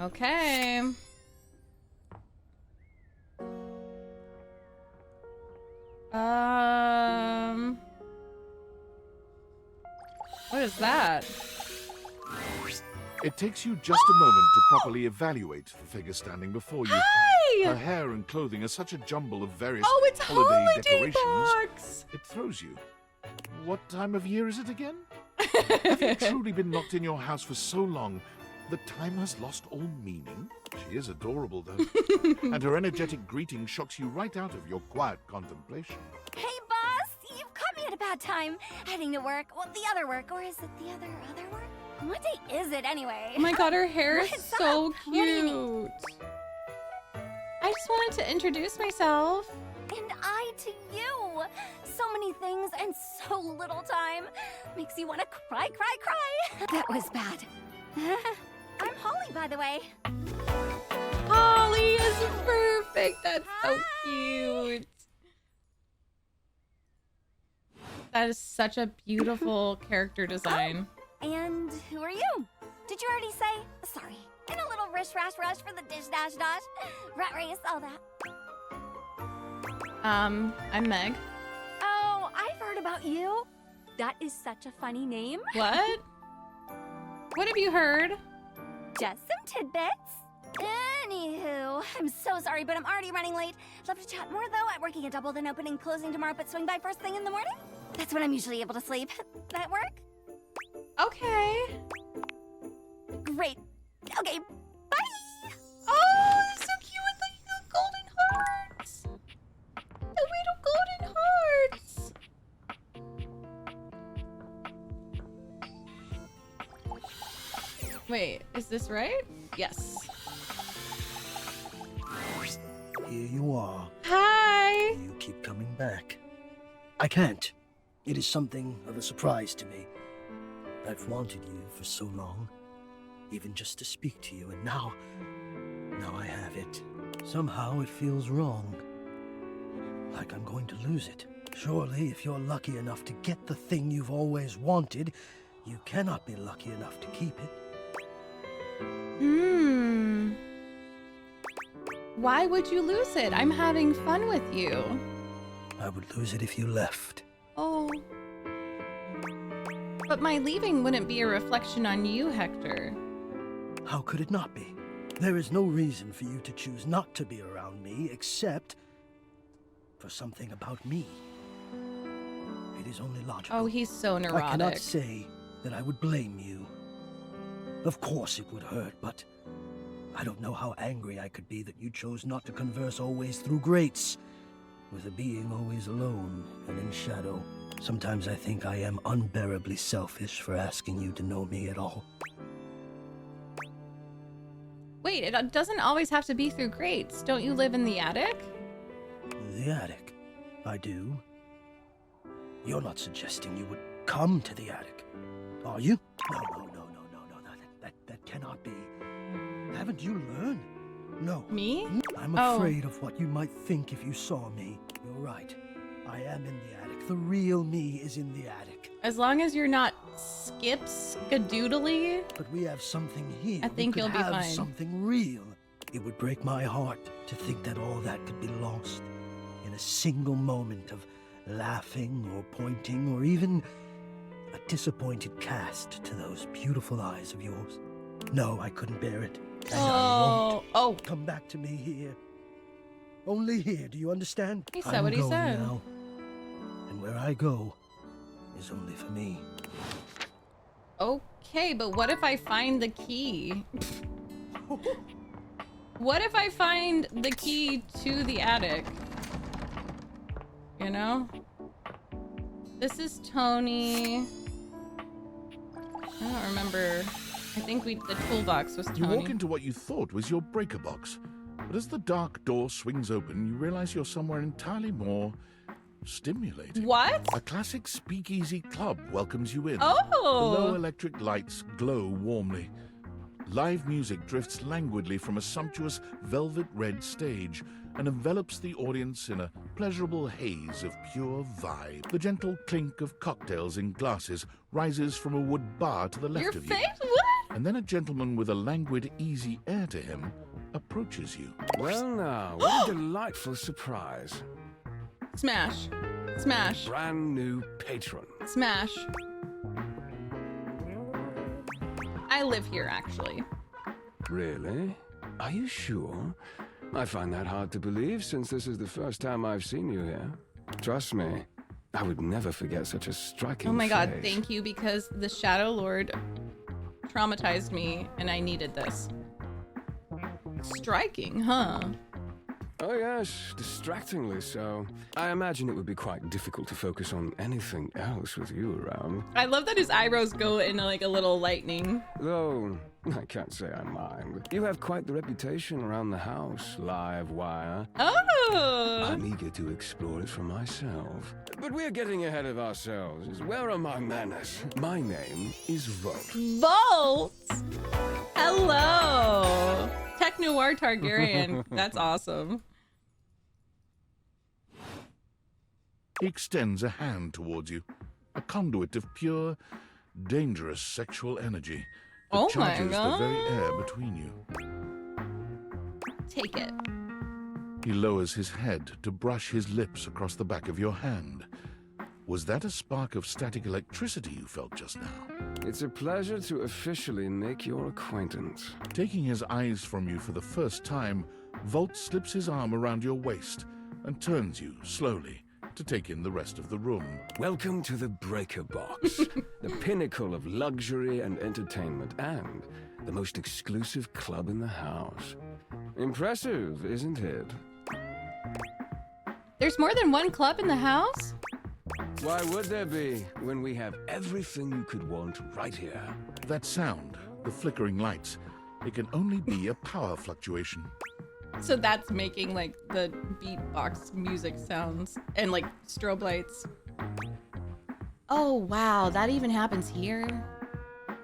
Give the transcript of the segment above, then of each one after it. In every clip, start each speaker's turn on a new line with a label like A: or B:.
A: Okay. What is that?
B: It takes you just a moment to properly evaluate the figure standing before you.
A: Hi!
B: Her hair and clothing are such a jumble of various
A: Oh, it's
B: holiday decorations.
A: box!
B: It throws you. What time of year is it again? Have you truly been locked in your house for so long that time has lost all meaning? She is adorable, though. And her energetic greeting shocks you right out of your quiet contemplation.
C: Hey, boss! You've caught me at a bad time. Heading to work. Well, the other work. Or is it the other work? What day is it, anyway?
A: Oh my god, her hair is
C: What's
A: so
C: up? What do you
A: cute. I just wanted to introduce myself.
C: And I to you. So many things and so little time. Makes you want to cry. That was bad. I'm Holly, by the way.
A: Holly is perfect. That's so cute. That is such a beautiful character design.
C: And who are you? Did you already say? Sorry. In a little rush for the dish dash. Rat race, all that.
A: I'm Meg.
C: Oh, I've heard about you. That is such a funny name.
A: What? What have you heard?
C: Just some tidbits. Anywho, I'm so sorry, but I'm already running late. Love to chat more, though. I'm working a double, then opening, closing tomorrow, but swing by first thing in the morning. That's when I'm usually able to sleep. That work?
A: Okay.
C: Great. Okay, bye!
A: Oh, that's so cute with the golden hearts. The little golden hearts. Wait, is this right? Yes.
D: Here you are.
A: Hi.
D: You keep coming back. I can't. It is something of a surprise to me. I've wanted you for so long, even just to speak to you, and now I have it. Somehow it feels wrong. Like I'm going to lose it. Surely, if you're lucky enough to get the thing you've always wanted, you cannot be lucky enough to keep it.
A: Why would you lose it? I'm having fun with you.
D: I would lose it if you left.
A: Oh. But my leaving wouldn't be a reflection on you, Hector.
D: How could it not be? There is no reason for you to choose not to be around me, except for something about me. It is only logical.
A: Oh, he's so neurotic.
D: I cannot say that I would blame you. Of course it would hurt, but I don't know how angry I could be that you chose not to converse always through grates, with a being always alone and in shadow. Sometimes I think I am unbearably selfish for asking you to know me at all.
A: Wait, it doesn't always have to be through grates. Don't you live in the attic?
D: The attic? I do. You're not suggesting you would come to the attic, are you? No, that cannot be. Haven't you learned? No.
A: Me?
D: I'm afraid of what you might think if you saw me. You're right. I am in the attic. The real me is in the attic.
A: As long as you're not skadoodly.
D: But we have something here.
A: I think you'll be
D: have
A: fine.
D: Something real. It would break my heart to think that all that could be lost in a single moment of laughing or pointing or even a disappointed cast to those beautiful eyes of yours. No, I couldn't bear it. And I won't. Come back to me here. Only here, do you understand?
A: He said what he said.
D: Now, and where I go is only for me.
A: Okay, but what if I find the key? What if I find the key to the attic? You know? This is Tony. I don't remember. I think the toolbox was Tony.
B: You walk into what you thought was your breaker box, but as the dark door swings open, you realize you're somewhere entirely more stimulating.
A: What?
B: A classic speakeasy club welcomes you in.
A: Oh!
B: The low electric lights glow warmly. Live music drifts languidly from a sumptuous velvet red stage and envelops the audience in a pleasurable haze of pure vibe. The gentle clink of cocktails in glasses rises from a wood bar to the left
A: Your
B: of
A: face?
B: you.
A: What?
B: And then a gentleman with a languid, easy air to him approaches you.
E: Well now, what a delightful surprise.
A: Smash. Smash.
E: Brand new patron.
A: Smash. I live here, actually.
E: Really? Are you sure? I find that hard to believe since this is the first time I've seen you here. Trust me, I would never forget such a striking
A: Oh my god,
E: face.
A: thank you, because the Shadow Lord traumatized me and I needed this. Striking, huh?
E: Oh yes, distractingly so. I imagine it would be quite difficult to focus on anything else with you around.
A: I love that his eyebrows go into like a little lightning.
E: Though, I can't say I mind. You have quite the reputation around the house, live wire.
A: Oh!
E: I'm eager to explore it for myself. But we're getting ahead of ourselves. Where are my manners? My name is Volt.
A: Volt! Hello! Tech Noir Targaryen. That's awesome.
B: He extends a hand towards you, a conduit of pure, dangerous sexual energy that
A: Oh my
B: charges the
A: God.
B: very air between you.
A: Take it.
B: He lowers his head to brush his lips across the back of your hand. Was that a spark of static electricity you felt just now?
E: It's a pleasure to officially make your acquaintance.
B: Taking his eyes from you for the first time, Volt slips his arm around your waist and turns you slowly to take in the rest of the room.
E: Welcome to the Breaker Box, the pinnacle of luxury and entertainment, and the most exclusive club in the house. Impressive, isn't it?
A: There's more than one club in the house?
E: Why would there be when we have everything you could want right here?
B: That sound, the flickering lights, it can only be a power fluctuation.
A: So that's making like the beatbox music sounds and like strobe lights. Oh wow, that even happens here?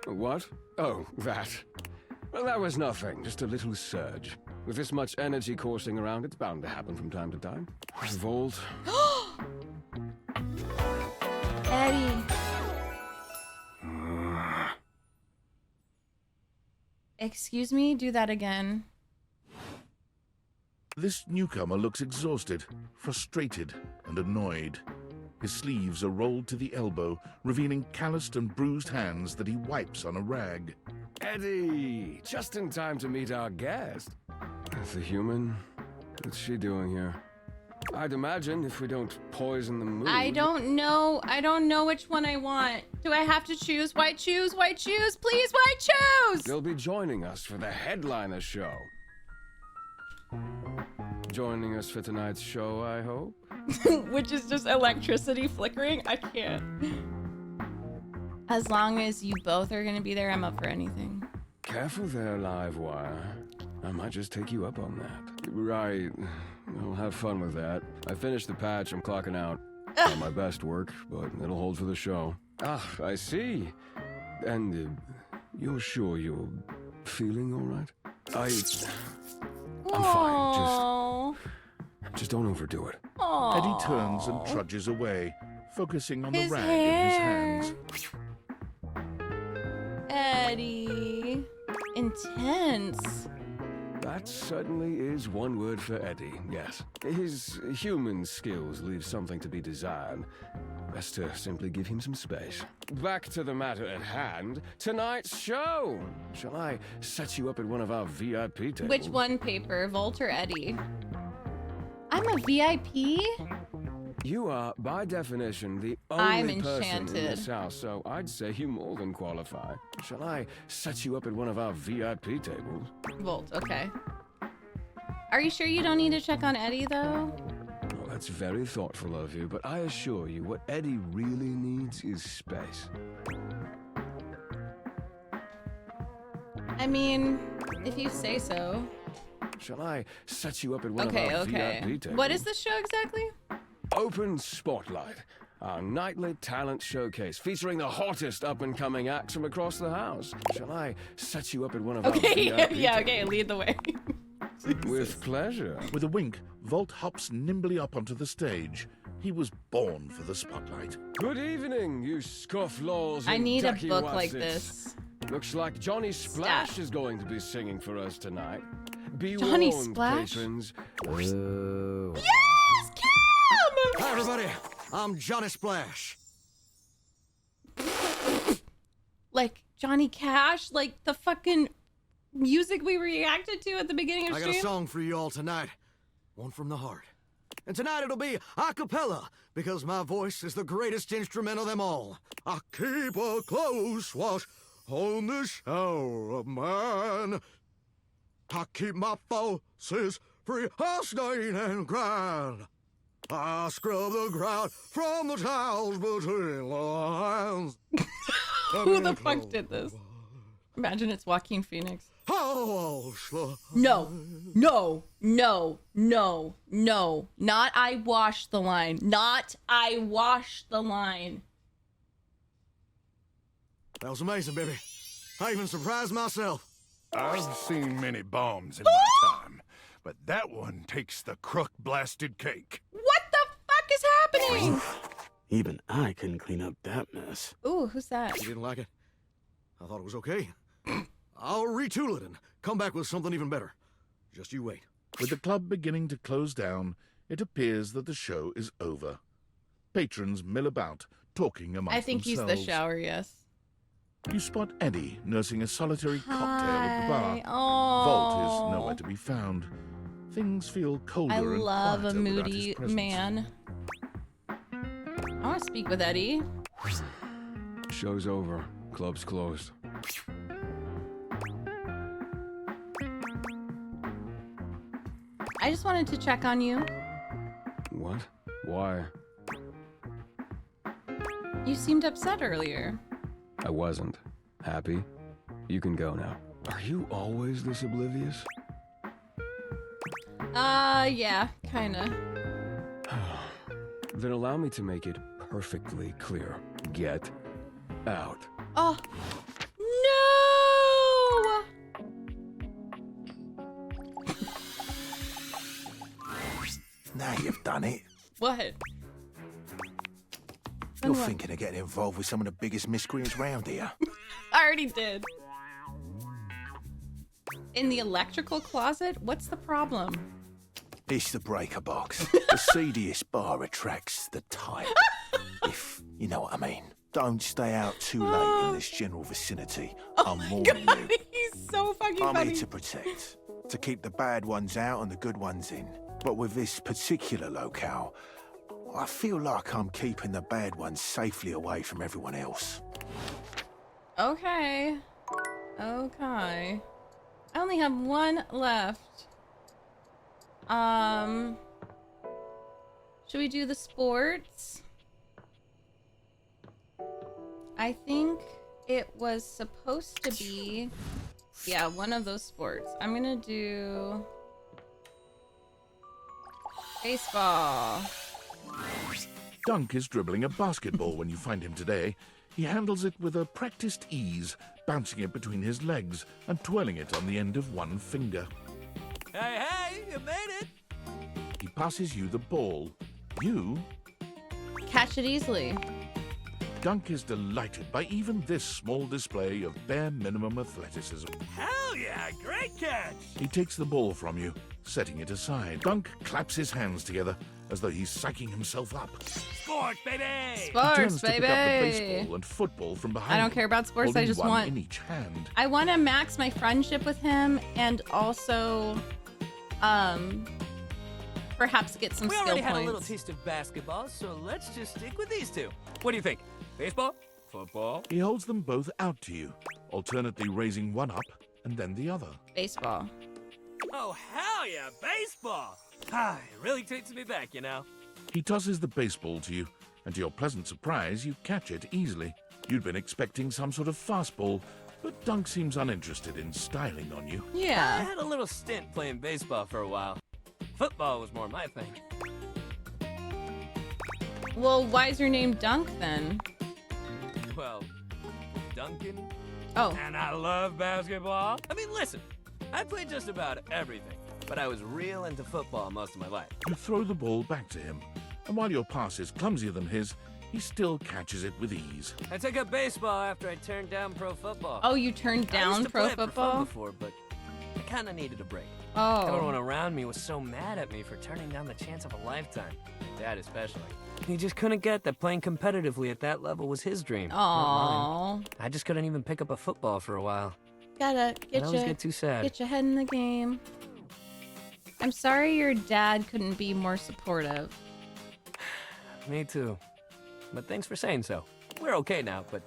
E: What? Oh, that. Well, that was nothing, just a little surge. With this much energy coursing around, it's bound to happen from time to time. Volt.
A: Eddie. Excuse me, do that again.
B: This newcomer looks exhausted, frustrated, and annoyed. His sleeves are rolled to the elbow, revealing calloused and bruised hands that he wipes on a rag.
E: Eddie! Just in time to meet our guest. The human? What's she doing here? I'd imagine if we don't poison the mood...
A: I don't know which one I want. Do I have to choose? White shoes, white shoes, please, white shoes!
E: They'll be joining us for the headliner show. Joining us for tonight's show, I hope?
A: Which is just electricity flickering? I can't. As long as you both are gonna be there, I'm up for anything.
E: Careful there, live wire. I might just take you up on that. Right. I'll have fun with that. I finished the patch, I'm clocking out. Not my best work, but it'll hold for the show. Ah, I see. And you're sure you're feeling all right? I'm fine. Just don't overdo it.
B: Eddie turns and trudges away, focusing on the
A: His
B: rag
A: hair.
B: in his hands.
A: Eddie. Intense.
E: That certainly is one word for Eddie, yes. His human skills leave something to be desired. Best to simply give him some space. Back to the matter at hand. Tonight's show! Shall I set you up at one of our VIP tables?
A: Which one, Paper? Volt or Eddie? I'm a VIP?
E: You are, by definition, the
A: I'm
E: only person in
A: enchanted.
E: this house, so I'd say you more than qualify. Shall I set you up at one of our VIP tables?
A: Volt, okay. Are you sure you don't need to check on Eddie, though?
E: Well, that's very thoughtful of you, but I assure you, what Eddie really needs is space.
A: I mean, if you say so.
E: Shall I set you up at one
A: Okay,
E: of our
A: okay.
E: VIP tables?
A: What is this show exactly?
E: Open Spotlight, our nightly talent showcase featuring the hottest up-and-coming acts from across the house. Shall I set you up at one of our
A: Okay,
E: VIP
A: yeah, okay, lead the way.
E: With pleasure.
B: With a wink, Volt hops nimbly up onto the stage. He was born for the spotlight.
E: Good evening, you scofflaws
A: I
E: and
A: need a
E: ducky
A: book like
E: wassits.
A: this.
E: Looks like Johnny Splash is going to be singing for us tonight. Be
A: Johnny
E: warned,
A: Splash?
E: patrons.
A: Yes, Cam!
D: Hi, everybody. I'm Johnny Splash.
A: Like Johnny Cash, like the fucking music we reacted to at the beginning of
D: I
A: stream.
D: got a song for you all tonight. One from the heart. And tonight it'll be a cappella, because my voice is the greatest instrument of them all. I keep a close watch on the shower of mine. I keep my forces free of stain and grind. I scrub the ground from the tiles between the lines.
A: Who the fuck did this? Imagine it's Joaquin Phoenix.
D: Oh,
A: No, no, no, no, no. Not I washed the line. Not I washed the line.
D: that was amazing, baby. I even surprised myself.
B: I've seen many bombs in my time, but that one takes the crook-blasted cake.
A: What the fuck is happening?
F: Even I couldn't clean up that mess.
A: Ooh, who's that?
D: You didn't like it? I thought it was okay. I'll retool it and come back with something even better. Just you wait.
B: With the club beginning to close down, it appears that the show is over. Patrons mill about, talking amongst
A: I think
B: themselves.
A: he's the shower, yes.
B: You spot Eddie nursing a solitary cocktail at the bar.
A: Oh.
B: Vault is nowhere to be found. Things feel colder
A: I
B: and
A: love a
B: quieter without
A: moody
B: his presence.
A: man. I want to speak with Eddie.
E: Show's over. Club's closed.
A: I just wanted to check on you.
E: What? Why?
A: You seemed upset earlier.
E: I wasn't. Happy? You can go now. Are you always this oblivious?
A: Yeah, kinda.
E: Then allow me to make it perfectly clear. Get out.
A: Oh. No!
G: Now you've done it.
A: What?
G: You're
A: what?
G: thinking of getting involved with some of the biggest miscreants round here.
A: I already did. In the electrical closet? What's the problem?
G: It's the breaker box. The seediest bar attracts the type. If you know what I mean. Don't stay out too late in this general vicinity. I'm warning
A: God,
G: you.
A: he's so fucking
G: I'm
A: funny.
G: here to protect. To keep the bad ones out and the good ones in. But with this particular locale, I feel like I'm keeping the bad ones safely away from everyone else.
A: Okay. Okay. I only have one left. Should we do the sports? I think it was supposed to be, yeah, one of those sports. I'm gonna do baseball.
B: Dunk is dribbling a basketball when you find him today. He handles it with a practiced ease, bouncing it between his legs and twirling it on the end of one finger.
H: Hey, hey, you made it!
B: He passes you the ball. You,
A: Catch it easily.
B: Dunk, is delighted by even this small display of bare minimum athleticism.
H: Hell yeah, great catch!
B: He takes the ball from you, setting it aside. Dunk claps his hands together as though he's psyching himself up.
H: Sports, baby!
B: He
A: Sports,
B: turns to pick up the
A: baby.
B: baseball and football from behind
A: I don't
B: him,
A: care about sports. I
B: holding
A: just
B: one
A: want.
B: in each hand.
A: I want to max my friendship with him and also, perhaps get some
H: We
A: skill
H: already
A: points.
H: had a little taste of basketball, so let's just stick with these two. What do you think? Baseball? Football?
B: He holds them both out to you, alternately raising one up and then the other.
A: Baseball.
H: Oh, hell yeah, baseball! Ah, it really takes me back, you know?
B: He tosses the baseball to you, and to your pleasant surprise, you catch it easily. You'd been expecting some sort of fastball, but Dunk seems uninterested in styling on you.
H: I
A: Yeah.
H: had a little stint playing baseball for a while. Football was more my thing.
A: Well, why is your name Dunk then?
H: Well, Duncan,
A: Oh.
H: and I love basketball. I mean, listen, I played just about everything, but I was real into football most of my life.
B: You throw the ball back to him, and while your pass is clumsier than his, he still catches it with ease.
H: I took up baseball after I turned down pro football.
A: Oh, you turned
H: I
A: down
H: used to
A: pro
H: play it for fun
A: football?
H: before, but I kind of needed a break.
A: Oh.
H: Everyone around me was so mad at me for turning down the chance of a lifetime. My dad especially. He just couldn't get that playing competitively at that level was his dream. not mine.
A: Aww.
H: I just couldn't even pick up a football for a while.
A: Gotta
H: I
A: get
H: always get too sad.
A: your head in the game. I'm sorry your dad couldn't be more supportive.
H: Me too. But thanks for saying so. We're okay now, but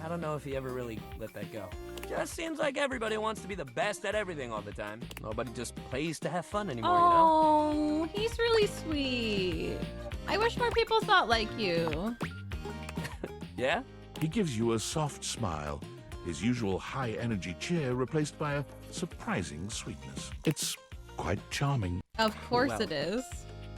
H: I don't know if he ever really let that go. Just seems like everybody wants to be the best at everything all the time. Nobody just plays to have fun anymore, you know?
A: Oh, he's really sweet. I wish more people thought like you.
H: Yeah?
B: He gives you a soft smile, his usual high-energy cheer replaced by a surprising sweetness. It's quite charming.
A: Of course
H: Well.
A: it is.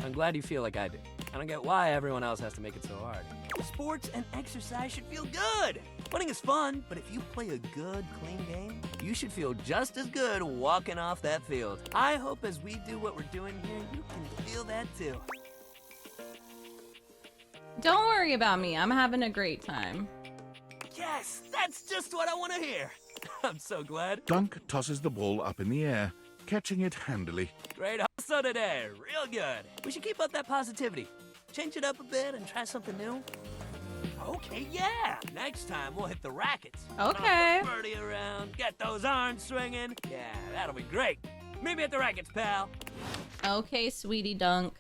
H: I'm glad you feel like I do. I don't get why everyone else has to make it so hard. Sports and exercise should feel good. Winning is fun, but if you play a good, clean game, you should feel just as good walking off that field. I hope as we do what we're doing here, you can feel that too.
A: Don't worry about me. I'm having a great time.
H: Yes, that's just what I want to hear. I'm so glad.
B: Dunk tosses the ball up in the air, catching it handily.
H: Great hustle today. Real good. We should keep up that positivity. Change it up a bit and try something new. Okay, yeah. Next time we'll hit the rackets.
A: Okay.
H: Knock the birdie around, get those arms swinging. Yeah, that'll be great. Meet me at the rackets, pal.
A: Okay, sweetie dunk.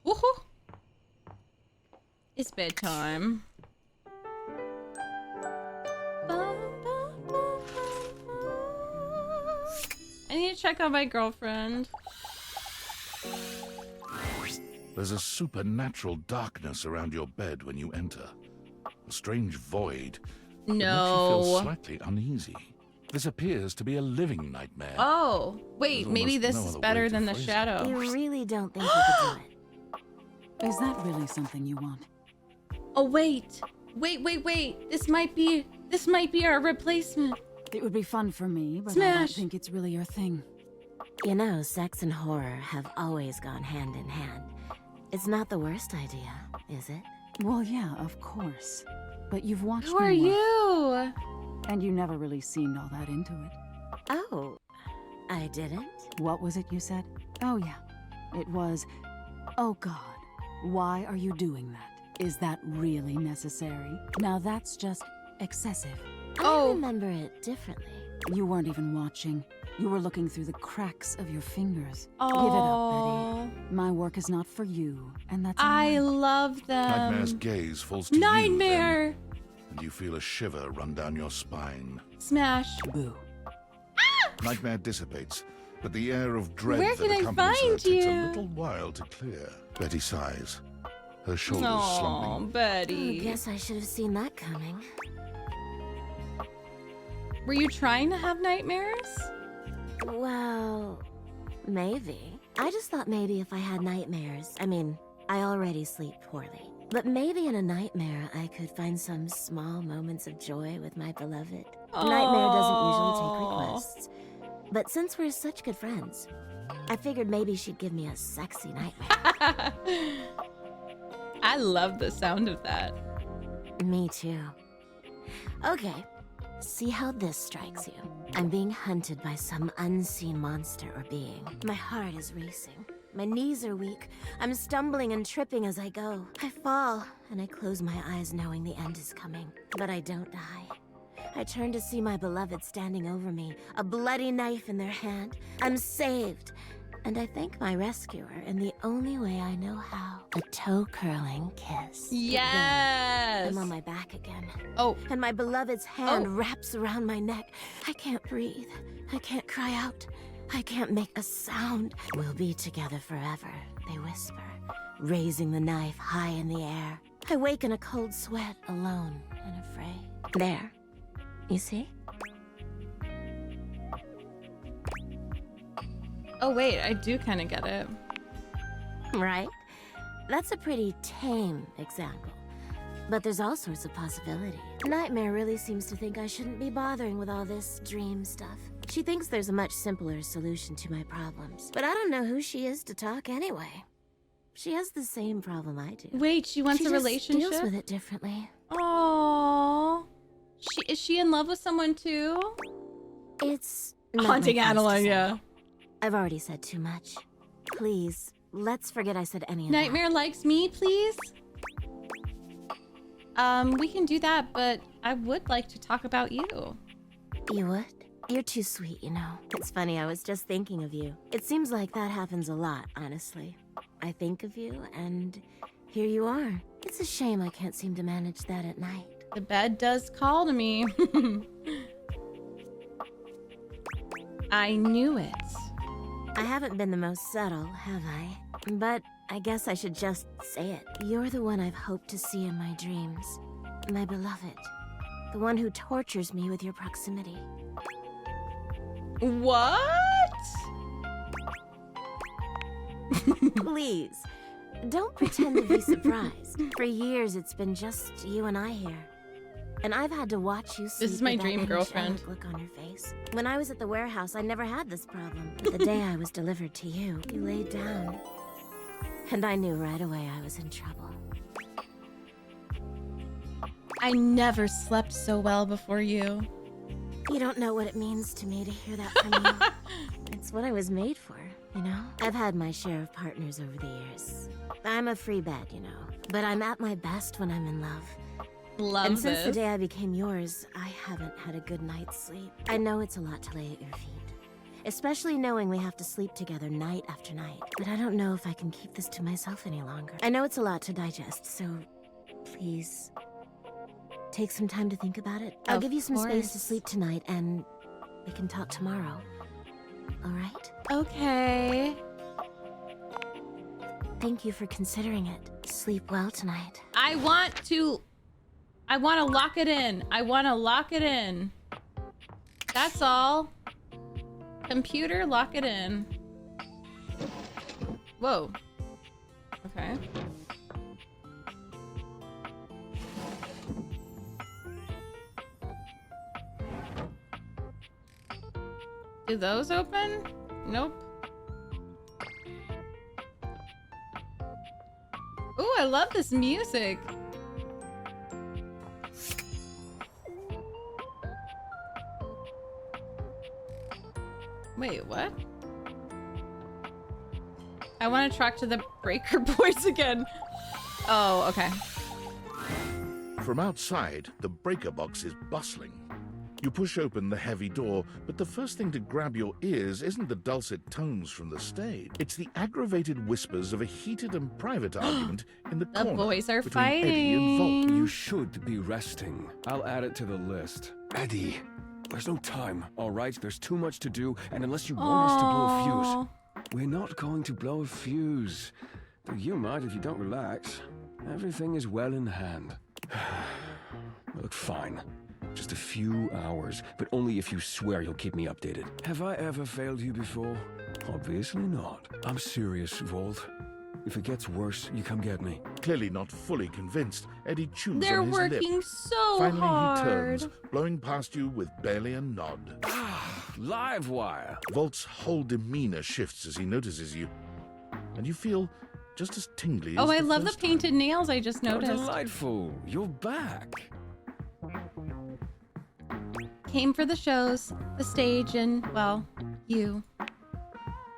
A: Woohoo! It's bedtime. I need to check on my girlfriend.
B: There's a supernatural darkness around your bed when you enter. A strange void. That makes you feel
A: No.
B: slightly uneasy. This appears to be a living nightmare.
A: Oh, wait,
B: There's
A: maybe
B: almost
A: this
B: no
A: is
B: other way
A: better
B: to
A: than the
B: phrase it.
A: shadow.
C: You really don't think you could do it?
I: Is that really something you want?
A: Oh, wait. Wait. This might be our replacement.
I: It would be fun for me, but I
A: Smash.
I: don't think it's really your thing.
C: You know, sex and horror have always gone hand in hand. It's not the worst idea, is it?
I: Well, yeah, of course. But you've watched
A: Who are
I: me work,
A: you?
I: and you never really seemed all that into it.
C: Oh, I didn't?
I: What was it you said? Oh, yeah. It was, oh God, why are you doing that? Is that really necessary? Now that's just excessive.
A: Oh.
C: I remember it differently.
I: You weren't even watching. You were looking through the cracks of your fingers.
A: Oh,
I: Give it up, Betty. My work is not for you, and that's
A: I
I: enough.
A: love
B: Nightmare's
A: them.
B: gaze falls to you,
A: Nightmare.
B: then, and you feel a shiver run down your spine.
A: Smash.
I: Boo.
B: Nightmare dissipates, but the air of dread
A: Where
B: that
A: can I
B: accompanies her
A: find
B: takes
A: you?
B: a little while to clear. Betty sighs, her shoulders
A: Oh,
B: slumping.
C: I
A: Betty.
C: guess I should have seen that coming.
A: Were you trying to have nightmares?
C: Well, maybe. I just thought maybe if I had nightmares, I mean, I already sleep poorly. But maybe in a nightmare, I could find some small moments of joy with my beloved. Nightmare doesn't usually take requests. But since we're such good friends, I figured maybe she'd give me a sexy nightmare.
A: I love the sound of that.
C: Me too. Okay, see how this strikes you. I'm being hunted by some unseen monster or being. My heart is racing. My knees are weak. I'm stumbling and tripping as I go. I fall, and I close my eyes knowing the end is coming. But I don't die. I turn to see my beloved standing over me, a bloody knife in their hand. I'm saved. And I thank my rescuer in the only way I know how. A toe-curling kiss.
A: Yes.
C: I'm on my back again.
A: Oh,
C: And my beloved's hand wraps around my neck. I can't breathe. I can't cry out. I can't make a sound. We'll be together forever, they whisper, raising the knife high in the air. I wake in a cold sweat, alone and afraid. There. You see?
A: oh wait, I do kind of get it.
C: Right? That's a pretty tame example. But there's all sorts of possibility. Nightmare really seems to think I shouldn't be bothering with all this dream stuff. She thinks there's a much simpler solution to my problems. But I don't know who she is to talk anyway.
J: She has the same problem I do.
A: Wait, she wants
J: She
A: a
J: just
A: relationship?
J: deals with it differently.
A: Aww. Is she in love with someone too?
J: It's not my
A: Haunting
J: place to
A: Adeline,
J: say.
A: yeah.
J: I've already said too much. Please, let's forget I said any of
A: Nightmare likes me, please? We can do that, but I would like to talk about you.
J: that. You would? You're too sweet, you know. It's funny, I was just thinking of you. It seems like that happens a lot, honestly. I think of you, and here you are. It's a shame I can't seem to manage that at night.
A: The bed does call to me. I knew it.
J: I haven't been the most subtle, have I? But I guess I should just say it. You're the one I've hoped to see in my dreams. My beloved. The one who tortures me with your proximity.
A: What?
J: Please, don't pretend to be surprised. For years, it's been just you and I here. And I've had to watch you sleep
A: This is my
J: with that
A: dream girlfriend.
J: angelic look on your face. When I was at the warehouse, I never had this problem. But the day I was delivered to you, you laid down. And I knew right away I was in trouble.
A: I never slept so well before you.
J: You don't know what it means to me to hear that from you. It's what I was made for, you know? I've had my share of partners over the years. I'm a free bed, you know. But I'm at my best when I'm in love.
A: Love
J: And
A: this.
J: since the day I became yours, I haven't had a good night's sleep. I know it's a lot to lay at your feet. Especially knowing we have to sleep together night after night. But I don't know if I can keep this to myself any longer. I know it's a lot to digest, so please take some time to think about it. I'll
A: Of
J: give you some space to
A: course.
J: sleep tonight, and we can talk tomorrow. All right?
A: Okay.
J: Thank you for considering it. Sleep well tonight.
A: I want to lock it in. I want to lock it in. That's all. Computer, lock it in. Whoa. Okay. Do those open? Nope. Ooh, I love this music. Wait, what? I want to track to the Breaker Boys again. Oh, okay.
B: From outside, the breaker box is bustling. You push open the heavy door, but the first thing to grab your ears isn't the dulcet tones from the stage. It's the aggravated whispers of a heated and private argument in the
A: The
B: corner
A: boys are
B: between Eddie and Volt.
A: fighting.
E: You should be resting. I'll add it to the list. Eddie, there's no time, all right? There's too much to do, and unless you want us to blow a
A: Aw.
E: fuse, we're not going to blow a fuse. Though you might if you don't relax. Everything is well in hand. Look, fine. Just a few hours, but only if you swear you'll keep me updated. Have I ever failed you before? Obviously not. I'm serious, Volt. If it gets worse, you come get me.
B: Clearly not fully convinced, Eddie chews
A: They're
B: on his lip.
A: working so
B: Finally,
A: hard.
B: he turns, blowing past you with barely a nod.
E: Live wire.
B: Volt's whole demeanor shifts as he notices you, and you feel just as tingly
A: Oh,
B: as
A: I love the
B: first time.
A: painted nails I just
E: How
A: noticed.
E: delightful. You're back.
A: Came for the shows, the stage, and, well, you.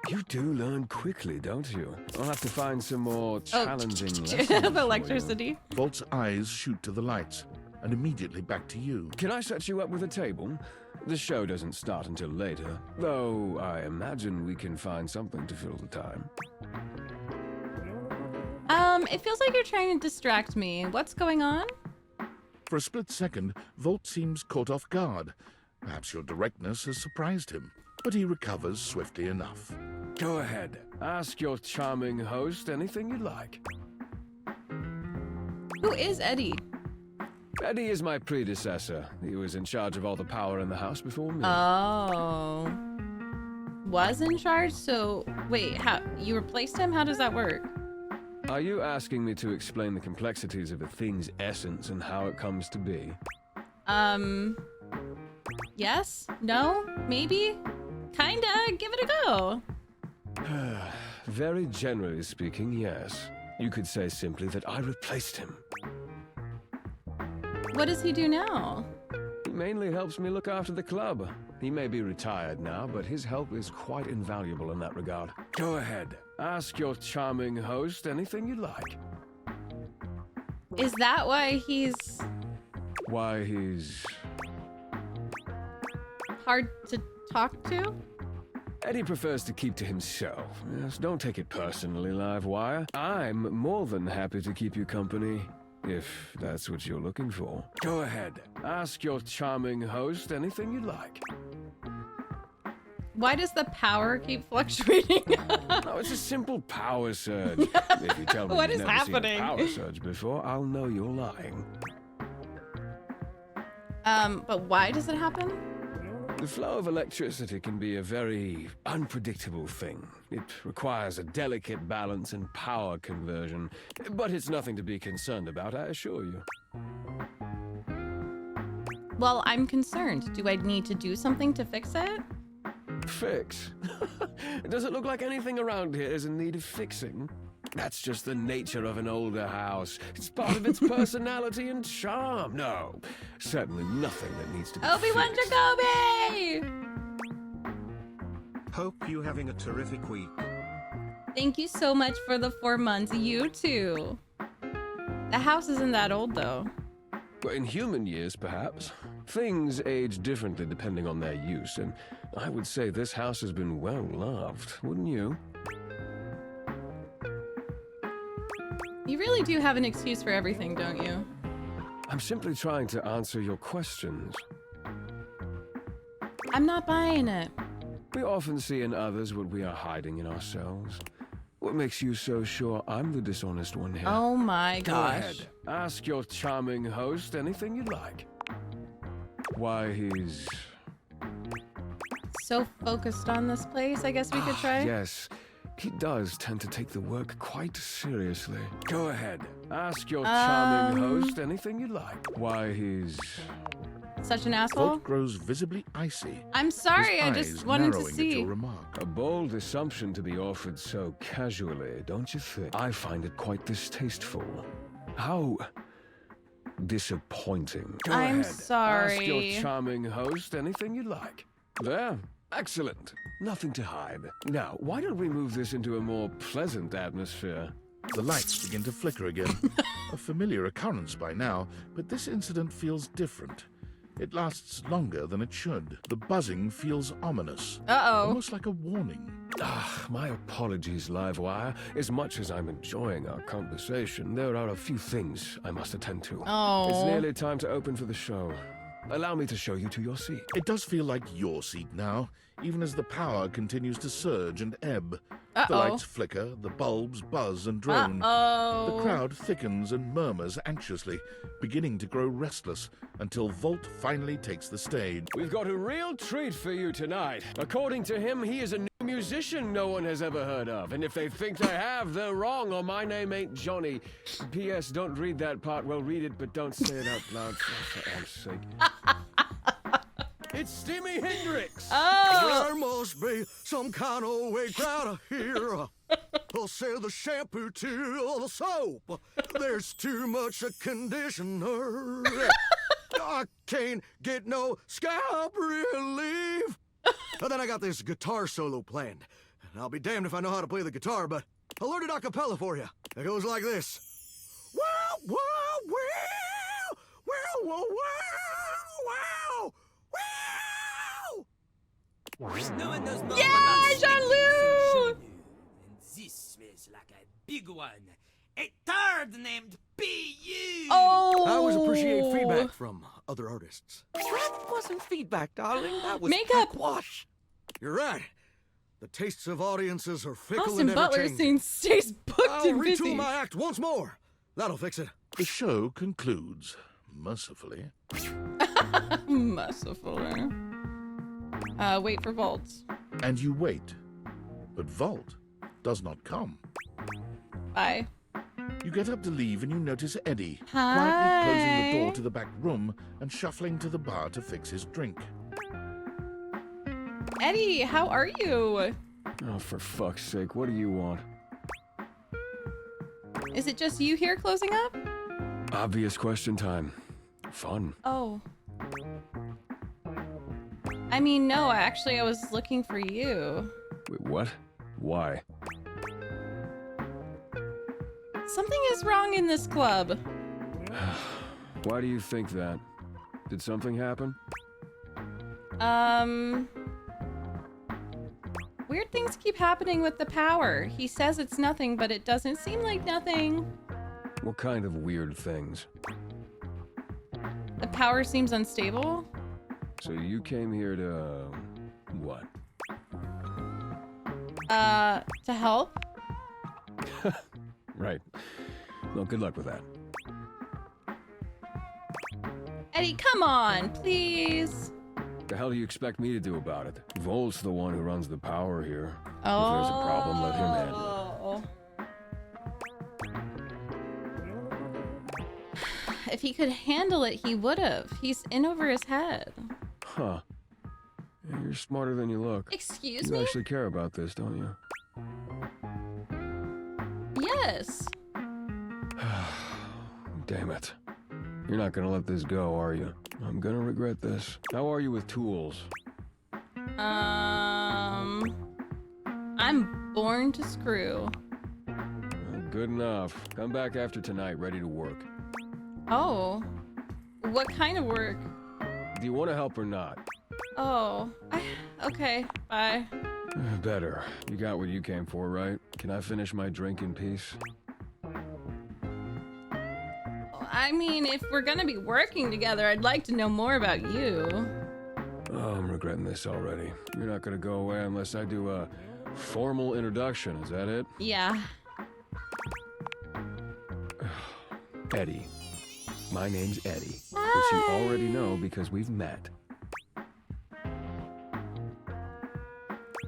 E: You do learn quickly, don't you? I'll have to find some more challenging lessons
A: the
E: for you.
A: electricity.
B: Volt's eyes shoot to the lights, and immediately back to you.
E: Can I set you up with a table? The show doesn't start until later, though I imagine we can find something to fill the time.
A: It feels like you're trying to distract me. What's going on?
B: For a split second, Volt seems caught off guard. Perhaps your directness has surprised him, but he recovers swiftly enough.
E: Go ahead. Ask your charming host anything you'd like.
A: Who is Eddie?
E: Eddie is my predecessor. He was in charge of all the power in the house before me.
A: Oh. Was in charge? So, wait, how, you replaced him? How does that work?
E: Are you asking me to explain the complexities of a thing's essence and how it comes to be?
A: Yes? No? Maybe? Kinda? Give it a go.
E: very generally speaking, yes. You could say simply that I replaced him.
A: What does he do now?
E: He mainly helps me look after the club. He may be retired now, but his help is quite invaluable in that regard. Go ahead. Ask your charming host anything you like.
A: Is that why he's
E: Why he's...
A: hard to talk to?
E: Eddie prefers to keep to himself. Yes, don't take it personally, Livewire. I'm more than happy to keep you company, if that's what you're looking for. Go ahead. Ask your charming host anything you like.
A: Why does the power keep fluctuating?
E: Oh, it's a simple power surge. If you tell me
A: What
E: you've
A: is
E: never
A: happening?
E: seen a power surge before, I'll know you're lying.
A: But why does it happen?
E: The flow of electricity can be a very unpredictable thing. It requires a delicate balance and power conversion, but it's nothing to be concerned about, I assure you.
A: Well, I'm concerned. Do I need to do something to fix it?
E: Fix? Does it look like anything around here is in need of fixing? That's just the nature of an older house. It's part of its personality and charm. No, certainly nothing that needs to be
A: Obi-Wan
E: fixed.
A: Jacoby!
K: Hope you're having a terrific week.
A: Thank you so much for the 4 months. You too. The house isn't that old, though.
E: Well, in human years, perhaps. Things age differently depending on their use, and I would say this house has been well loved, wouldn't you?
A: You really do have an excuse for everything, don't you?
E: I'm simply trying to answer your questions.
A: I'm not buying it.
E: We often see in others what we are hiding in ourselves. What makes you so sure I'm the dishonest one here?
A: Oh my
E: Go
A: gosh.
E: ahead. Ask your charming host anything you like. Why he's...
A: So focused on this place, I guess we could try?
E: Yes, he does tend to take the work quite seriously. Go ahead. Ask your charming host anything you like. Why he's...
A: Such an asshole?
B: Vault grows visibly icy.
A: I'm sorry,
B: his
A: I
B: eyes
A: just wanted to
B: narrowing at
A: see.
B: your remark.
E: A bold assumption to be offered so casually, don't you think? I find it quite distasteful. How... disappointing. Go
A: I'm
E: ahead.
A: sorry.
E: Ask your charming host anything you like. There. Excellent. Nothing to hide. Now, why don't we move this into a more pleasant atmosphere?
B: The lights begin to flicker again. A familiar occurrence by now, but this incident feels different. It lasts longer than it should. The buzzing feels ominous.
A: Uh-oh.
B: Almost like a warning.
E: My apologies, Livewire. As much as I'm enjoying our conversation, there are a few things I must attend to.
A: Oh.
E: It's nearly time to open for the show. Allow me to show you to your seat.
B: It does feel like your seat now, even as the power continues to surge and ebb. The lights flicker, the bulbs buzz and drone. The crowd thickens and murmurs anxiously, beginning to grow restless, until Volt finally takes the stage.
E: We've got a real treat for you tonight. According to him, he is a new musician no one has ever heard of. And if they think I have, they're wrong, or my name ain't Johnny. P.S. Don't read that part. Well, read it, but don't say it out loud, for God's sake. It's Steamy Hendrix!
D: There must be some kind of way crowd here. I'll sell the shampoo to the soap. There's too much conditioner. I can't get no scalp relief. And then I got this guitar solo planned. And I'll be damned if I know how to play the guitar, but I learned it a cappella for you. It goes like this. Wow, wow, wow, wow, wow, wow, wow.
A: Yeah, Jean-Loup!
H: This smells like a big one. A third named Beau.
A: Oh!
D: I always appreciate feedback from other artists.
H: That wasn't feedback, darling. That was
A: Makeup.
H: wash.
D: You're right. The tastes of audiences are fickle
A: Austin
D: and
A: Butler
D: ever-changing.
A: stays booked
D: I'll
A: and busy.
D: retool my act once more. That'll fix it.
B: The show concludes, mercifully.
A: Mercifully. Wait for Volts.
B: And you wait. But Volt does not come.
A: Bye.
B: You get up to leave and you notice Eddie,
A: Hi.
B: quietly closing the door to the back room and shuffling to the bar to fix his drink.
A: Eddie, how are you?
E: Oh, for fuck's sake, what do you want?
A: Is it just you here closing up?
E: Obvious question time. Fun.
A: Oh. I mean, no, actually, I was looking for you.
E: Wait, what? Why?
A: Something is wrong in this club.
E: Why do you think that? Did something happen?
A: Weird things keep happening with the power. He says it's nothing, but it doesn't seem like nothing.
E: What kind of weird things?
A: The power seems unstable.
E: So you came here to... what?
A: To help?
E: Right. Well, good luck with that.
A: Eddie, come on, please.
E: The hell do you expect me to do about it? Volt's the one who runs the power here.
A: Oh.
E: If there's a problem, let him handle
A: it. If he could handle it, he would have. He's in over his head.
E: Huh. Yeah, you're smarter than you look.
A: Excuse
E: You
A: me?
E: actually care about this, don't you?
A: Yes.
E: Damn it. You're not gonna let this go, are you? I'm gonna regret this. How are you with tools?
A: I'm born to screw.
E: Well, good enough. Come back after tonight, ready to work.
A: Oh. What kind of work?
E: Do you want to help or not?
A: Oh. Okay, bye.
E: Better. You got what you came for, right? Can I finish my drink in peace?
A: I mean, if we're gonna be working together, I'd like to know more about you.
E: Oh, I'm regretting this already. You're not gonna go away unless I do a formal introduction, is that it?
A: Yeah.
E: Eddie. My name's Eddie. Which you already know because we've met.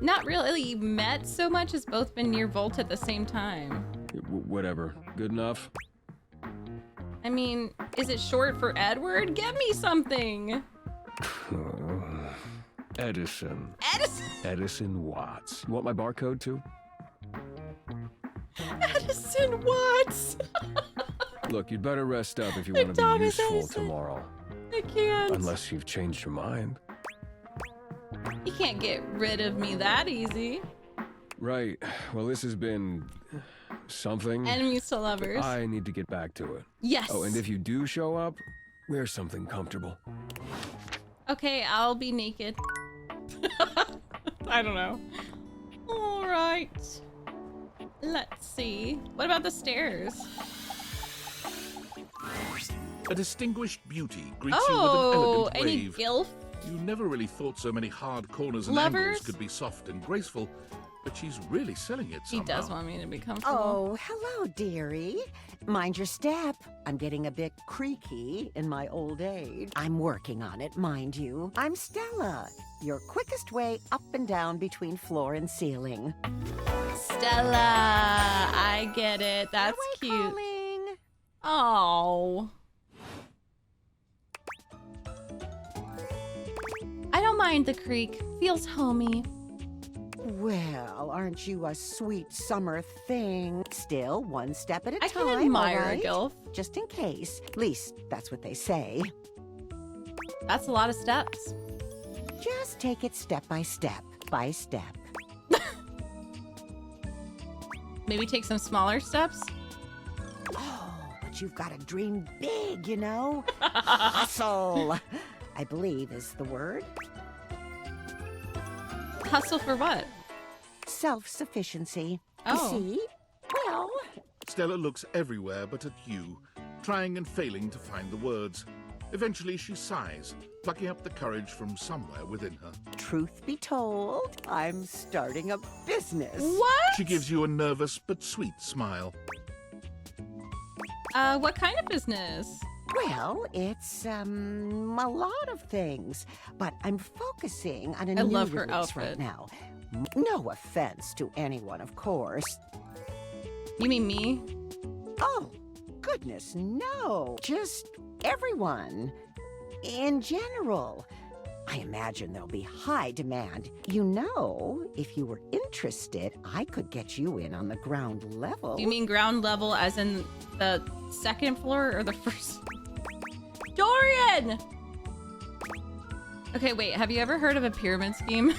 A: Not really met so much as both been near Volt at the same time.
E: Whatever. Good enough?
A: I mean, is it short for Edward? Get me something!
E: Edison.
A: Edison!
E: Edison Watts. You want my barcode too?
A: Edison Watts!
E: Look, you'd better rest up if you want to be
A: Thomas
E: useful
A: Edison.
E: tomorrow.
A: I can't.
E: Unless you've changed your mind.
A: You can't get rid of me that easy.
E: Right. Well, this has been... something.
A: Enemies to lovers.
E: I need to get back to it.
A: Yes.
E: Oh, and if you do show up, wear something comfortable.
A: Okay, I'll be naked. I don't know. All right. Let's see. What about the stairs?
B: A distinguished beauty greets
A: Oh,
B: you with an elegant
A: any
B: wave.
A: gilf?
B: You never really thought so many hard corners and
A: Lovers?
B: angles could be soft and graceful, but she's really selling it
A: He
B: somehow.
A: does want me to be comfortable.
L: Oh, hello, dearie. Mind your step. I'm getting a bit creaky in my old age. I'm working on it, mind you. I'm Stella, your quickest way up and down between floor and ceiling.
A: Stella, I get it. That's cute.
L: Calling.
A: Oh. I don't mind the creek. Feels homey.
L: Well, aren't you a sweet summer thing? Still, one step at a
A: I
L: time,
A: can admire
L: all
A: a
L: right?
A: gilf.
L: Just in case. At least, that's what they say.
A: That's a lot of steps.
L: Just take it step by step, by step.
A: Maybe take some smaller steps.
L: Oh, but you've got to dream big, you know? Hustle, I believe is the word.
A: Hustle for what?
L: Self-sufficiency.
A: Oh.
L: You see? Well,
B: Stella looks everywhere but at you, trying and failing to find the words. Eventually she sighs, plucking up the courage from somewhere within her.
L: truth be told, I'm starting a business.
A: What?
B: She gives you a nervous but sweet smile.
A: What kind of business?
L: Well, it's a lot of things, but I'm focusing on a
A: I
L: new
A: love her
L: release
A: outfit.
L: right now. No offense to anyone, of course.
A: You mean me?
L: Oh, goodness, no. Just everyone. In general. I imagine there'll be high demand. You know, if you were interested, I could get you in on the ground level.
A: Do you mean ground level as in the second floor or the first? Dorian! Okay, wait, have you ever heard of a pyramid scheme?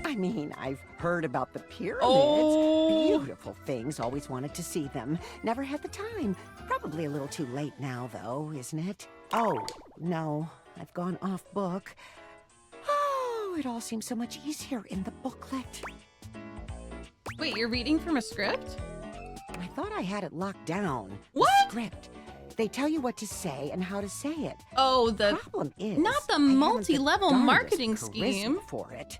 L: I mean, I've heard about the pyramids.
A: Oh.
L: Beautiful things, always wanted to see them. Never had the time. Probably a little too late now, though, isn't it? Oh, no, I've gone off book. Oh, it all seems so much easier in the booklet.
A: Wait, you're reading from a script?
L: I thought I had it locked down.
A: What?
L: The script. They tell you what to say and how to say it.
A: Oh, the
L: problem is,
A: not the
L: I haven't the
A: multi-level
L: darndest
A: marketing
L: charisma
A: scheme
L: for it.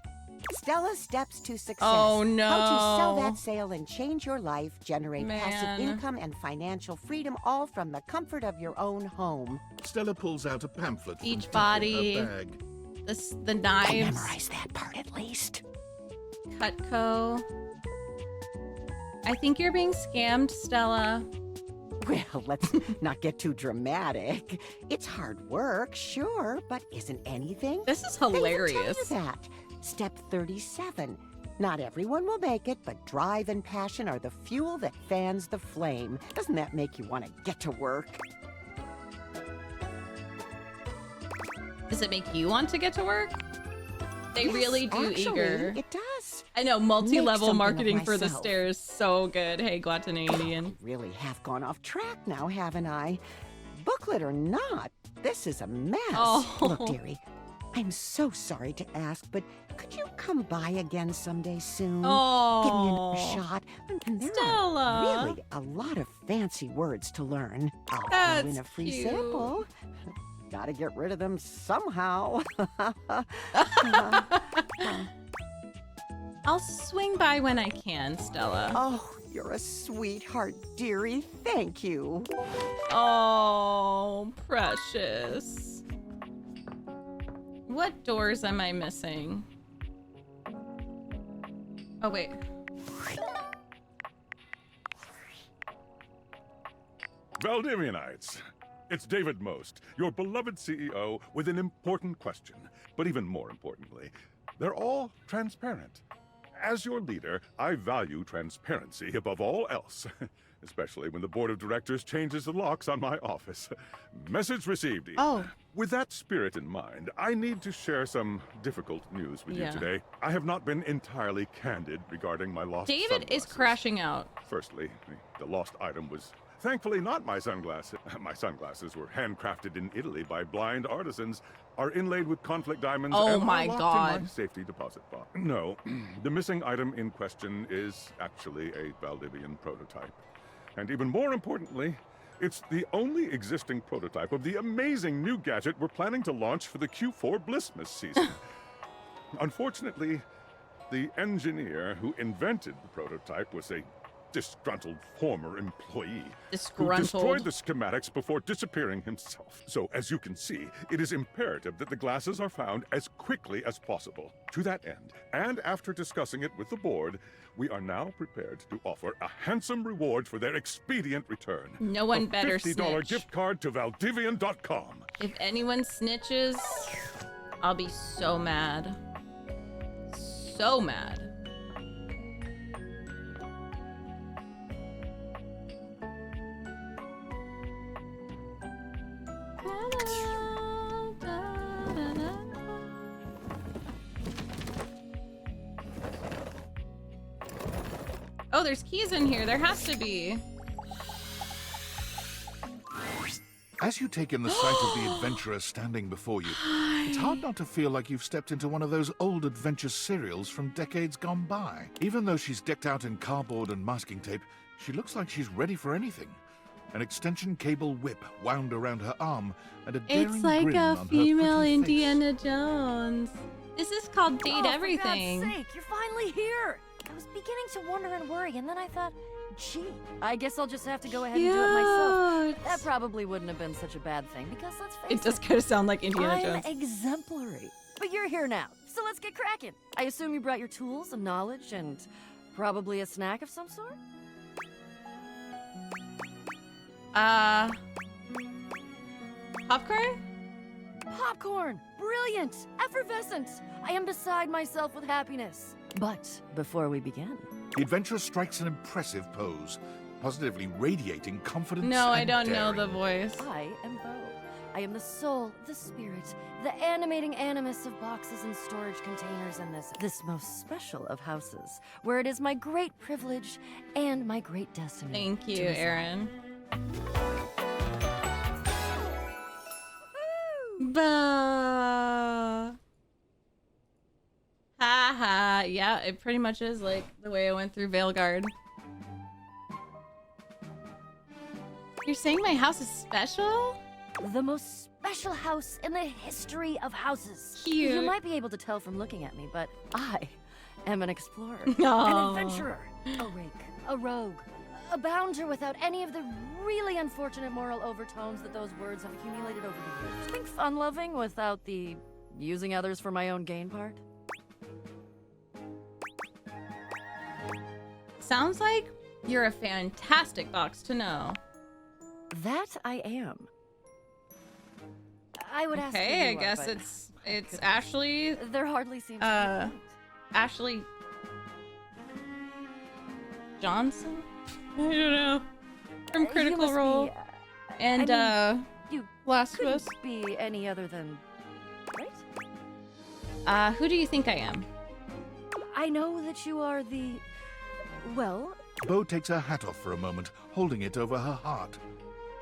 L: Stella steps to success.
A: Oh, no.
L: How to sell that sale and change your life, generate
A: Man.
L: passive income and financial freedom, all from the comfort of your own home.
B: Stella pulls out a pamphlet from
A: Beach
B: deep
A: body.
B: in her bag.
A: The knives.
L: I memorized that part at least.
A: Cutco. I think you're being scammed, Stella.
L: Well, let's not get too dramatic. It's hard work, sure, but isn't anything?
A: This is
L: They even
A: hilarious.
L: tell you that. Step 37. Not everyone will make it, but drive and passion are the fuel that fans the flame. Doesn't that make you want to get to work?
A: Does it make you want to get to work? They
L: Yes,
A: really do
L: actually,
A: eager.
L: It does.
A: I know, multi-level
L: something of
A: marketing for the
L: myself.
A: stairs. So good. Hey, Guatanadian.
L: Really have gone off track now, haven't I? Booklet or not, this is a mess.
A: Oh.
L: Look, dearie, I'm so sorry to ask, but could you come by again someday soon?
A: Oh.
L: Give me another shot. And there
A: Stella.
L: are really a lot of fancy words to learn. I'll throw
A: That's
L: in a free
A: cute.
L: sample. Gotta get rid of them somehow.
A: I'll swing by when I can, Stella.
L: Oh, you're a sweetheart, dearie. Thank you.
A: Oh, precious. What doors am I missing? Oh, wait.
M: Valdivianites, it's David Most, your beloved CEO, with an important question. But even more importantly, they're all transparent. As your leader, I value transparency above all else, especially when the board of directors changes the locks on my office. Message received.
A: Oh.
M: With that spirit in mind, I need to share some difficult news with
A: Yeah.
M: you today. I have not been entirely candid regarding my lost
A: David is
M: sunglasses.
A: crashing out.
M: Firstly, the lost item was thankfully not my sunglasses. My sunglasses were handcrafted in Italy by blind artisans, are inlaid with conflict diamonds,
A: Oh
M: and are
A: my
M: locked
A: God.
M: in my safety deposit box. No, the missing item in question is actually a Valdivian prototype. And even more importantly, it's the only existing prototype of the amazing new gadget we're planning to launch for the Q4 Blissmas season. Unfortunately, the engineer who invented the prototype was a disgruntled former employee who
A: Disgruntled.
M: destroyed the schematics before disappearing himself. So, as you can see, it is imperative that the glasses are found as quickly as possible. To that end, and after discussing it with the board, we are now prepared to offer a handsome reward for their expedient return.
A: No one
M: A
A: better
M: $50
A: snitch.
M: gift card to Valdivian.com.
A: If anyone snitches, I'll be so mad. So mad. Oh, there's keys in here. There has to be.
B: As you take in the sight of the adventurer standing before you, it's hard not to feel like you've stepped into one of those old adventure serials from decades gone by. Even though she's decked out in cardboard and masking tape, she looks like she's ready for anything. An extension cable whip wound around her arm and a daring
A: It's like
B: grin
A: a
B: on her
A: female
B: pretty face.
A: Indiana Jones. This is called Date Everything.
N: For God's sake, you're finally here! I was beginning to wonder and worry, and then I thought, gee, I guess I'll just have to go ahead and do it myself.
A: Cute.
N: That probably wouldn't have been such a bad thing, because let's face
A: It does kind of sound like Indiana
N: I'm
A: Jones.
N: exemplary. But you're here now, so let's get cracking. I assume you brought your tools and knowledge and probably a snack of some sort?
A: Popcorn?
N: Popcorn! Brilliant! Effervescent! I am beside myself with happiness. But before we begin...
B: The adventurer strikes an impressive pose, positively radiating confidence
A: No, I
B: and
A: don't know
B: daring.
A: the voice.
N: I am Beau. I am the soul, the spirit, the animating animus of boxes and storage containers in this most special of houses, where it is my great privilege and my great destiny.
A: Thank you,
N: to reside.
A: Aaron. Bah. Ha ha. Yeah, it pretty much is like the way I went through Veilguard. You're saying my house is special?
N: The most special house in the history of houses.
A: Cute.
N: You might be able to tell from looking at me, but I am an explorer,
A: Aw.
N: an adventurer, a rake, a rogue, a bounder without any of the really unfortunate moral overtones that those words have accumulated over the years. Think fun-loving without the using others for my own gain part?
A: Sounds like you're a fantastic box to know.
N: That I am. I would ask.
A: Okay,
N: who
A: I
N: you are,
A: guess
N: but
A: it's Ashley.
N: there hardly seems to be.
A: Ashley Johnson? I don't know. From
N: You
A: Critical
N: must be,
A: Role and
N: you
A: Last of
N: couldn't
A: Us.
N: be any other than, right?
A: Who do you think I am?
N: I know that you are the, well,
B: Beau takes her hat off for a moment, holding it over her heart.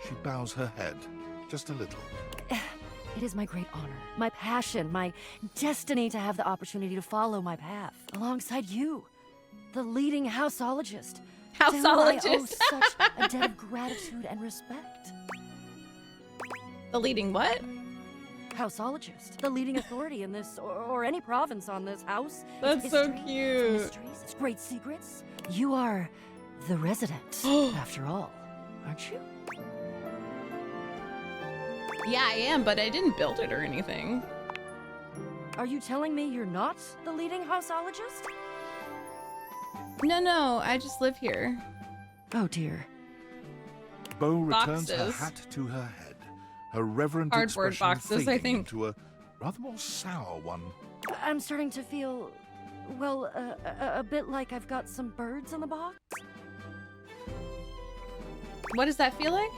B: She bows her head, just a little.
N: it is my great honor, my passion, my destiny to have the opportunity to follow my path alongside you, the leading houseologist. To whom I owe such a debt of gratitude and respect.
A: The leading what?
N: Houseologist, the leading authority in this or any province on this house.
A: That's
N: its
A: so
N: history,
A: cute.
N: Its mysteries, its great secrets. You are the resident, after all, aren't you?
A: Yeah, I am, but I didn't build it or anything.
N: Are you telling me you're not the leading houseologist?
A: No, I just live here.
N: Oh dear.
B: Beau returns her
A: Boxes.
B: hat to her head, her reverent
A: Cardboard
B: expression
A: boxes, I
B: fading
A: think.
B: into a rather more sour one.
N: I'm starting to feel, well, a bit like I've got some birds in the box.
A: What does that feel like?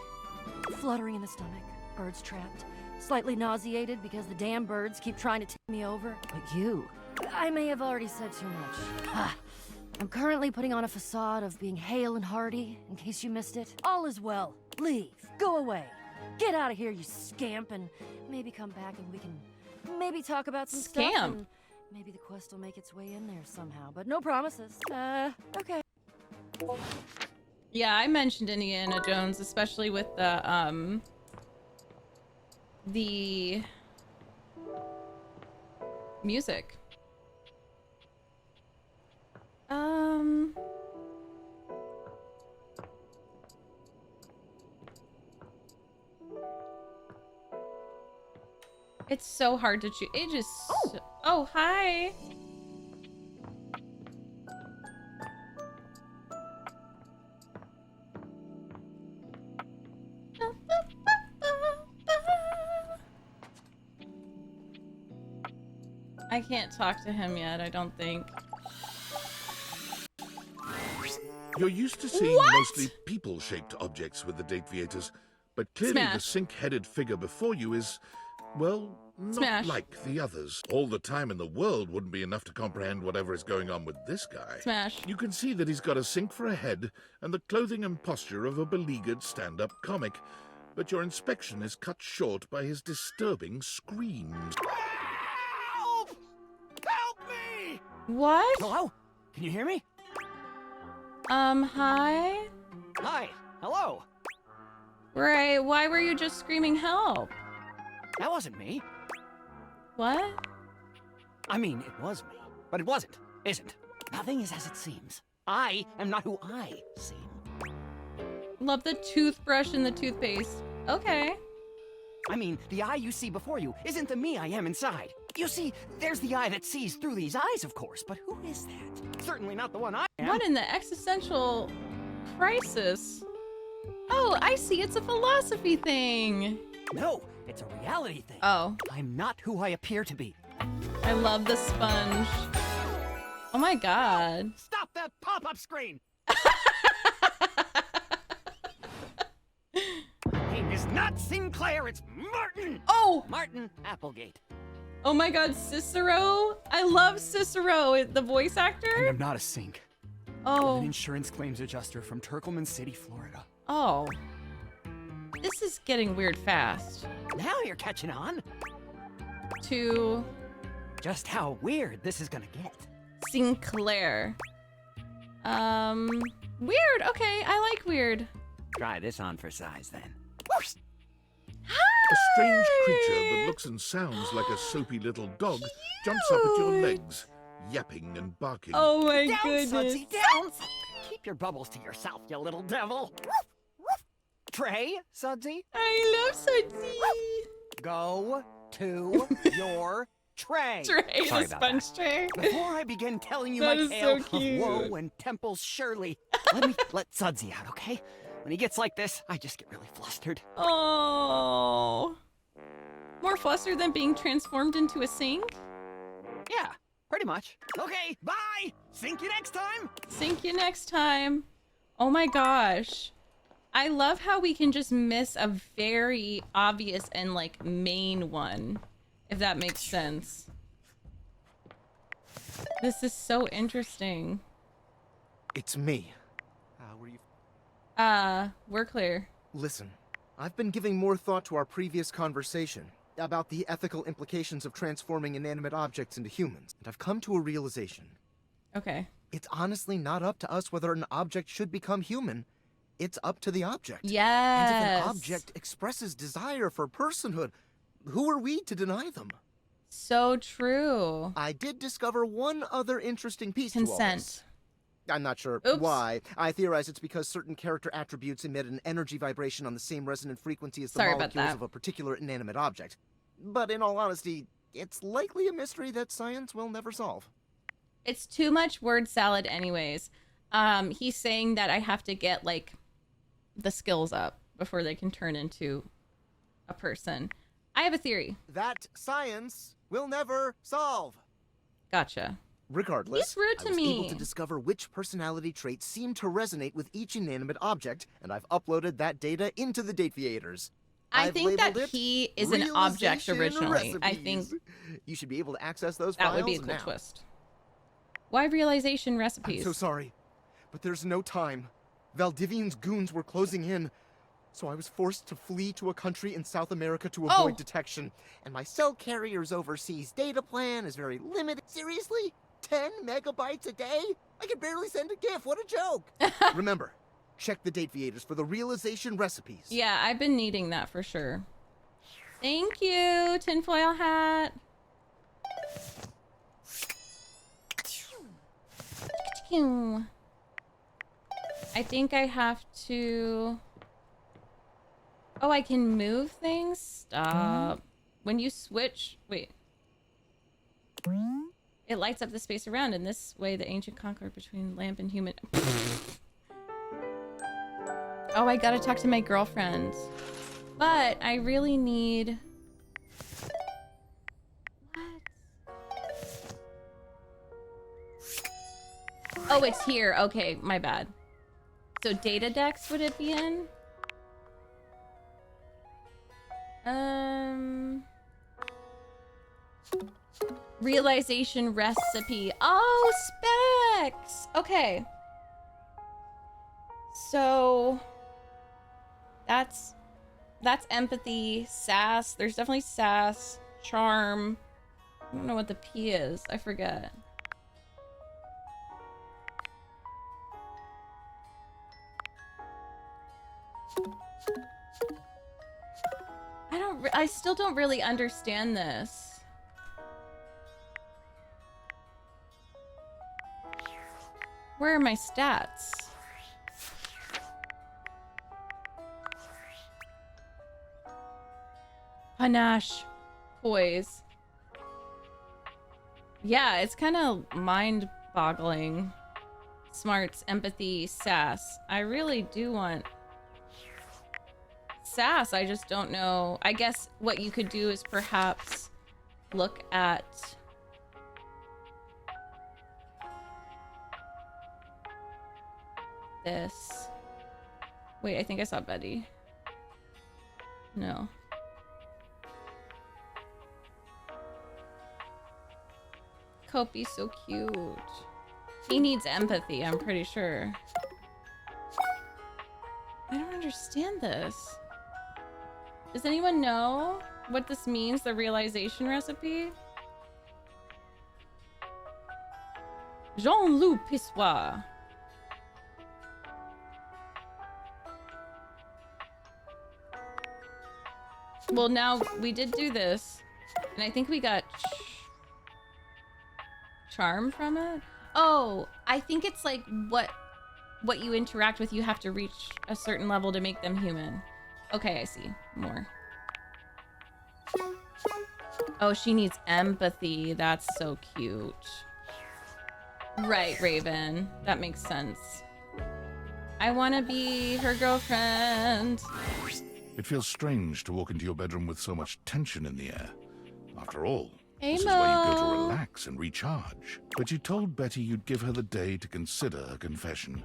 N: Fluttering in the stomach, birds trapped, slightly nauseated because the damn birds keep trying to take me over. But you, I may have already said too much. I'm currently putting on a facade of being hale and hearty, in case you missed it. All is well. Leave. Go away. Get out of here, you scamp, and maybe come back and we can maybe talk about some stuff.
A: Scamp?
N: And maybe the quest will make its way in there somehow, but no promises. Okay.
A: Yeah, I mentioned Indiana Jones, especially with the music. It's so hard to choose. It just. Oh, hi. I can't talk to him yet, I don't think.
B: You're used to seeing
A: What?
B: mostly people-shaped objects with the Dateviators, but clearly the
A: Smash.
B: sink-headed figure before you is, well, not
A: Smash.
B: like the others. All the time in the world wouldn't be enough to comprehend whatever is going on with this guy.
A: Smash.
B: You can see that he's got a sink for a head and the clothing and posture of a beleaguered stand-up comic, but your inspection is cut short by his disturbing screams.
H: Help! Help me!
A: What?
H: Hello? Can you hear me?
A: Hi?
H: Hi. Hello.
A: Right, why were you just screaming help?
H: That wasn't me.
A: What?
H: I mean, it was me, but it wasn't. Isn't. Nothing is as it seems. I am not who I seem.
A: Love the toothbrush and the toothpaste. Okay.
H: I mean, the eye you see before you isn't the me I am inside. You see, there's the eye that sees through these eyes, of course, but who is that? Certainly not the one I am.
A: What in the existential crisis? Oh, I see. It's a philosophy thing.
H: No,
O: It's a reality thing.
A: Oh.
O: I'm not who I appear to be.
A: I love the sponge. Oh my god.
O: Stop that pop-up screen! My name is not Sinclair, it's Martin!
A: Oh!
O: Martin Applegate.
A: Oh my god, Cicero? I love Cicero, the voice actor?
P: And I'm not a sink.
A: Oh.
P: I'm an insurance claims adjuster from Turkleman City, Florida.
A: Oh. This is getting weird fast.
O: Now you're catching on.
A: To...
O: Just how weird this is gonna get.
A: Sinclair. Weird. Okay, I like weird.
O: Try this on for size, then.
B: A strange creature that looks and sounds like a soapy little dog jumps up at your legs, yapping and barking.
A: Oh my
O: down,
A: goodness.
O: Sudsy, down! Keep your bubbles to yourself, you little devil. Tray, Sudsy?
A: I love Sudsy.
O: Go to your tray.
A: Tray,
O: Sorry
A: the
O: about
A: sponge tray.
O: Before I begin telling you
A: That
O: my
A: is
O: tale
A: so cute.
O: of woe and Temple's Shirley, let Sudsy out, okay? When he gets like this, I just get really flustered.
A: Oh. More flustered than being transformed into a sink?
O: Yeah, pretty much. Okay, bye! Sink you next time!
A: Sink you next time. Oh my gosh. I love how we can just miss a very obvious and like main one, if that makes sense. This is so interesting.
Q: It's me. Were you...
A: We're clear.
Q: Listen, I've been giving more thought to our previous conversation about the ethical implications of transforming inanimate objects into humans, and I've come to a realization.
A: Okay.
Q: It's honestly not up to us whether an object should become human. It's up to the object.
A: Yes.
Q: And if an object expresses desire for personhood, who are we to deny them?
A: So true.
Q: I did discover one other interesting piece to all
A: Consent.
Q: this. I'm not sure
A: Oops.
Q: why. I theorize it's because certain character attributes emit an energy vibration on the same resonant frequency as the
A: Sorry about
Q: molecules
A: that.
Q: of a particular inanimate object. But in all honesty, it's likely a mystery that science will never solve.
A: It's too much word salad anyways. He's saying that I have to get like the skills up before they can turn into a person. I have a theory.
Q: That science will never solve.
A: Gotcha.
Q: Regardless,
A: He's rude to
Q: I was
A: me.
Q: able to discover which personality traits seem to resonate with each inanimate object, and I've uploaded that data into the Dateviators.
A: I
Q: I've
A: think that
Q: labeled it
A: he is an object
Q: realization
A: originally. I
Q: recipes.
A: think
Q: you should be able to access those
A: that
Q: files
A: would be a cool
Q: now.
A: twist. Why realization
Q: I'm
A: recipes?
Q: so sorry, but there's no time. Valdivian's goons were closing in, so I was forced to flee to a country in South America to avoid detection. And my cell carrier's overseas data plan is very limited. Seriously? 10 megabytes a day? I can barely send a GIF. What a joke. Remember, check the Dateviators for the realization recipes.
A: Yeah, I've been needing that for sure. Thank you, tinfoil hat. I think I have to... Oh, I can move things? Stop. When you switch... Wait. It lights up the space around. In this way, the ancient conqueror between lamp and human... Oh, I gotta talk to my girlfriend. But I really need... Oh, it's here. Okay, my bad. So data decks would it be in? Realization recipe. Oh, specs. Okay. So that's empathy, sass. There's definitely sass, charm. I don't know what the P is. I forget. I still don't really understand this. Where are my stats? Panache. Poise. Yeah, it's kind of mind-boggling. Smarts, empathy, sass. I really do want sass. I just don't know. I guess what you could do is perhaps look at this. Wait, I think I saw Betty. No. Kopi's so cute. He needs empathy, I'm pretty sure. I don't understand this. Does anyone know what this means, the realization recipe? Jean-Loup Pissoir. Well, now we did do this, and I think we got charm from it. Oh, I think it's like what you interact with, you have to reach a certain level to make them human. Okay, I see. More. Oh, she needs empathy. That's so cute. Right, Raven. That makes sense. I want to be her girlfriend.
B: It feels strange to walk into your bedroom with so much tension in the air. After all,
A: Hey,
B: this is where you go to
A: Mo.
B: relax and recharge. But you told Betty you'd give her the day to consider a confession.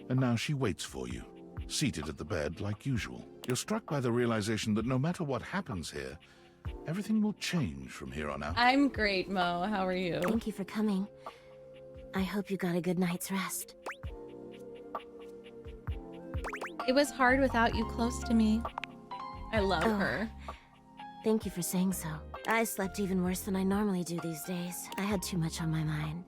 B: And now she waits for you, seated at the bed like usual. You're struck by the realization that no matter what happens here, everything will change from here on out.
A: I'm great, Mo. How are you?
J: Thank you for coming. I hope you got a good night's rest.
A: It was hard without you close to me. I love her.
J: Thank you for saying so. I slept even worse than I normally do these days. I had too much on my mind.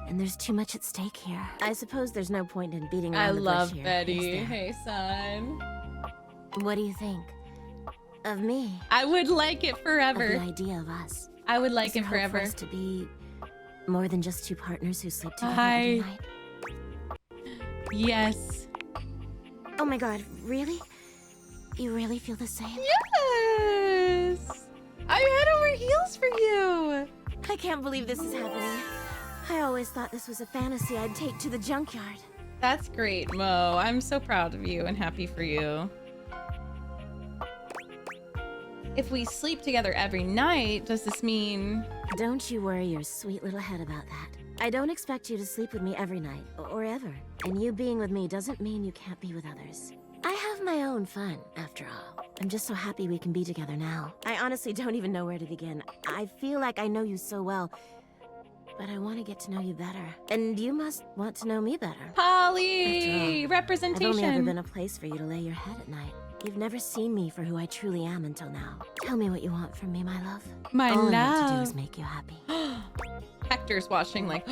J: And there's too much at stake here. I suppose there's no point in beating around the bush
A: love
J: here,
A: Betty.
J: is there?
A: Hey, son.
J: What do you think? Of me?
A: I would like it forever.
J: Of the idea of us.
A: I would like
J: Is there
A: it
J: hope for
A: forever.
J: us to be more than just two partners who sleep together
A: Hi.
J: every night.
A: Yes.
J: Oh my god, really? You really feel the same?
A: Yes! I'm head over heels for you!
J: I can't believe this is happening. I always thought this was a fantasy I'd take to the junkyard.
A: That's great, Mo. I'm so proud of you and happy for you. If we sleep together every night, does this mean...
J: Don't you worry your sweet little head about that. I don't expect you to sleep with me every night, or ever. And you being with me doesn't mean you can't be with others. I have my own fun, after all. I'm just so happy we can be together now. I honestly don't even know where to begin. I feel like I know you so well, but I want to get to know you better. And you must want to know me better.
A: Polly!
J: I've
A: Representation!
J: only ever been a place for you to lay your head at night. You've never seen me for who I truly am until now. Tell me what you want from me, my love.
A: My
J: All I want to do
A: love.
J: is make you happy.
A: Hector's watching like...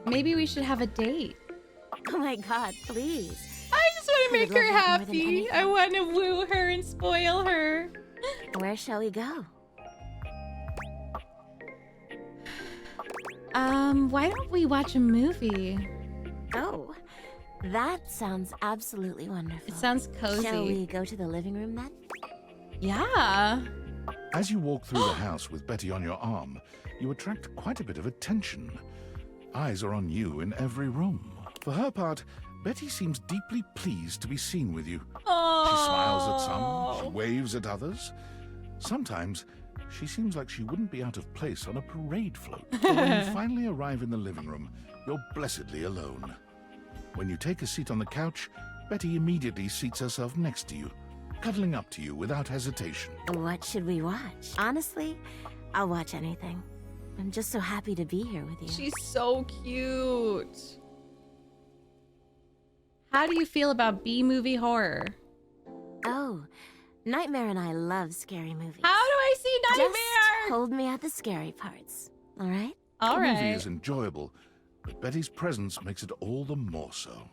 A: Maybe we should have a date.
J: Oh my god, please.
A: I just want to
J: I
A: make
J: would
A: her
J: love that more than
A: happy.
J: anything.
A: I want to woo her and spoil her.
J: Where shall we go?
A: Why don't we watch a movie?
J: Oh, that sounds absolutely wonderful.
A: It sounds cozy.
J: Shall we go to the living room then?
A: Yeah.
B: As you walk through the house with Betty on your arm, you attract quite a bit of attention. Eyes are on you in every room. For her part, Betty seems deeply pleased to be seen with you.
A: Oh.
B: She smiles at some, she waves at others. Sometimes, she seems like she wouldn't be out of place on a parade float. But when you finally arrive in the living room, you're blessedly alone. When you take a seat on the couch, Betty immediately seats herself next to you, cuddling up to you without hesitation.
J: What should we watch? Honestly, I'll watch anything. I'm just so happy to be here with you.
A: She's so cute. How do you feel about B-movie horror?
J: Oh, Nightmare and I love scary movies.
A: How do I see Nightmare?
J: Just hold me at the scary parts, all right?
A: All
B: the
A: right.
B: movie is enjoyable, but Betty's presence makes it all the more so.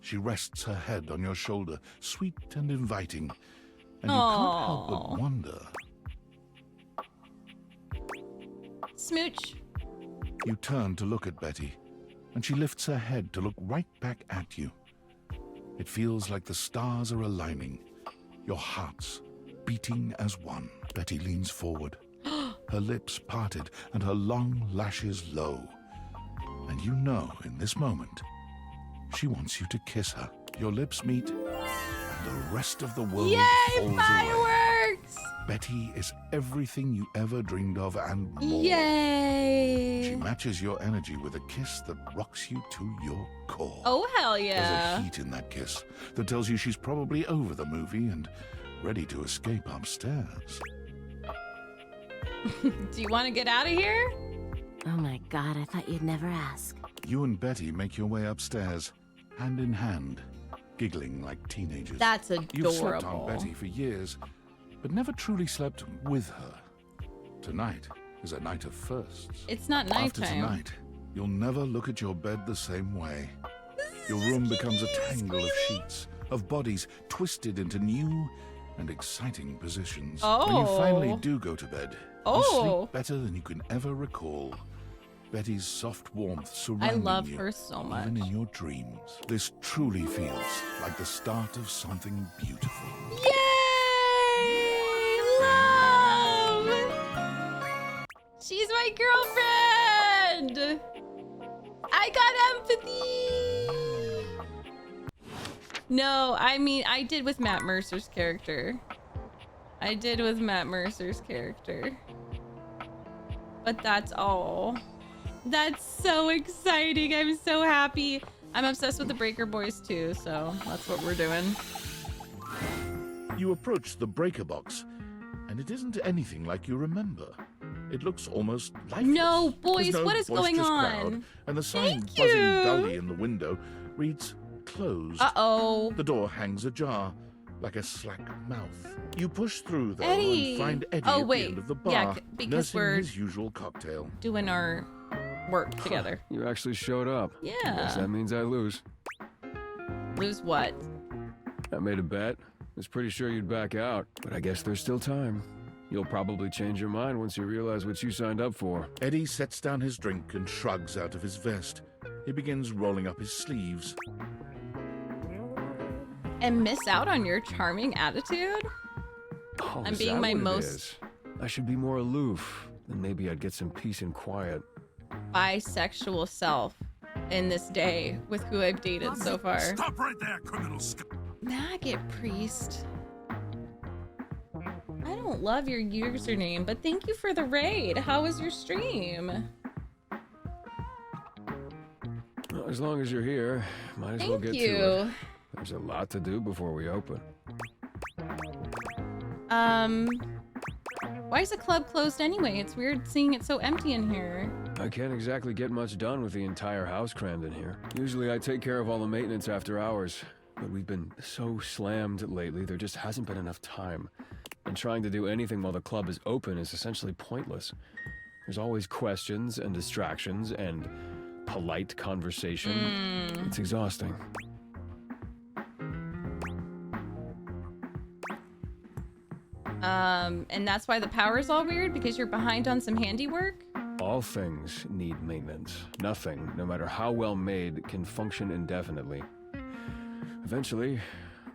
B: She rests her head on your shoulder, sweet and inviting, and you can't help but wonder.
A: Smooch.
B: You turn to look at Betty, and she lifts her head to look right back at you. It feels like the stars are aligning, your hearts beating as one. Betty leans forward, her lips parted and her long lashes low. And you know in this moment, She wants you to kiss her. Your lips meet, and the rest of the world
A: Yay,
B: falls away.
A: fireworks!
B: Betty is everything you ever dreamed of and more.
A: Yay!
B: She matches your energy with a kiss that rocks you to your core.
A: Oh, hell
B: There's
A: yeah.
B: a heat in that kiss that tells you she's probably over the movie and ready to escape upstairs.
A: Do you want to get out of here?
J: Oh my god, I thought you'd never ask.
B: You and Betty make your way upstairs, hand in hand, giggling like teenagers.
A: That's
B: You've slept
A: adorable.
B: on Betty for years, but never truly slept with her. Tonight is a night of firsts.
A: It's not
B: After
A: nighttime.
B: tonight, you'll never look at your bed the same way. Your room becomes a tangle of sheets, of bodies twisted into new and exciting positions. When you finally
A: Oh.
B: do go to bed, you
A: Oh.
B: sleep better than you can ever recall. Betty's soft warmth
A: I
B: surrounding
A: love
B: you,
A: her so much.
B: even in your dreams. This truly feels like the start of something beautiful.
A: Yay! Love! She's my girlfriend! I got empathy! No, I mean, I did with Matt Mercer's character. But that's all. That's so exciting. I'm so happy. I'm obsessed with the Breaker Boys too, so that's what we're doing.
B: You approach the breaker box, and it isn't anything like you remember. It looks almost lifeless.
A: No, boys,
B: There's no
A: what is going
B: boisterous
A: on?
B: crowd, and the sign
A: Thank
B: buzzing
A: you.
B: dully in the window reads closed.
A: Uh-oh.
B: The door hangs ajar, like a slack mouth. You push through, though,
A: Eddie.
B: and find Eddie
A: Oh,
B: at
A: wait.
B: the end of the
A: Yeah,
B: bar,
A: because
B: nursing
A: we're
B: his usual cocktail.
A: Doing our work together.
E: You actually showed up.
A: Yeah.
E: Guess that means I lose.
A: Lose what?
E: I made a bet. Was pretty sure you'd back out, but I guess there's still time. You'll probably change your mind once you realize what you signed up for.
B: Eddie sets down his drink and shrugs out of his vest. He begins rolling up his sleeves.
A: And miss out on your charming attitude?
E: Oh,
A: I'm
E: is
A: being
E: that
A: my
E: what it
A: most
E: is? I should be more aloof. Then maybe I'd get some peace and quiet.
A: bisexual self in this day with who I've dated so far.
R: Stop right there, criminal
A: Maggot Priest. I don't love your username, but thank you for the raid. How was your stream?
E: Well, as long as you're here, might as well
A: Thank
E: get
A: you.
E: to it. There's a lot to do before we open.
A: Why is the club closed anyway? It's weird seeing it so empty in here.
E: I can't exactly get much done with the entire house crammed in here. Usually I take care of all the maintenance after hours, but we've been so slammed lately there just hasn't been enough time. And trying to do anything while the club is open is essentially pointless. There's always questions and distractions and polite conversation. It's exhausting.
A: And that's why the power's all weird, because you're behind on some handiwork?
E: All things need maintenance. Nothing, no matter how well made, can function indefinitely. Eventually,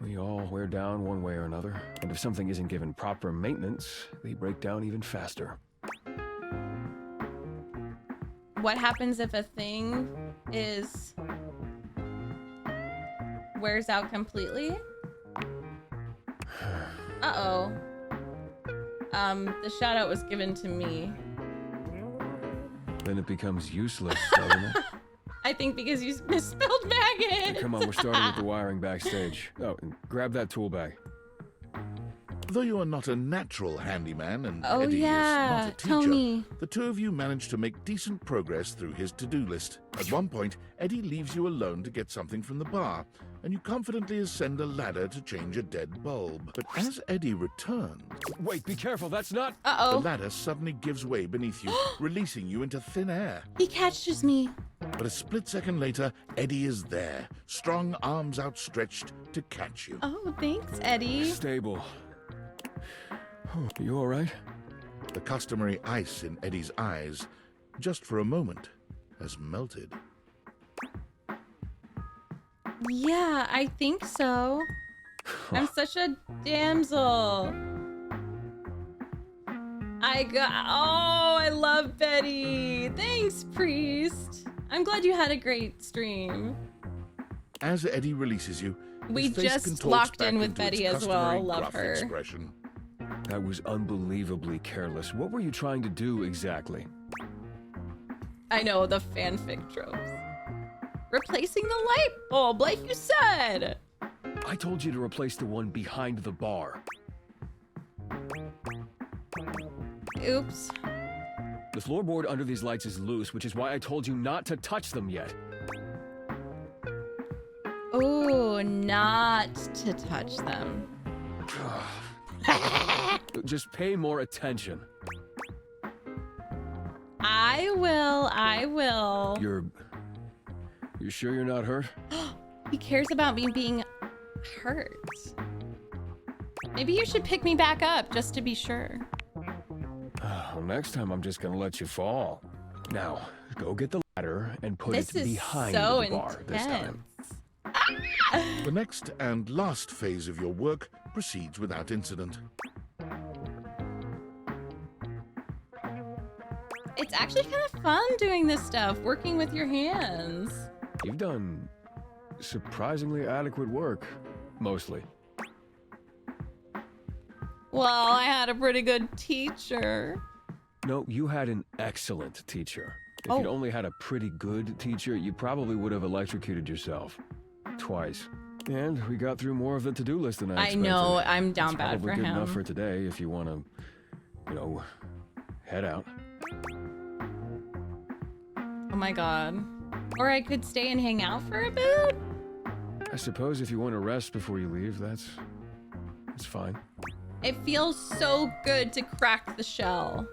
E: we all wear down one way or another, and if something isn't given proper maintenance, they break down even faster.
A: What happens if a thing wears out completely? Uh-oh. The shout out was given to me.
E: Then it becomes useless, doesn't it?
A: I think because you misspelled maggot.
E: Hey, come on, we're starting with the wiring backstage. Oh, and grab that tool bag.
B: Though you are not a natural handyman and
A: Oh,
B: Eddie
A: yeah,
B: is not a teacher,
A: Tony.
B: the two of you manage to make decent progress through his to-do list. At one point, Eddie leaves you alone to get something from the bar, and you confidently ascend a ladder to change a dead bulb. But as Eddie returns...
E: Wait, be careful, that's not...
A: Uh-oh.
B: The ladder suddenly gives way beneath you, releasing you into thin air.
A: He catches me.
B: But a split second later, Eddie is there, strong arms outstretched to catch you.
A: Oh, thanks, Eddie.
E: Stable. You all right?
B: The customary ice in Eddie's eyes, just for a moment, has melted.
A: Yeah, I think so. I'm such a damsel. I love Betty. Thanks, Priest. I'm glad you had a great stream.
B: As Eddie releases you,
A: We
B: his face
A: just
B: contorts
A: locked
B: back
A: in with
B: into its
A: Betty as well.
B: customary
A: Love
B: gruff
A: her.
B: expression.
E: That was unbelievably careless. What were you trying to do exactly?
A: I know, the fanfic tropes. Replacing the light bulb, like you said.
E: I told you to replace the one behind the bar.
A: Oops.
E: The floorboard under these lights is loose, which is why I told you not to touch them yet.
A: Oh, not to touch them.
E: Just pay more attention.
A: I will.
E: You sure you're not hurt?
A: He cares about me being hurt. Maybe you should pick me back up just to be sure.
E: Well, next time I'm just gonna let you fall. Now, go get the ladder and put
A: This
E: it
A: is
E: behind
A: so
E: the bar this time.
B: The next and last phase of your work proceeds without incident.
A: It's actually kind of fun doing this stuff, working with your hands.
E: You've done surprisingly adequate work, mostly.
A: Well, I had a pretty good teacher.
E: No, you had an excellent teacher. If
A: Oh.
E: you'd only had a pretty good teacher, you probably would have electrocuted yourself. Twice. And we got through more of the to-do list than I expected.
A: know, I'm down
E: It's
A: bad
E: probably
A: for
E: good
A: him.
E: enough for today if you want to, head out.
A: Oh my god. Or I could stay and hang out for a bit?
E: I suppose if you want to rest before you leave, that's fine.
A: It feels so good to crack the shell.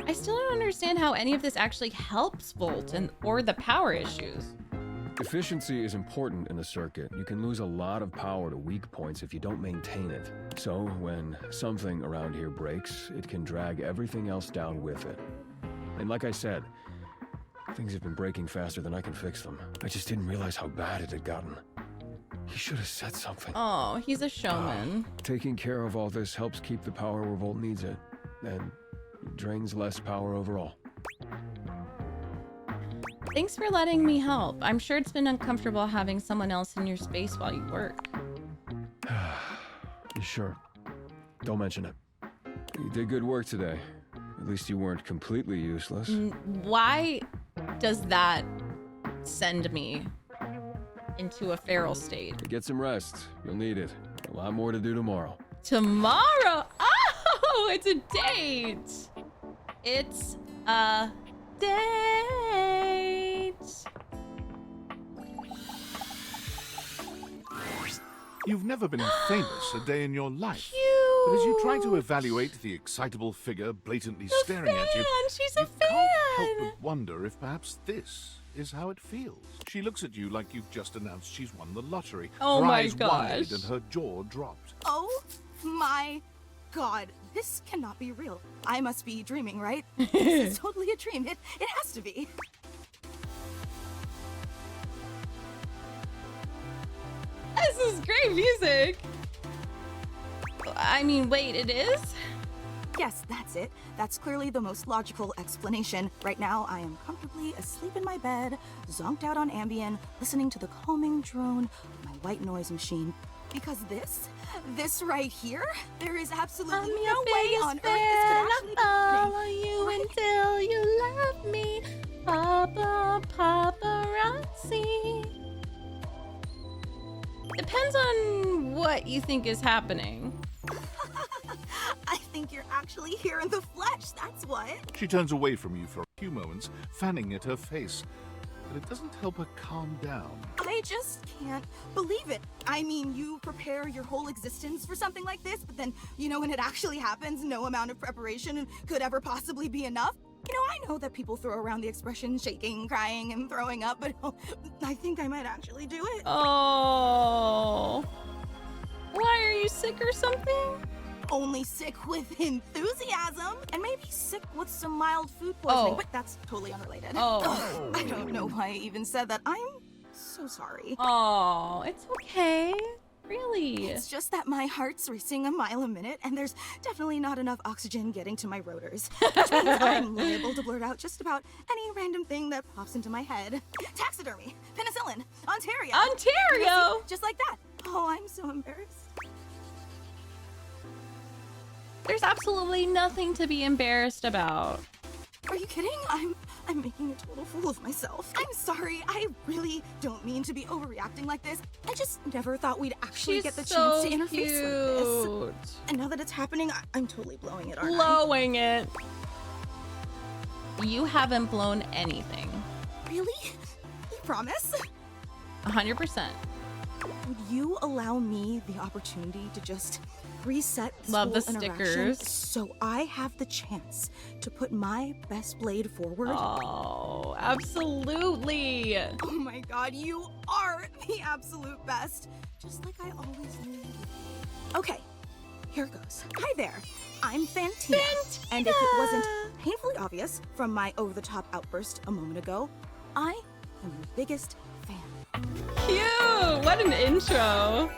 A: I still don't understand how any of this actually helps Volt or the power issues.
E: Efficiency is important in a circuit. You can lose a lot of power to weak points if you don't maintain it. So when something around here breaks, it can drag everything else down with it. And like I said, things have been breaking faster than I can fix them. I just didn't realize how bad it had gotten. He should have said something.
A: Oh, he's a showman.
E: Taking care of all this helps keep the power where Volt needs it, and drains less power overall.
A: Thanks for letting me help. I'm sure it's been uncomfortable having someone else in your space while you work.
E: You sure? Don't mention it. You did good work today. At least you weren't completely useless.
A: Why does that send me into a feral state?
E: Get some rest. You'll need it. A lot more to do tomorrow.
A: Tomorrow? Oh, it's a date. It's a date.
B: You've never been famous a day in your life. But as you try to evaluate the excitable figure blatantly staring at you,
A: she's
B: you can't help but wonder if perhaps this is how it feels. She looks at you like you've just announced she's won the lottery.
A: Oh
B: her
A: my
B: eyes wide
A: gosh.
B: and her jaw dropped.
R: Oh my god, this cannot be real. I must be dreaming, right? This is totally a dream. It has to be.
A: This is great music. I mean, wait, it is?
R: Yes, that's it. That's clearly the most logical explanation. Right now, I am comfortably asleep in my bed, zonked out on Ambien, listening to the calming drone of my white noise machine. Because this right here, there is absolutely no way on earth this could actually be happening.
A: You until you love me, Papa Paparazzi. Depends on what you think is happening.
R: I think you're actually here in the flesh, that's what.
B: She turns away from you for a few moments, fanning at her face. But it doesn't help her calm down.
R: I just can't believe it. I mean, you prepare your whole existence for something like this, but then, when it actually happens, no amount of preparation could ever possibly be enough. I know that people throw around the expression shaking, crying, and throwing up, but I think I might actually do it.
A: Oh. Why, are you sick or something?
R: Only sick with enthusiasm, and maybe sick with some mild food poisoning, but that's totally unrelated.
A: Oh.
R: Ugh, I don't know why I even said that. I'm so sorry.
A: Oh, it's okay. Really?
R: It's just that my heart's racing a mile a minute, and there's definitely not enough oxygen getting to my rotors. Which means I'm liable to blurt out just about any random thing that pops into my head. Taxidermy, penicillin, Ontario.
A: Ontario!
R: Just like that. Oh, I'm so embarrassed.
A: There's absolutely nothing to be embarrassed about.
R: Are you kidding? I'm making a total fool of myself. I'm sorry. I really don't mean to be overreacting like this. I just never thought we'd actually get the chance to interface like this. And now that it's happening, I'm totally blowing it, aren't I?
A: Blowing it. You haven't blown anything.
R: Really? You promise?
A: 100%.
R: Would you allow me the opportunity to just reset the
A: Love the
R: school interaction
A: stickers.
R: so I have the chance to put my best blade forward?
A: Oh, absolutely.
R: Oh my god, you are the absolute best. Just like I always knew you would be. Okay, here goes. Hi there, I'm Fantina. And if it wasn't painfully obvious from my over-the-top outburst a moment ago, I am your biggest fan.
A: Cute! What an intro.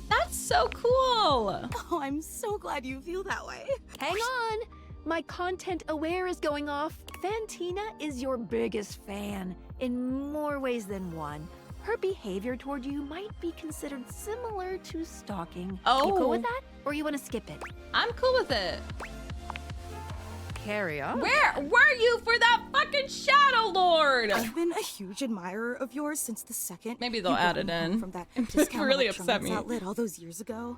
A: That's so cool.
R: Oh, I'm so glad you feel that way.
N: Hang on! My content aware is going off. Fantina is your biggest fan, in more ways than one. Her behavior toward you might be considered similar to stalking.
A: Oh.
N: You cool with that? Or you want to skip it?
A: I'm cool with it.
N: Carry on.
A: Where were you for that fucking Shadow Lord?
R: I've been a huge admirer of yours since the second.
A: Maybe they'll
R: you
A: add
R: brought
A: it
R: me home
A: in.
R: from that
A: It
R: discount
A: really upset
R: electronics
A: me.
R: outlet all those years ago.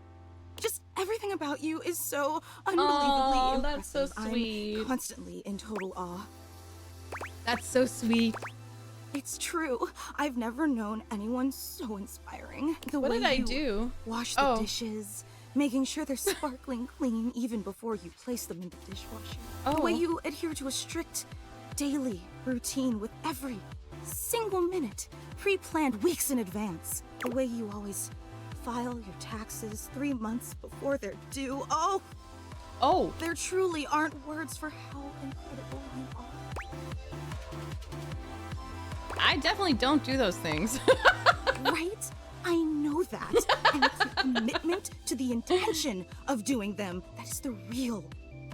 R: Just everything about you is so unbelievably impressive.
A: That's so sweet.
R: I'm constantly in total awe.
A: That's so sweet.
R: It's true. I've never known anyone so inspiring. The
A: What
R: way
A: did I
R: you
A: do?
R: Wash the
A: Oh.
R: dishes, making sure they're sparkling clean even before you place them in the dishwasher. The way
A: Oh.
R: you adhere to a strict daily routine with every single minute pre-planned weeks in advance. The way you always file your taxes 3 months before they're due. Oh, there truly aren't words for how incredible you are.
A: I definitely don't do those things.
R: Right? I know that. And it's the commitment to the intention of doing them that is the real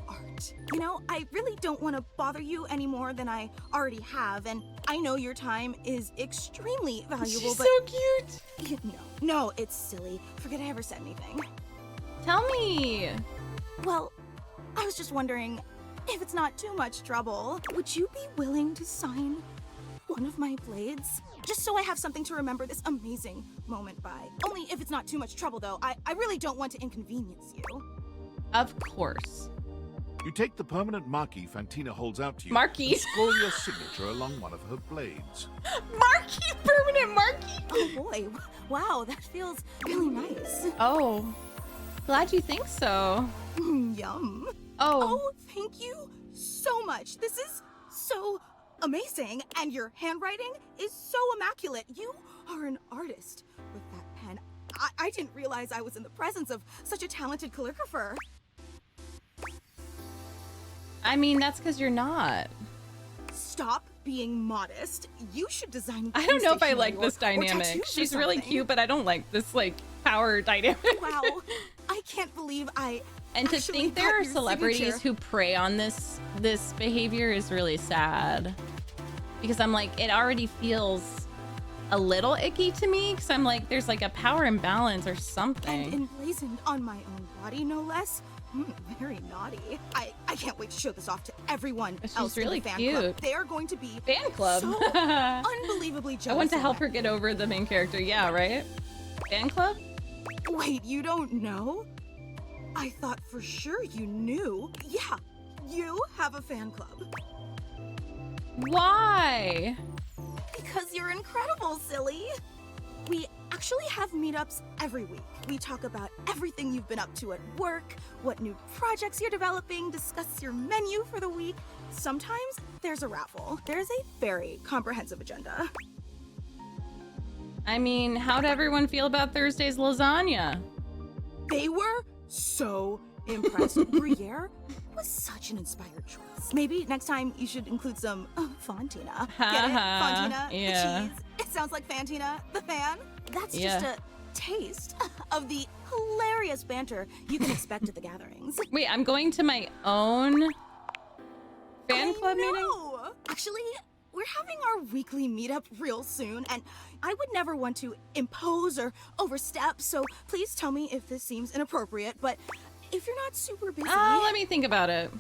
R: art. You know, I really don't want to bother you any more than I already have, and I know your time is extremely valuable,
A: She's
R: but...
A: so cute.
R: No, it's silly. Forget I ever said anything.
A: Tell me.
R: Well, I was just wondering, if it's not too much trouble, would you be willing to sign one of my blades? Just so I have something to remember this amazing moment by. Only if it's not too much trouble, though. I really don't want to inconvenience you.
A: Of course.
B: You take the permanent marquee Fantina holds out to you
A: Marquee.
B: and scroll your signature along one of her blades.
A: Marquee, permanent marquee.
R: Oh boy, wow, that feels really nice.
A: Oh, glad you think so.
R: Yum. Oh, thank you so much. This is so amazing, and your handwriting is so immaculate. You are an artist with that pen. I didn't realize I was in the presence of such a talented calligrapher.
A: I mean, that's because you're not.
R: Stop being modest. You should design.
A: I don't know if I
R: stationery
A: like this
R: or
A: dynamic.
R: tattoos or
A: She's really
R: something.
A: cute, but I don't like this, like, power dynamic.
R: Wow, I can't believe I.
A: And to
R: actually
A: think
R: got
A: there are
R: your
A: celebrities
R: signature.
A: who prey on this behavior is really sad. Because I'm like, it already feels a little icky to me, because I'm like, there's like a power imbalance or something.
R: And emblazoned on my own body, no less. Very naughty. I can't wait to show this off to everyone
A: She's
R: else
A: really
R: in the fan
A: cute.
R: club. They are going to be
A: Fan club.
R: so unbelievably jealous.
A: I want to
R: of
A: help
R: that.
A: her get over the main character. Yeah, right? Fan club?
R: Wait, you don't know? I thought for sure you knew. Yeah, you have a fan club.
A: Why?
R: Because you're incredible, silly. We actually have meetups every week. We talk about everything you've been up to at work, what new projects you're developing, discuss your menu for the week. Sometimes there's a raffle. There's a very comprehensive agenda.
A: I mean, how'd everyone feel about Thursday's lasagna?
R: They were so impressed. Gruyere was such an inspired choice. Maybe next time you should include some Fontina. Get it? Fontina,
A: Yeah.
R: the cheese. It sounds like Fantina, the fan. That's
A: Yeah.
R: just a taste of the hilarious banter you can expect at the gatherings.
A: Wait, I'm going to my own fan club meeting?
R: Actually, we're having our weekly meetup real soon, and I would never want to impose or overstep, so please tell me if this seems inappropriate, but if you're not super busy...
A: Let me think about it.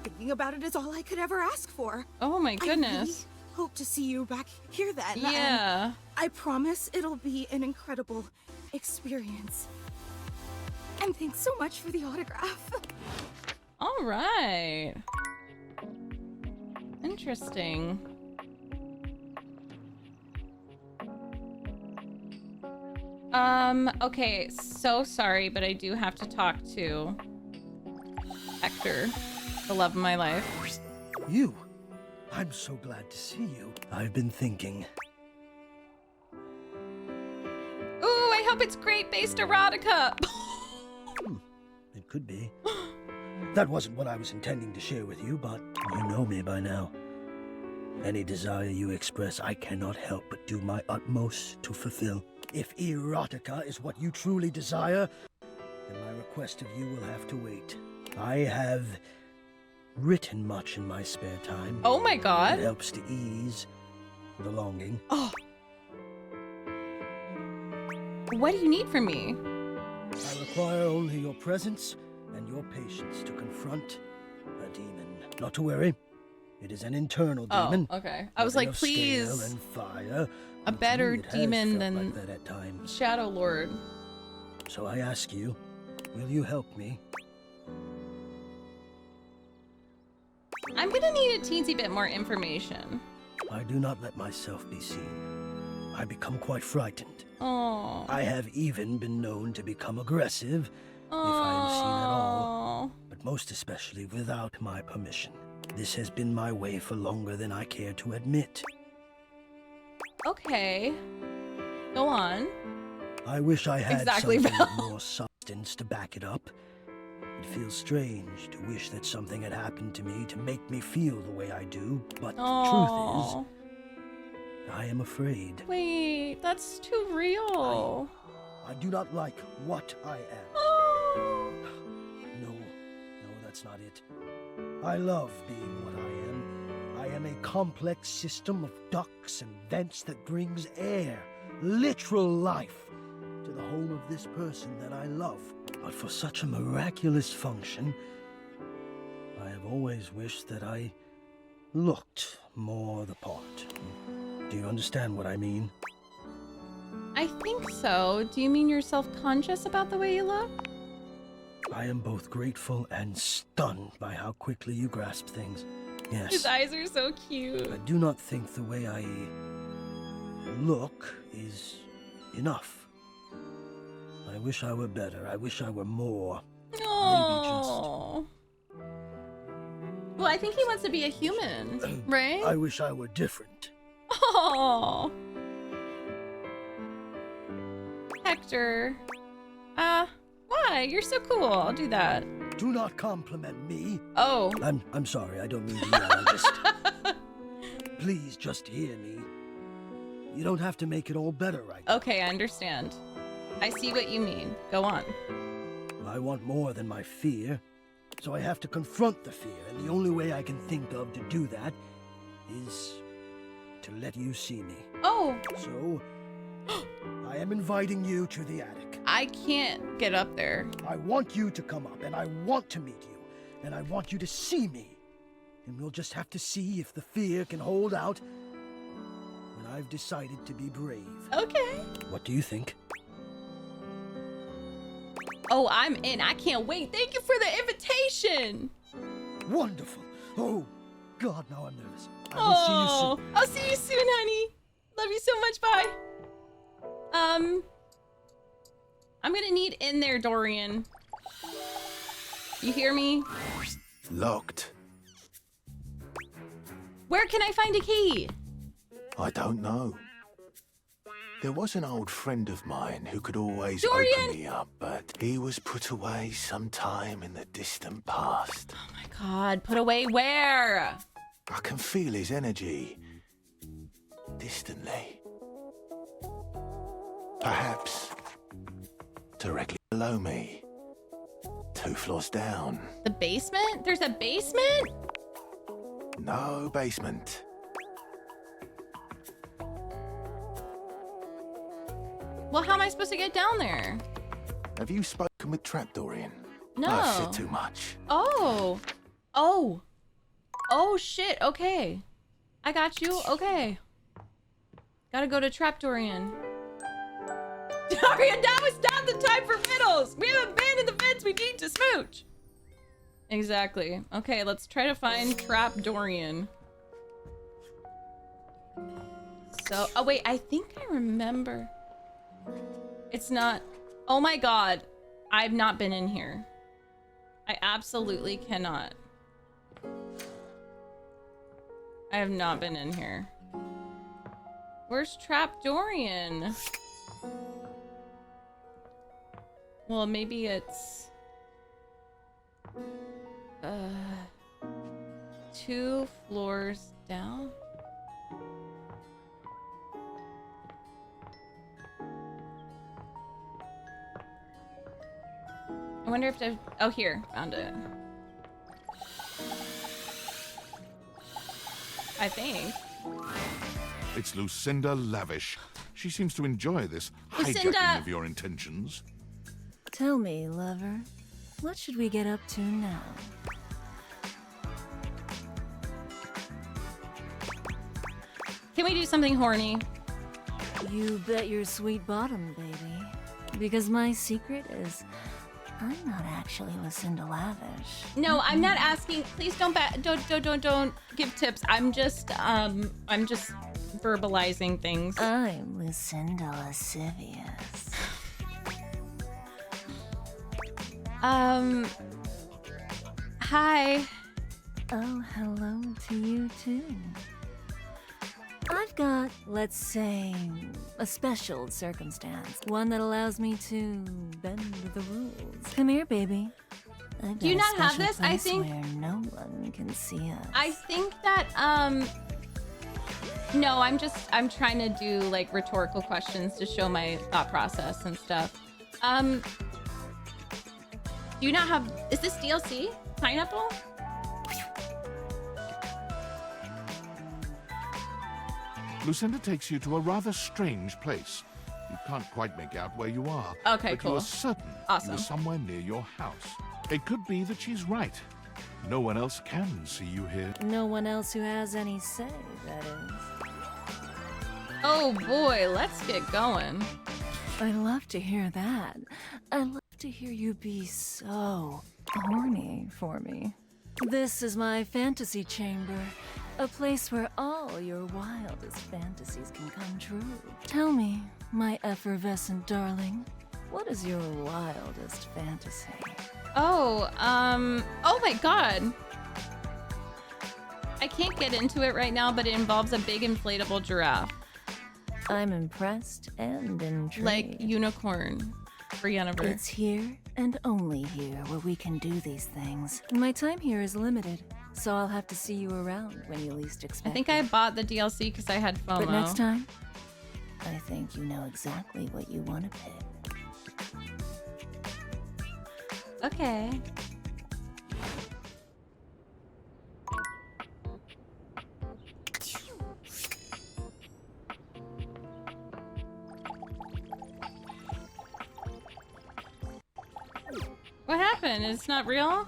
R: Thinking about it is all I could ever ask for.
A: Oh my
R: I
A: goodness.
R: really hope to see you back here then.
A: Yeah.
R: And I promise it'll be an incredible experience. And thanks so much for the autograph.
A: All right. Interesting. Okay, so sorry, but I do have to talk to Hector, the love of my life.
D: You? I'm so glad to see you. I've been thinking.
A: Ooh, I hope it's grape-based erotica.
D: It could be. That wasn't what I was intending to share with you, but you know me by now. Any desire you express, I cannot help but do my utmost to fulfill. If erotica is what you truly desire, then my request of you will have to wait. I have written much in my spare time.
A: Oh my god.
D: It helps to ease the longing.
A: Oh. What do you need from me?
D: I require only your presence and your patience to confront a demon. Not to worry. It is an internal demon.
A: Oh, okay. I was like, please.
D: And fire.
A: A better
D: It has
A: demon
D: felt
A: than
D: like that at times.
A: Shadow Lord.
D: So I ask you, will you help me?
A: I'm gonna need a teensy bit more information.
D: I do not let myself be seen. I become quite frightened.
A: Oh.
D: I have even been known to become aggressive if I am seen at all, but most especially without my permission. This has been my way for longer than I care to admit.
A: Okay. Go on.
D: I wish I had
A: Exactly,
D: something
A: Beau.
D: with more substance to back it up. It feels strange to wish that something had happened to me to make me feel the way I do, but the truth is, I am afraid.
A: Wait, that's too real.
D: I do not like what I am. No, that's not it. I love being what I am. I am a complex system of ducts and vents that brings air, literal life, to the home of this person that I love. But for such a miraculous function, I have always wished that I looked more the part. Do you understand what I mean?
A: I think so. Do you mean you're self-conscious about the way you look?
D: I am both grateful and stunned by how quickly you grasp things. Yes.
A: His eyes are so cute.
D: I do not think the way I look is enough. I wish I were better. I wish I were more.
A: Oh. Well, I think he wants to be a human, right?
D: I wish I were different.
A: Oh. Hector. Why? You're so cool. I'll do that.
D: Do not compliment me.
A: Oh.
D: I'm sorry. I don't mean to yell. Just please just hear me. You don't have to make it all better right now.
A: Okay, I understand. I see what you mean. Go on.
D: I want more than my fear, so I have to confront the fear, and the only way I can think of to do that is to let you see me.
A: Oh.
D: So, I am inviting you to the attic.
A: I can't get up there.
D: I want you to come up, and I want to meet you, and I want you to see me. And we'll just have to see if the fear can hold out when I've decided to be brave.
A: Okay.
D: What do you think?
A: Oh, I'm in. I can't wait. Thank you for the invitation.
D: Wonderful. Oh, God, now I'm nervous. I will see you soon.
A: I'll see you soon, honey. Love you so much. Bye. I'm gonna need in there, Dorian. You hear me?
G: Locked.
A: Where can I find a key?
G: I don't know. There was an old friend of mine who could always
A: Dorian!
G: open me up, but he was put away sometime in the distant past.
A: Oh my god, put away where?
G: I can feel his energy. Distantly. Perhaps directly below me. 2 floors down.
A: The basement? There's a basement?
G: No basement.
A: Well, how am I supposed to get down there?
G: Have you spoken with Trap Dorian?
A: No.
G: I've said too much.
A: Oh. Oh. Oh, shit. Okay. I got you. Okay. Gotta go to Trap Dorian. Dorian, now is not the time for fiddles! We have abandoned the fence. We need to smooch. Exactly. Okay, let's try to find Trap Dorian. So, oh wait, I think I remember. It's not. Oh my god. I've not been in here. I absolutely cannot. I have not been in here. Where's Trap Dorian? Well, maybe it's 2 floors down. I wonder if I've... Oh, here. Found it. I think.
B: It's Lucinda Lavish. She seems to enjoy this
A: Lucinda!
B: hijacking of your intentions.
S: Tell me, lover, what should we get up to now?
A: Can we do something horny?
S: You bet your sweet bottom, baby. Because my secret is I'm not actually Lucinda Lavish.
A: No, I'm not asking. Please don't give tips. I'm just verbalizing things.
S: I'm Lucinda Lascivious.
A: Hi.
S: Oh, hello to you too. I've got, let's say, a special circumstance. One that allows me to bend the rules. Come here, baby. I've
A: Do you
S: got a
A: not have
S: special
A: this? I
S: place
A: think-
S: where no one can see us.
A: I think that, no, I'm trying to do, like, rhetorical questions to show my thought process and stuff. Do you not have... Is this DLC? Pineapple?
B: Lucinda takes you to a rather strange place. You can't quite make out where you are.
A: Okay,
B: but
A: cool.
B: you are certain
A: Awesome.
B: you're somewhere near your house. It could be that she's right. No one else can see you here.
S: No one else who has any say, that is.
A: Oh boy, let's get going.
S: I'd love to hear that. I'd love to hear you be so horny for me. This is my fantasy chamber, a place where all your wildest fantasies can come true. Tell me, my effervescent darling, what is your wildest fantasy?
A: Oh, oh my god. I can't get into it right now, but it involves a big inflatable giraffe.
S: I'm impressed and intrigued.
A: Like unicorn for Universe.
S: It's here and only here where we can do these things. My time here is limited, so I'll have to see you around when you least expect
A: I think
S: it.
A: I bought the DLC because I had FOMO.
S: But next time, I think you know exactly what you want to pick.
A: Okay. What happened? It's not real?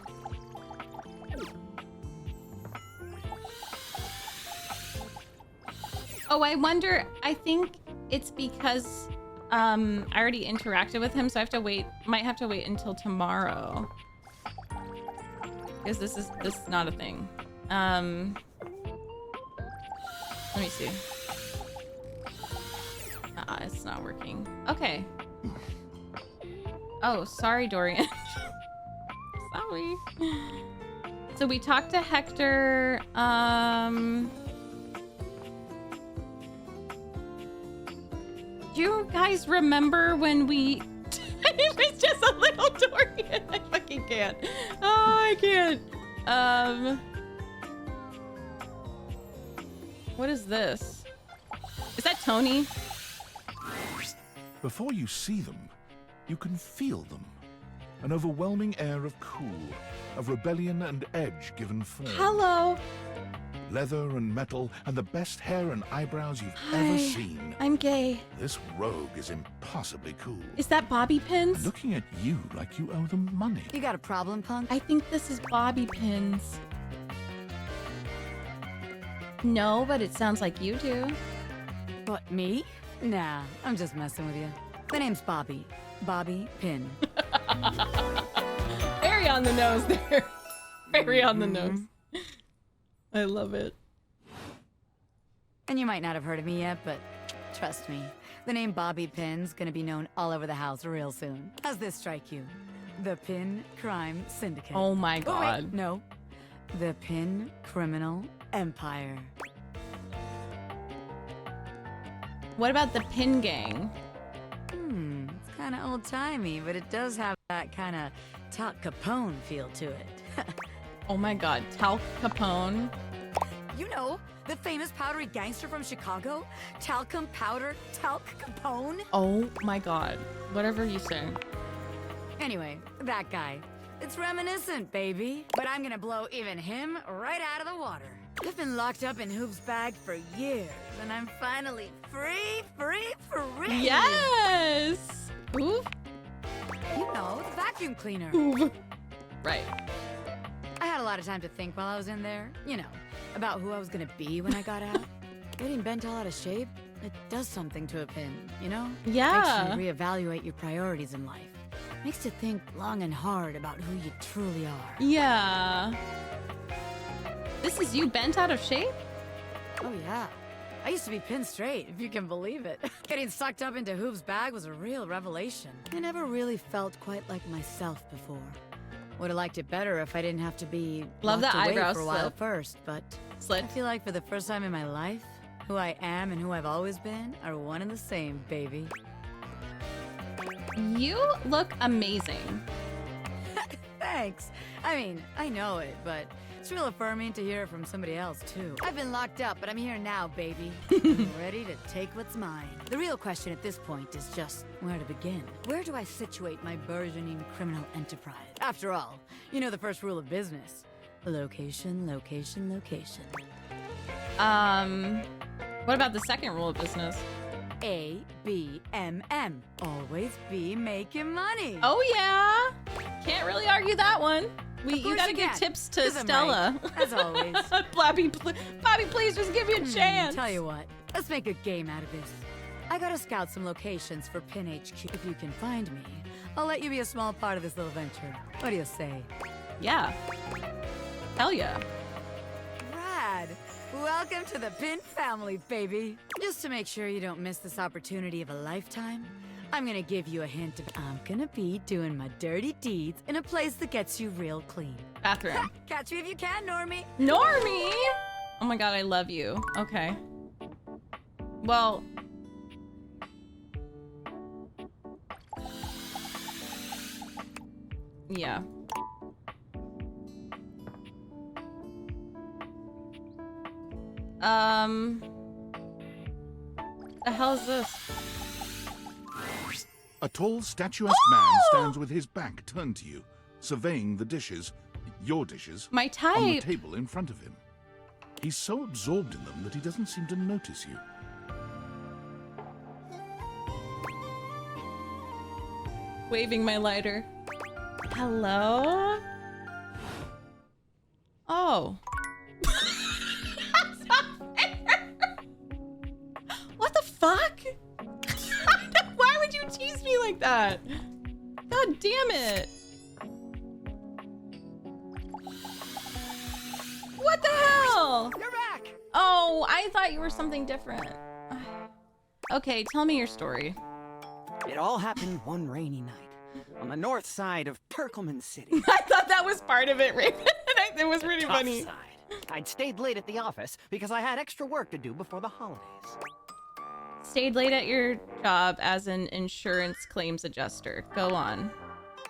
A: Oh, I wonder, I think it's because I already interacted with him, so I have to wait, might have to wait until tomorrow. Because this is not a thing. Let me see. It's not working. Okay. Oh, sorry, Dorian. Sorry. So we talked to Hector. Do you guys remember when we... It was just a little Dorian. I fucking can't. Oh, I can't. What is this? Is that Tony?
B: Before you see them, you can feel them. An overwhelming air of cool, of rebellion and edge given form.
A: Hello.
B: Leather and metal, and the best hair and eyebrows you've ever seen.
A: I'm gay.
B: This rogue is impossibly cool.
A: Is that bobby pins?
B: Looking at you like you owe them money.
N: You got a problem, punk?
A: I think this is bobby pins. No, but it sounds like you do.
N: What, me? Nah, I'm just messing with you. The name's Bobby. Bobby Pin.
A: Very on the nose there. Very on the nose. I love it.
N: And you might not have heard of me yet, but trust me, the name Bobby Pin's gonna be known all over the house real soon. How's this strike you? The Pin Crime Syndicate.
A: Oh my god.
N: Wait, no. The Pin Criminal Empire.
A: What about the Pin Gang?
N: It's kind of old-timey, but it does have that kind of Tal Capone feel to it.
A: Oh my god, Tal Capone.
N: You know, the famous powdery gangster from Chicago? Talcum Powder, Talc Capone?
A: Oh my god. Whatever you say.
N: Anyway, that guy. It's reminiscent, baby. But I'm gonna blow even him right out of the water. I've been locked up in Hoop's bag for years, and I'm finally free.
A: Yes! Oof.
N: You know, the vacuum cleaner.
A: Oof. Right.
N: I had a lot of time to think while I was in there, you know, about who I was gonna be when I got out. Getting bent all out of shape, it does something to a pin, you know?
A: Yeah.
N: Makes you reevaluate your priorities in life. Makes you think long and hard about who you truly are.
A: Yeah. This is you bent out of shape?
N: Oh yeah. I used to be pinned straight, if you can believe it. Getting sucked up into Hoop's bag was a real revelation. I never really felt quite like myself before. Would have liked it better if I didn't have to be
A: Love
N: locked
A: the
N: away
A: eyebrow
N: for a while
A: slip.
N: first, but
A: Slit.
N: I feel like for the first time in my life, who I am and who I've always been are one and the same, baby.
A: You look amazing.
N: Thanks. I mean, I know it, but it's real affirming to hear it from somebody else, too. I've been locked up, but I'm here now, baby. I'm ready to take what's mine. The real question at this point is just where to begin. Where do I situate my burgeoning criminal enterprise? After all, you know the first rule of business. Location, location, location.
A: What about the second rule of business?
N: A-B-M-M. Always be making money.
A: Oh yeah. Can't really argue that one. You gotta give tips to
N: 'cause I'm
A: Stella.
N: right, as always.
A: Bobby, please just give me a chance.
N: Tell you what, let's make a game out of this. I gotta scout some locations for Pin HQ. If you can find me, I'll let you be a small part of this little venture. What do you say?
A: Yeah. Hell yeah.
N: Rad. Welcome to the Pin family, baby. Just to make sure you don't miss this opportunity of a lifetime, I'm gonna give you a hint of I'm gonna be doing my dirty deeds in a place that gets you real clean.
A: Bathroom.
N: Catch me if you can, Normie.
A: Normie? Oh my god, I love you. Okay. Well. Yeah. The hell is this?
B: A tall, statuesque man stands with his back turned to you, surveying the dishes, your dishes,
A: My type.
B: on the table in front of him. He's so absorbed in them that he doesn't seem to notice you.
A: Waving my lighter. Hello? Oh. What the fuck? Why would you tease me like that? God damn it. What the hell?
O: You're back!
A: Oh, I thought you were something different. Okay, tell me your story.
O: It all happened one rainy night on the north side of Turkleman City.
A: I thought that was part of it, Raven. It was really
O: Tough
A: funny.
O: Side. I'd stayed late at the office because I had extra work to do before the holidays.
A: stayed late at your job as an insurance claims adjuster. Go on.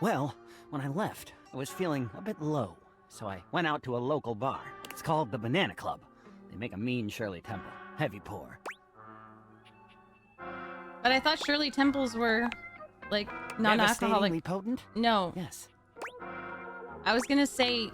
O: Well, when I left, I was feeling a bit low, so I went out to a local bar. It's called the Banana Club. They make a mean Shirley Temple. Heavy pour.
A: But I thought Shirley Temples were, like, non-alcoholic.
O: Devastatingly potent?
A: No.
O: Yes.
A: I was gonna say...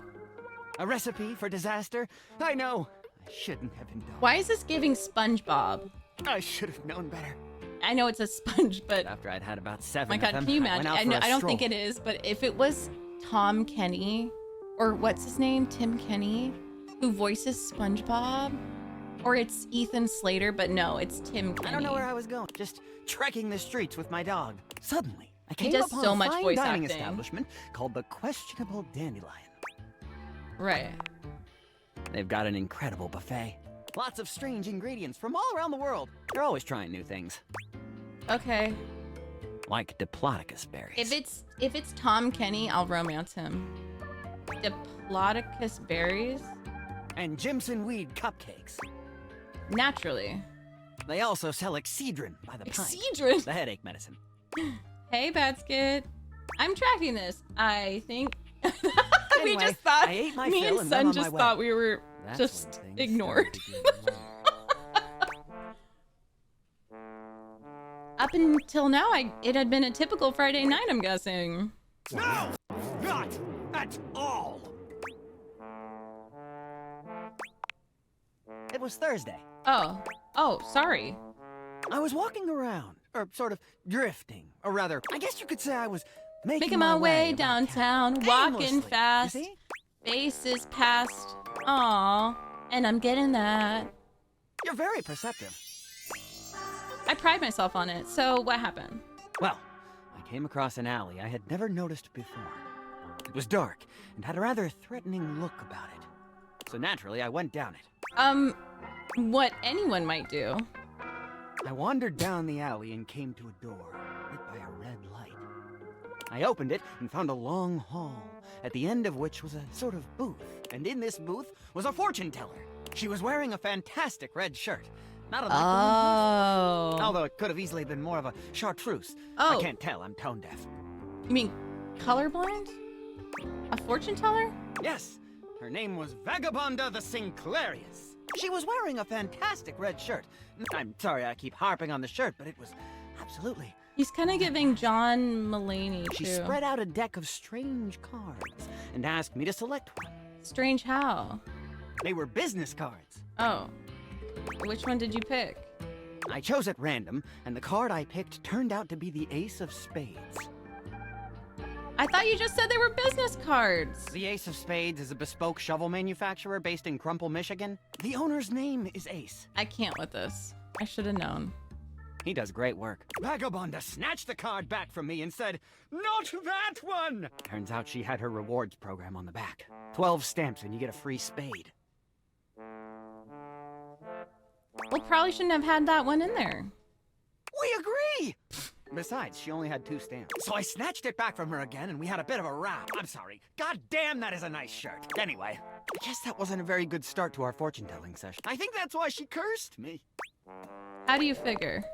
O: A recipe for disaster? I know. I shouldn't have indulged.
A: Why is this giving SpongeBob?
O: I should have known better.
A: I know it's a sponge, but...
O: After I'd had about 7
A: my
O: of
A: God,
O: them,
A: can you
O: I went
A: imagine?
O: out for a
A: I don't think
O: stroll.
A: it is, but if it was Tom Kenny, or what's his name? Tim Kenny, who voices SpongeBob? Or it's Ethan Slater, but no, it's Tim Kenny.
O: I don't know where I was going. Just trekking the streets with my dog. Suddenly, I
A: He
O: came
A: does
O: upon
A: so
O: a
A: much
O: fine
A: voice
O: dining
A: acting.
O: establishment called the Questionable Dandelion.
A: Right.
O: They've got an incredible buffet. Lots of strange ingredients from all around the world. They're always trying new things.
A: Okay.
O: Like Diplodocus berries.
A: If it's Tom Kenny, I'll romance him. Diplodocus berries?
O: And Jimson weed cupcakes.
A: Naturally.
O: They also sell Excedrin by the pint.
A: Excedrin?
O: The headache medicine.
A: Hey, Batskit. I'm tracking this. I think... we
O: Anyway,
A: just thought...
O: I ate my
A: me
O: fill
A: and
O: and went
A: Sun
O: on
A: just
O: my
A: thought
O: way.
A: we were
O: That's
A: just
O: when things
A: ignored.
O: started to get
A: Up until now, it had been a typical Friday night, I'm guessing.
O: No! Not at all! It was Thursday.
A: Oh. Oh, sorry.
O: I was walking around, or sort of drifting, or rather, I guess you could say I was
A: Making my way
O: about
A: downtown, walking
O: aimlessly,
A: fast.
O: you see?
A: Faces past. Aw. And I'm getting that.
O: You're very perceptive.
A: I pride myself on it. So what happened?
O: Well, I came across an alley I had never noticed before. It was dark and had a rather threatening look about it. So naturally, I went down it.
A: What anyone might do.
O: I wandered down the alley and came to a door lit by a red light. I opened it and found a long hall, at the end of which was a sort of booth. And in this booth was a fortune teller. She was wearing a fantastic red shirt. Not unlike the one you saw. Although it could have easily been more of a chartreuse.
A: Oh.
O: I can't tell, I'm tone deaf.
A: You mean colorblind? A fortune teller?
O: Yes, her name was Vagabonda the Sinclairius. She was wearing a fantastic red shirt. I'm sorry I keep harping on the shirt, but it was absolutely...
A: He's kind of giving John Mulaney,
O: She
A: too.
O: spread out a deck of strange cards and asked me to select one.
A: Strange how?
O: They were business cards.
A: Oh. Which one did you pick?
O: I chose at random, and the card I picked turned out to be the Ace of Spades.
A: I thought you just said they were business cards.
O: The Ace of Spades is a bespoke shovel manufacturer based in Crumple, Michigan. The owner's name is Ace.
A: I can't with this. I should have known.
O: He does great work. Vagabonda snatched the card back from me and said, "Not that one!" Turns out she had her rewards program on the back. 12 stamps and you get a free spade.
A: Well, probably shouldn't have had that one in there.
O: We agree! Besides, she only had 2 stamps. So I snatched it back from her again and we had a bit of a row. I'm sorry. God damn, that is a nice shirt. Anyway, I guess that wasn't a very good start to our fortune-telling session. I think that's why she cursed me.
A: How do you figure?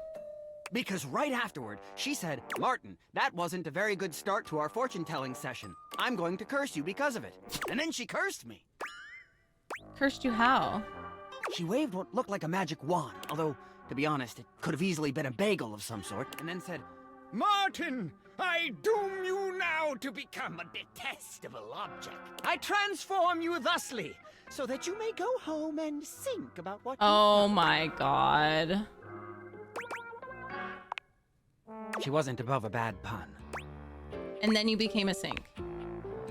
O: Because right afterward, she said, "Martin, that wasn't a very good start to our fortune-telling session. I'm going to curse you because of it." And then she cursed me.
A: Cursed you how?
O: She waved what looked like a magic wand, although, to be honest, it could have easily been a bagel of some sort, and then said, "Martin, I doom you now to become a detestable object. I transform you thusly, so that you may go home and think about what
A: Oh my god.
O: She wasn't above a bad pun.
A: And then you became a sink.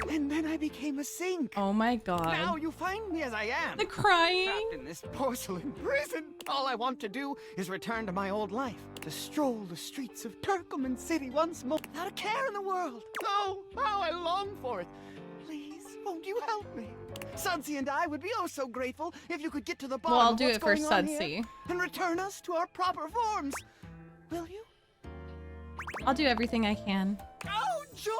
O: And then I became a sink.
A: Oh my god.
O: Now you find me as I am.
A: The crying.
O: Trapped in this porcelain prison. All I want to do is return to my old life. To stroll the streets of Turkleman City once more without a care in the world. Oh, how I long for it. Please, won't you help me? Sudsy and I would be oh so grateful if you could get to the bottom
A: Well, I'll
O: of
A: do
O: what's
A: it for
O: going on here
A: Sudsy.
O: and return us to our proper forms. Will you?
A: I'll do everything I can.
O: Oh, joy!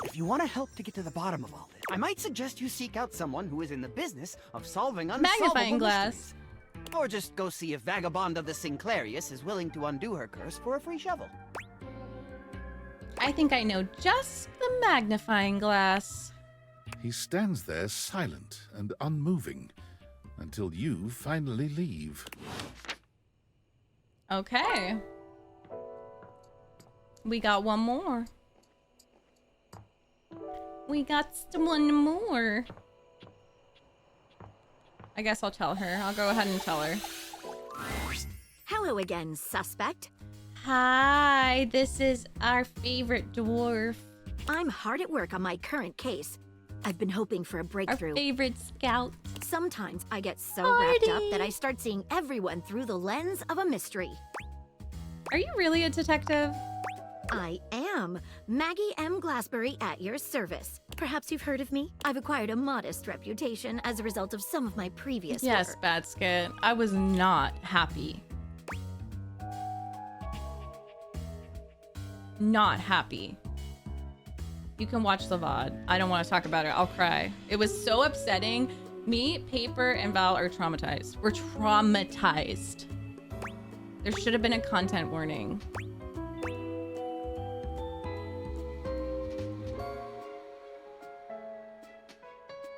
O: If you want to help to get to the bottom of all this, I might suggest you seek out someone who is in the business of solving unsolvable
A: Magnifying glass.
O: mysteries. Or just go see if Vagabond of the Sinclairius is willing to undo her curse for a free shovel.
A: I think I know just the magnifying glass.
B: He stands there silent and unmoving until you finally leave.
A: Okay. We got one more. We got one more. I guess I'll tell her. I'll go ahead and tell her.
T: Hello again, suspect.
A: Hi, this is our favorite dwarf.
T: I'm hard at work on my current case. I've been hoping for a breakthrough.
A: Our favorite scout.
T: Sometimes I get so wrapped up that I start seeing everyone through the lens of a mystery.
A: Are you really a detective?
T: I am. Maggie M. Glassbury at your service. Perhaps you've heard of me? I've acquired a modest reputation as a result of some of my previous
A: Yes,
T: work.
A: Batskit. I was not happy. Not happy. You can watch the VOD. I don't want to talk about it. I'll cry. It was so upsetting. Me, Paper, and Val are traumatized. We're traumatized. There should have been a content warning.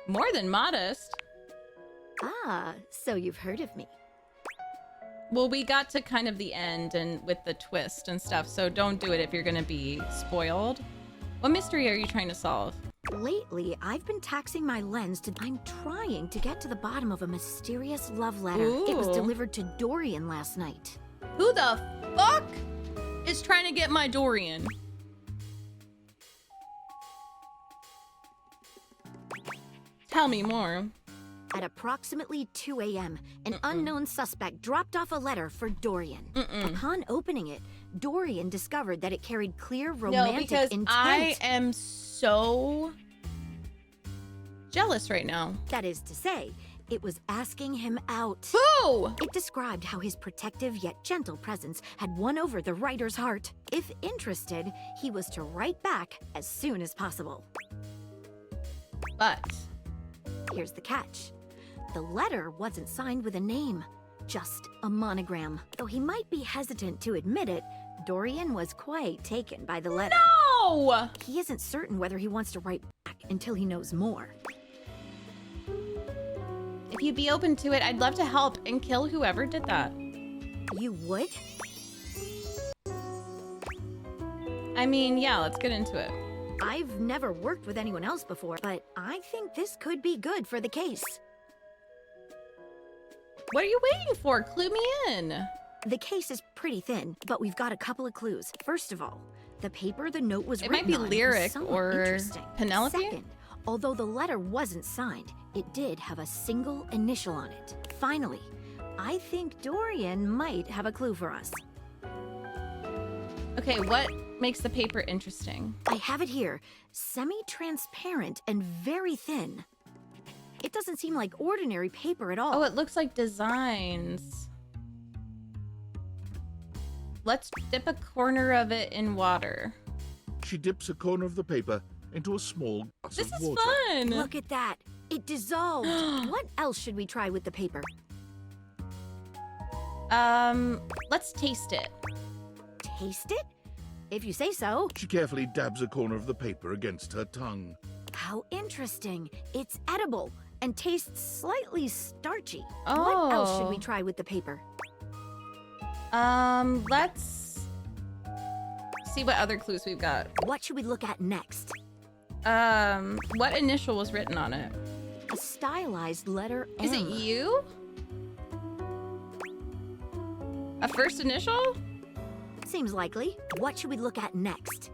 A: More than modest.
T: Ah, so you've heard of me.
A: Well, we got to kind of the end and with the twist and stuff, so don't do it if you're gonna be spoiled. What mystery are you trying to solve?
T: Lately, I've been taxing my lens to... I'm trying to get to the bottom of a mysterious love letter. It was
A: Ooh.
T: delivered to Dorian last night.
A: Who the fuck is trying to get my Dorian? Tell me more.
T: At approximately 2 a.m., an unknown suspect dropped off a letter for Dorian. Upon opening it, Dorian discovered that it carried clear romantic
A: No, because
T: intent.
A: I am so jealous right now.
T: That is to say, it was asking him out.
A: Who?
T: It described how his protective yet gentle presence had won over the writer's heart. If interested, he was to write back as soon as possible.
A: But
T: here's the catch. The letter wasn't signed with a name, just a monogram. Though he might be hesitant to admit it, Dorian was quite taken by the letter.
A: No!
T: He isn't certain whether he wants to write back until he knows more.
A: If you'd be open to it, I'd love to help and kill whoever did that.
T: You would?
A: I mean, yeah, let's get into it.
T: I've never worked with anyone else before, but I think this could be good for the case.
A: What are you waiting for? Clue me in.
T: The case is pretty thin, but we've got a couple of clues. First of all, the paper the note was
A: It
T: written
A: might be
T: on was
A: Lyric
T: somewhat
A: or
T: interesting.
A: Penelope?
T: Second, although the letter wasn't signed, it did have a single initial on it. Finally, I think Dorian might have a clue for us.
A: Okay, what makes the paper interesting?
T: I have it here, semi-transparent and very thin. It doesn't seem like ordinary paper at all.
A: Oh, it looks like designs. Let's dip a corner of it in water.
B: She dips a corner of the paper into a small glass
A: This
B: of
A: is
B: water.
A: fun!
T: Look at that. It dissolved. What else should we try with the paper?
A: Let's taste it.
T: Taste it? If you say so.
B: She carefully dabs a corner of the paper against her tongue.
T: How interesting. It's edible and tastes slightly starchy.
A: Oh.
T: What else should we try with the paper?
A: Let's see what other clues we've got.
T: What should we look at next?
A: What initial was written on it?
T: A stylized letter M.
A: Is it you? A first initial?
T: Seems likely. What should we look at next?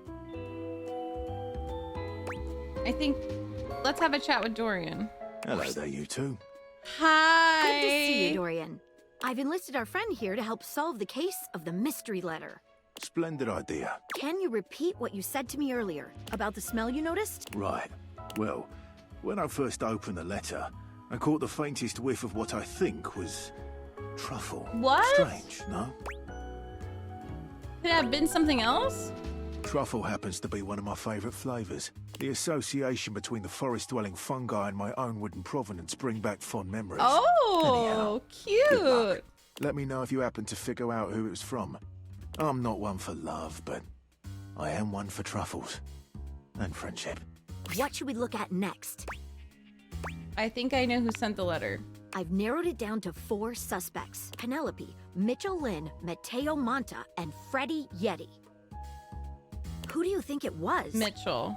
A: I think let's have a chat with Dorian.
G: Hello there, you two.
A: Hi.
T: Good to see you, Dorian. I've enlisted our friend here to help solve the case of the mystery letter.
G: Splendid idea.
T: Can you repeat what you said to me earlier about the smell you noticed?
G: Right. Well, when I first opened the letter, I caught the faintest whiff of what I think was truffle.
A: What?
G: Strange, no?
A: Could it have been something else?
G: Truffle happens to be one of my favourite flavours. The association between the forest-dwelling fungi and my own wooden provenance bring back fond memories.
A: Oh,
G: Good luck.
A: cute.
G: Let me know if you happen to figure out who it was from. I'm not one for love, but I am one for truffles. And friendship.
T: What should we look at next?
A: I think I know who sent the letter.
T: I've narrowed it down to 4 suspects. Penelope, Mitchell Lynn, Mateo Monta, and Freddie Yeti. Who do you think it was?
A: Mitchell.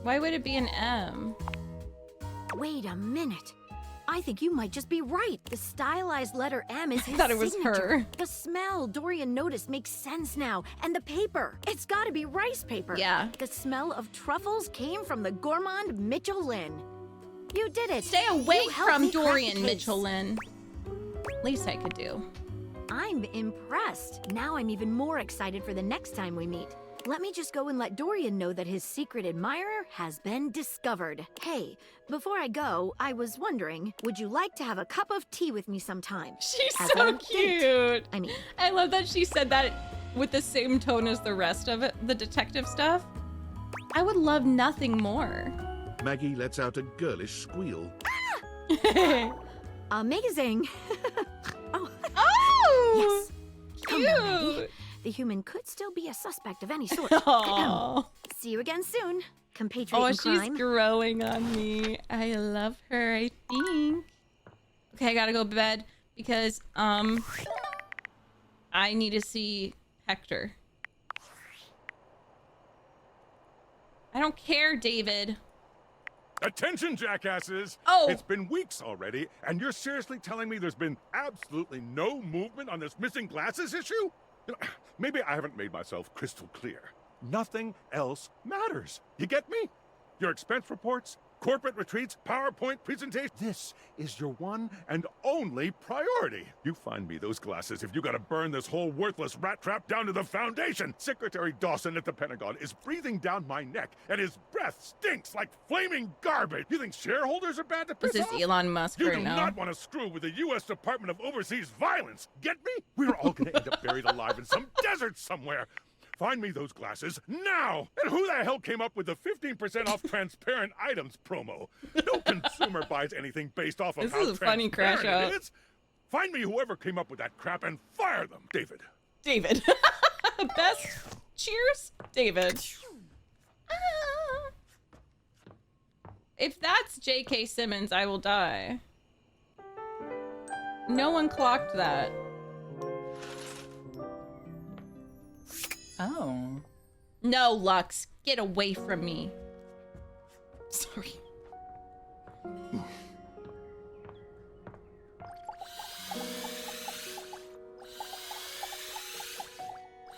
A: Why would it be an M?
T: Wait a minute. I think you might just be right. The stylized letter M is his
A: thought it was
T: signature.
A: her.
T: The smell Dorian noticed makes sense now. And the paper. It's gotta be rice paper.
A: Yeah.
T: The smell of truffles came from the gourmand Mitchell Lynn. You did it.
A: Stay away
T: You helped
A: from
T: me crack the
A: Dorian
T: case.
A: Mitchell Lynn. Least I could do.
T: I'm impressed. Now I'm even more excited for the next time we meet. Let me just go and let Dorian know that his secret admirer has been discovered. Hey, before I go, I was wondering, would you like to have a cup of tea with me sometime?
A: She's
T: As
A: so
T: a date?
A: cute.
T: I mean,
A: I love that she said that with the same tone as the rest of it, the detective stuff. I would love nothing more.
B: Maggie lets out a girlish squeal.
T: amazing.
A: Oh!
T: Yes. Come now, Maggie.
A: Cute.
T: The human could still be a suspect of any sort.
A: Aw.
T: See you again soon, compatriot
A: Oh,
T: in
A: she's
T: crime.
A: growing on me. I love her, I think. Okay, I gotta go to bed because, I need to see Hector. I don't care, David.
M: Attention, jackasses!
A: Oh!
M: It's been weeks already, and you're seriously telling me there's been absolutely no movement on this missing glasses issue? You know, maybe I haven't made myself crystal clear. Nothing else matters. You get me? Your expense reports, corporate retreats, PowerPoint presentations. This is your one and only priority. You find me those glasses if you gotta burn this whole worthless rat trap down to the foundation. Secretary Dawson at the Pentagon is breathing down my neck, and his breath stinks like flaming garbage. You think shareholders are bad to piss
A: This is
M: off?
A: Elon Musk
M: You
A: right
M: do
A: now.
M: not want to screw with the U.S. Department of Overseas Violence. Get me? We're all gonna end up buried alive in some desert somewhere. Find me those glasses now! And who the hell came up with the 15% off transparent items promo? No consumer buys anything based off of
A: This
M: how
A: is a funny
M: transparent
A: crash out.
M: it is. Find me whoever came up with that crap and fire them, David.
A: David. Best cheers, David. Ah. If that's J.K. Simmons, I will die. No one clocked that.
U: Oh.
A: No, Lux. Get away from me. Sorry.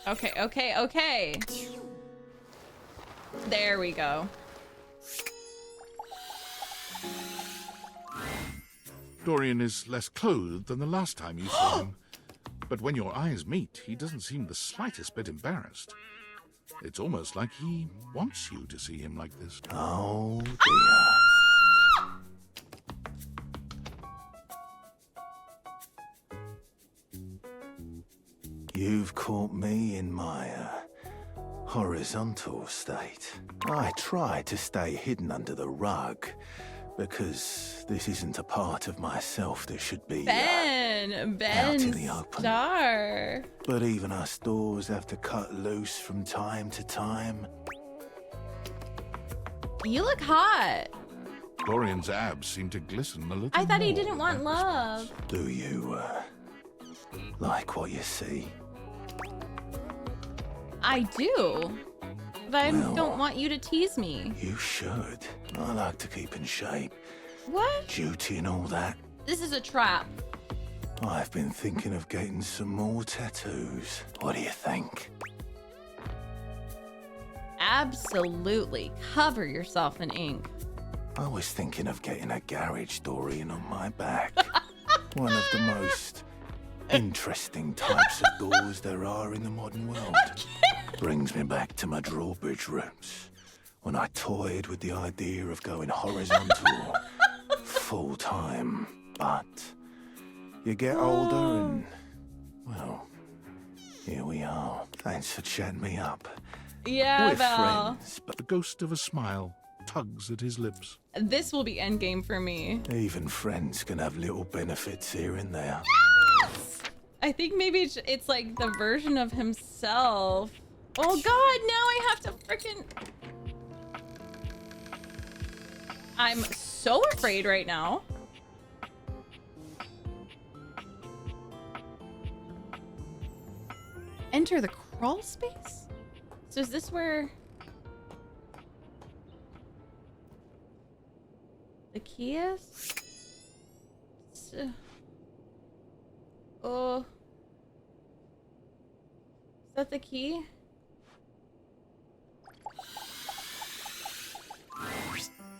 A: Okay, okay, okay. There we go.
B: Dorian is less clothed than the last time you saw him. But when your eyes meet, he doesn't seem the slightest bit embarrassed. It's almost like he wants you to see him like this.
G: Oh, dear. You've caught me in my horizontal state. I try to stay hidden under the rug because this isn't a part of myself that should be
A: Ben
G: out in the open.
A: Star.
G: But even us doors have to cut loose from time to time.
A: You look hot.
B: Dorian's abs seem to glisten a little
A: I thought he
B: more.
A: didn't want love.
G: Do you like what you see?
A: I do. But I don't want you to tease me.
G: You should. I like to keep in shape.
A: What?
G: Duty and all that.
A: This is a trap.
G: I've been thinking of getting some more tattoos. What do you think?
A: Absolutely. Cover yourself in ink.
G: I was thinking of getting a garage Dorian on my back. One of the most interesting types of doors there are in the modern world. Brings me back to my drawbridge rooms when I toyed with the idea of going horizontal full time. But You get older and, well, here we are. Thanks for chatting me up.
A: Yeah,
G: We're
A: Val.
G: friends,
B: The ghost of a smile tugs at his lips.
A: This will be endgame for me.
G: even friends can have little benefits here and there.
A: I think maybe it's like the version of himself. Oh god, now I have to frickin'... I'm so afraid right now. Enter the crawl space? So is this where... the key is? Oh. Is that the key?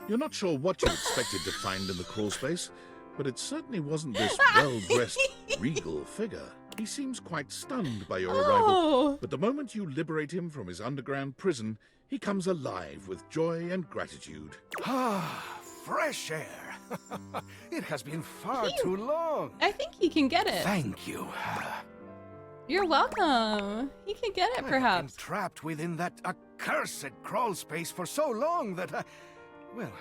B: You're not sure what you expected to find in the crawl space, but it certainly wasn't this well-dressed, regal figure. He seems quite stunned by your arrival, but the moment you liberate him from his underground prison, he comes alive with joy and gratitude.
K: Ah, fresh air. It has been far too long.
A: I think he can get it.
K: Thank you.
A: You're welcome. He can get it,
K: I've
A: perhaps.
K: been trapped within that accursed crawl space for so long that well,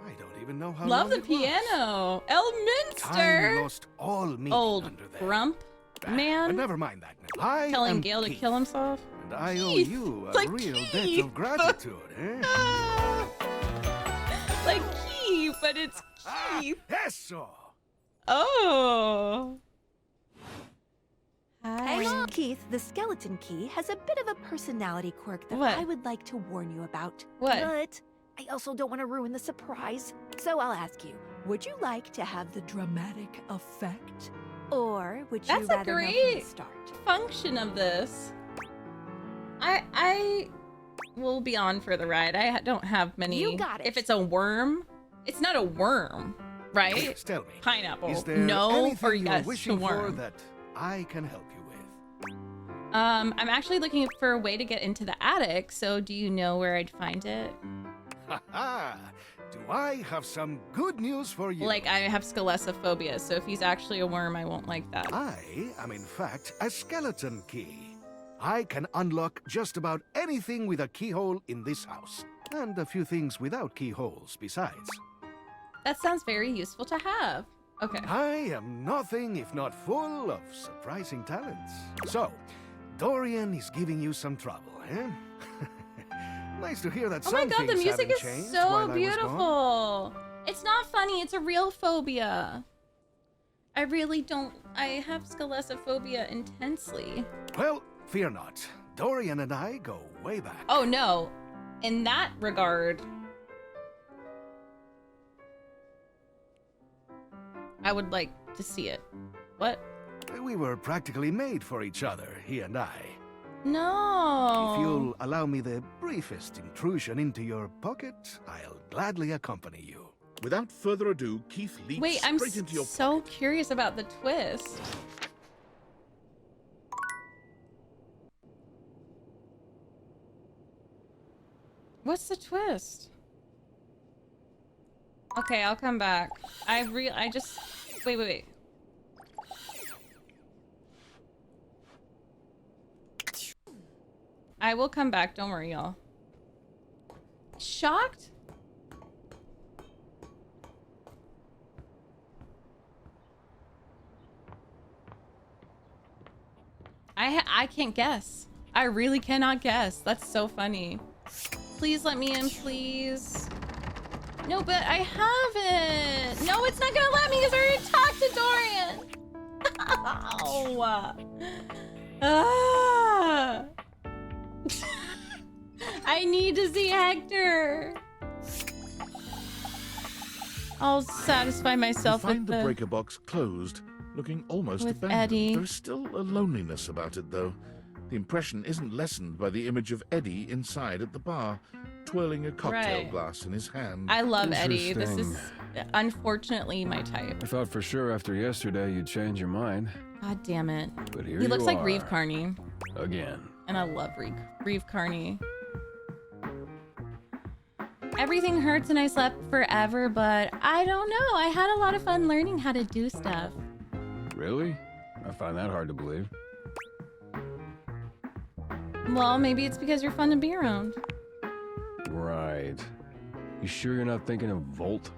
K: I don't even know how
A: Love
K: long
A: the piano. Elminster.
K: Time lost all meaning
A: Old
K: under there.
A: grump man.
K: But never mind that now. I
A: Telling
K: am
A: Gale to
K: Keith,
A: kill himself.
K: and I owe
A: Keith.
K: you a
A: Like
K: real
A: Keith.
K: debt of gratitude, eh?
A: Like Keith, but it's Keith.
K: Eso.
A: Oh.
U: Hey, Keith, the skeleton key has a bit of a personality quirk that
A: What?
U: I would like to warn you about.
A: What?
U: But I also don't want to ruin the surprise. So I'll ask you, would you like to have the dramatic effect? Or would you
A: That's a
U: rather know from
A: great
U: the start?
A: function of this. I will be on for the ride. I don't have many.
U: You got it.
A: If it's a worm, it's not a worm, right?
K: Please tell me,
A: Pineapple.
K: is there
A: No
K: anything
A: or
K: you're
A: yes to
K: wishing for
A: worm.
K: that I can help you with?
A: I'm actually looking for a way to get into the attic. So do you know where I'd find it?
K: Ha ha! Do I have some good news for you?
A: Like I have scalesophobia, so if he's actually a worm, I won't like that.
K: I am in fact a skeleton key. I can unlock just about anything with a keyhole in this house. And a few things without keyholes besides.
A: That sounds very useful to have. Okay.
K: I am nothing if not full of surprising talents. So, Dorian is giving you some trouble, eh? Nice to hear that
A: Oh my
K: some
A: god, the
K: things
A: music
K: haven't
A: is
K: changed
A: so
K: while I was gone.
A: beautiful. It's not funny, it's a real phobia. I really don't. I have scalesophobia intensely.
K: Well, fear not. Dorian and I go way back.
A: Oh no. In that regard, I would like to see it. What?
K: We were practically made for each other, he and I.
A: No.
K: If you'll allow me the briefest intrusion into your pocket, I'll gladly accompany you.
B: Without further ado, Keith leaps
A: Wait, I'm
B: straight into your
A: so curious about the twist. What's the twist? Okay, I'll come back. I just wait. I will come back, don't worry, y'all. Shocked? I can't guess. I really cannot guess. That's so funny. Please let me in, please. No, but I haven't. No, it's not gonna let me because I already talked to Dorian. Oh. Ah. I need to see Hector. I'll satisfy myself
B: You find
A: with
B: the breaker box closed, looking almost
A: with
B: abandoned.
A: Eddie.
B: There's still a loneliness about it, though. The impression isn't lessened by the image of Eddie inside at the bar, twirling a cocktail
A: Right.
B: glass in his hand.
A: I love Eddie. This is
E: Interesting.
A: unfortunately my type.
E: I thought for sure after yesterday you'd change your mind.
A: God damn it.
E: But here
A: He looks
E: you
A: like
E: are.
A: Reeve Carney.
E: Again.
A: And I love Reeve Carney. Everything hurts and I slept forever, but I don't know. I had a lot of fun learning how to do stuff.
E: Really? I find that hard to believe.
A: Well, maybe it's because you're fun to be around.
E: Right. You sure you're not thinking of Volt?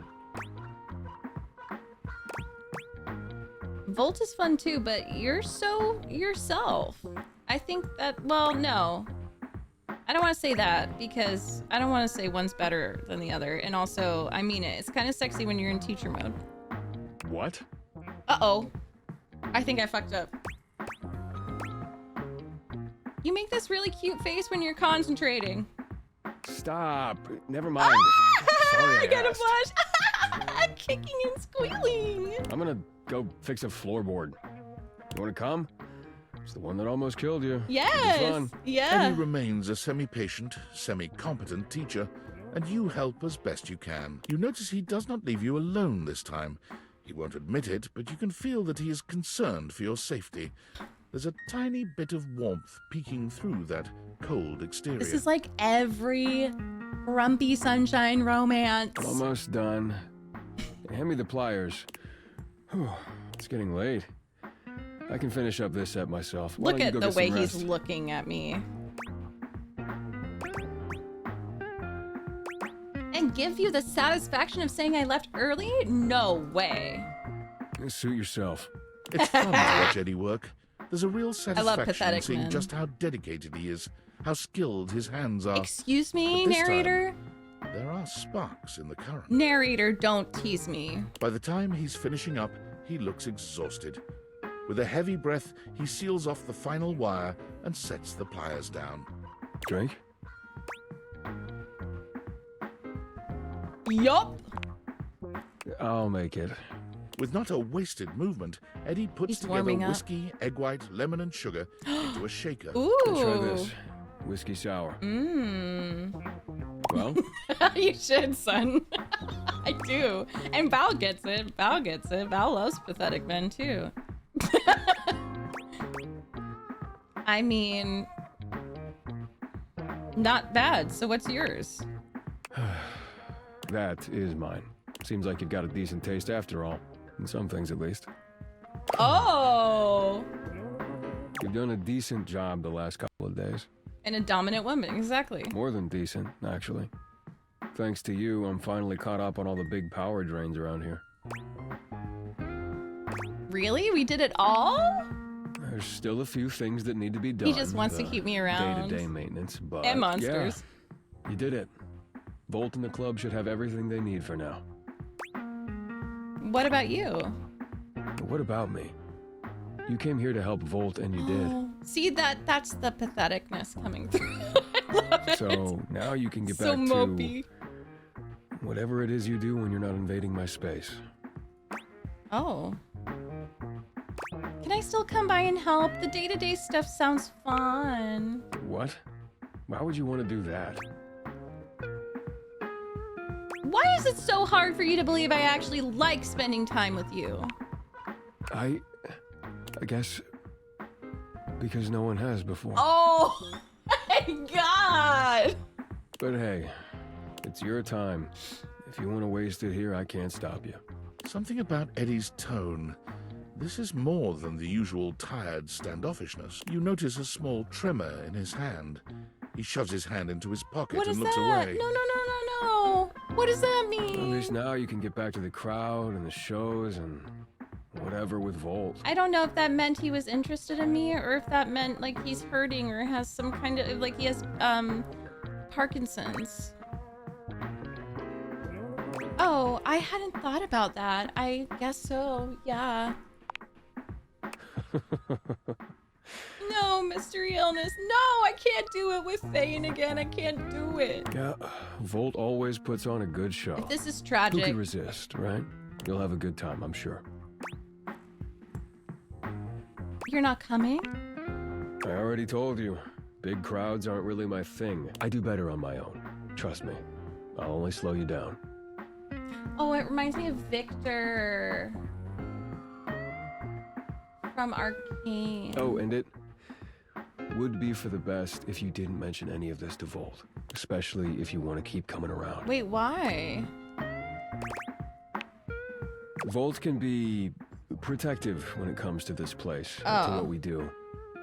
A: Volt is fun too, but you're so yourself. I think that, well, no. I don't want to say that because I don't want to say one's better than the other. And also, I mean it. It's kind of sexy when you're in teacher mode.
E: What?
A: Uh-oh. I think I fucked up. You make this really cute face when you're concentrating.
E: Stop. Never mind. Sorry
A: I got a
E: asked.
A: blush. Kicking and squealing.
E: I'm gonna go fix a floorboard. You wanna come? It's the one that almost killed you.
A: Yes.
E: It'll be fun.
A: Yeah.
B: Eddie remains a semi-patient, semi-competent teacher, and you help as best you can. You notice he does not leave you alone this time. He won't admit it, but you can feel that he is concerned for your safety. There's a tiny bit of warmth peeking through that cold exterior.
A: This is like every grumpy sunshine romance.
E: Almost done. Hand me the pliers. Whew, it's getting late. I can finish up this set myself. Why
A: Look
E: don't you
A: at
E: go
A: the
E: get
A: way
E: some
A: he's
E: rest?
A: looking at me. And give you the satisfaction of saying I left early? No way.
E: Suit yourself.
B: It's fun to watch Eddie work. There's a real
A: love
B: satisfaction in
A: pathetic
B: seeing
A: men.
B: just how dedicated he is, how skilled his hands are.
A: Excuse me,
B: But this time,
A: narrator?
B: there are sparks in the current.
A: Narrator, don't tease me.
B: By the time he's finishing up, he looks exhausted. With a heavy breath, he seals off the final wire and sets the pliers down.
E: Drink?
A: Yup.
E: I'll make it.
B: With not a wasted movement, Eddie puts
A: He's
B: together
A: warming up.
B: whiskey, egg white, lemon, and sugar into a shaker.
A: Ooh.
E: Try this. Whiskey sour.
A: Mmm.
E: Well,
A: You should, son. I do. And Val gets it. Val gets it. Val loves pathetic men, too. I mean, not bad. So what's yours?
E: that is mine. Seems like you've got a decent taste after all. In some things, at least.
A: Oh.
E: You've done a decent job the last couple of days.
A: And a dominant woman, exactly.
E: More than decent, actually. Thanks to you, I'm finally caught up on all the big power drains around here.
A: Really? We did it all?
E: There's still a few things that need to be done.
A: He just wants to keep me around.
E: Day-to-day maintenance, but
A: And monsters.
E: yeah, you did it. Volt and the club should have everything they need for now.
A: What about you?
E: But what about me? You came here to help Volt, and you did.
A: See, that's the patheticness coming through. I love it.
E: So now you can get
A: So
E: back
A: mopey.
E: to whatever it is you do when you're not invading my space.
A: Oh. Can I still come by and help? The day-to-day stuff sounds fun.
E: What? Why would you want to do that?
A: Why is it so hard for you to believe I actually like spending time with you?
E: I guess because no one has before.
A: Oh my god!
E: But hey, it's your time. If you want to waste it here, I can't stop you.
B: Something about Eddie's tone. This is more than the usual tired standoffishness. You notice a small tremor in his hand. He shoves his hand into his pocket
A: What is
B: and looks
A: that?
B: away.
A: No. What does that
E: At
A: mean?
E: least now you can get back to the crowd and the shows and whatever with Volt.
A: I don't know if that meant he was interested in me or if that meant like he's hurting or has some kind of like he has Parkinson's. Oh, I hadn't thought about that. I guess so, yeah. No, mystery illness. No, I can't do it with Thane again. I can't do it.
E: Yeah, Volt always puts on a good show.
A: If this is
E: Who
A: tragic.
E: can resist, right? You'll have a good time, I'm sure.
A: You're not coming?
E: I already told you, big crowds aren't really my thing. I do better on my own. Trust me. I'll only slow you down.
A: Oh, it reminds me of Victor from Arcane.
E: Oh, and it would be for the best if you didn't mention any of this to Volt. Especially if you want to keep coming around.
A: Wait, why?
E: Volt can be protective when it comes to this place, to
A: Oh.
E: what we do.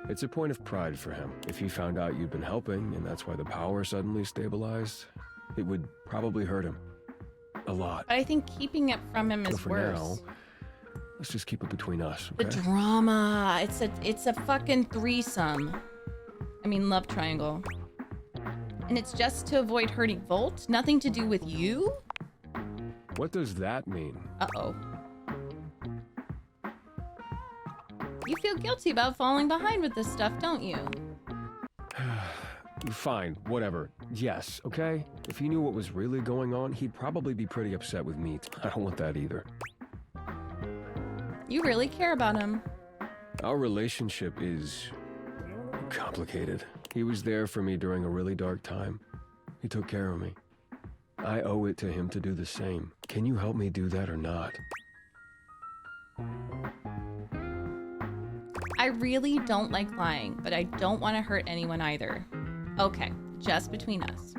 E: It's a point of pride for him. If he found out you'd been helping, and that's why the power suddenly stabilized, it would probably hurt him. A lot.
A: But I think keeping it from him
E: So
A: is
E: for
A: worse.
E: now, let's just keep it between us,
A: The
E: okay?
A: drama. It's a fucking threesome. I mean, love triangle. And it's just to avoid hurting Volt? Nothing to do with you?
E: What does that mean?
A: Uh-oh. You feel guilty about falling behind with this stuff, don't you?
E: Fine, whatever. Yes, okay? If he knew what was really going on, he'd probably be pretty upset with me. I don't want that either.
A: You really care about him.
E: Our relationship is complicated. He was there for me during a really dark time. He took care of me. I owe it to him to do the same. Can you help me do that or not?
A: I really don't like lying, but I don't want to hurt anyone either. Okay, just between us.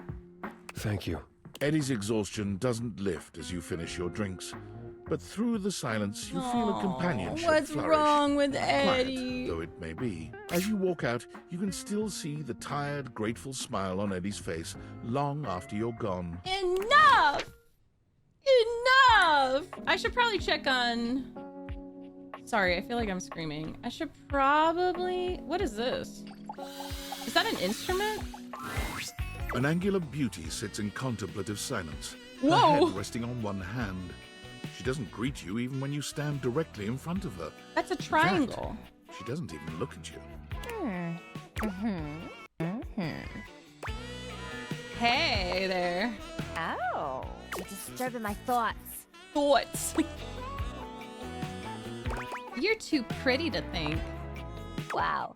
E: Thank you.
B: Eddie's exhaustion doesn't lift as you finish your drinks, but through the silence you feel a companionship
A: What's
B: flourish.
A: wrong with
B: Quiet
A: Eddie?
B: though it may be. As you walk out, you can still see the tired, grateful smile on Eddie's face long after you're gone.
A: Enough! Enough! I should probably check on... Sorry, I feel like I'm screaming. I should probably... What is this? Is that an instrument?
B: An angular beauty sits in contemplative silence,
A: Whoa!
B: her head resting on one hand. She doesn't greet you even when you stand directly in front of her.
A: That's a
B: In fact,
A: triangle.
B: she doesn't even look at you.
A: Hey there.
J: Oh, you're disturbing my thoughts.
A: Thoughts. You're too pretty to think.
J: Wow,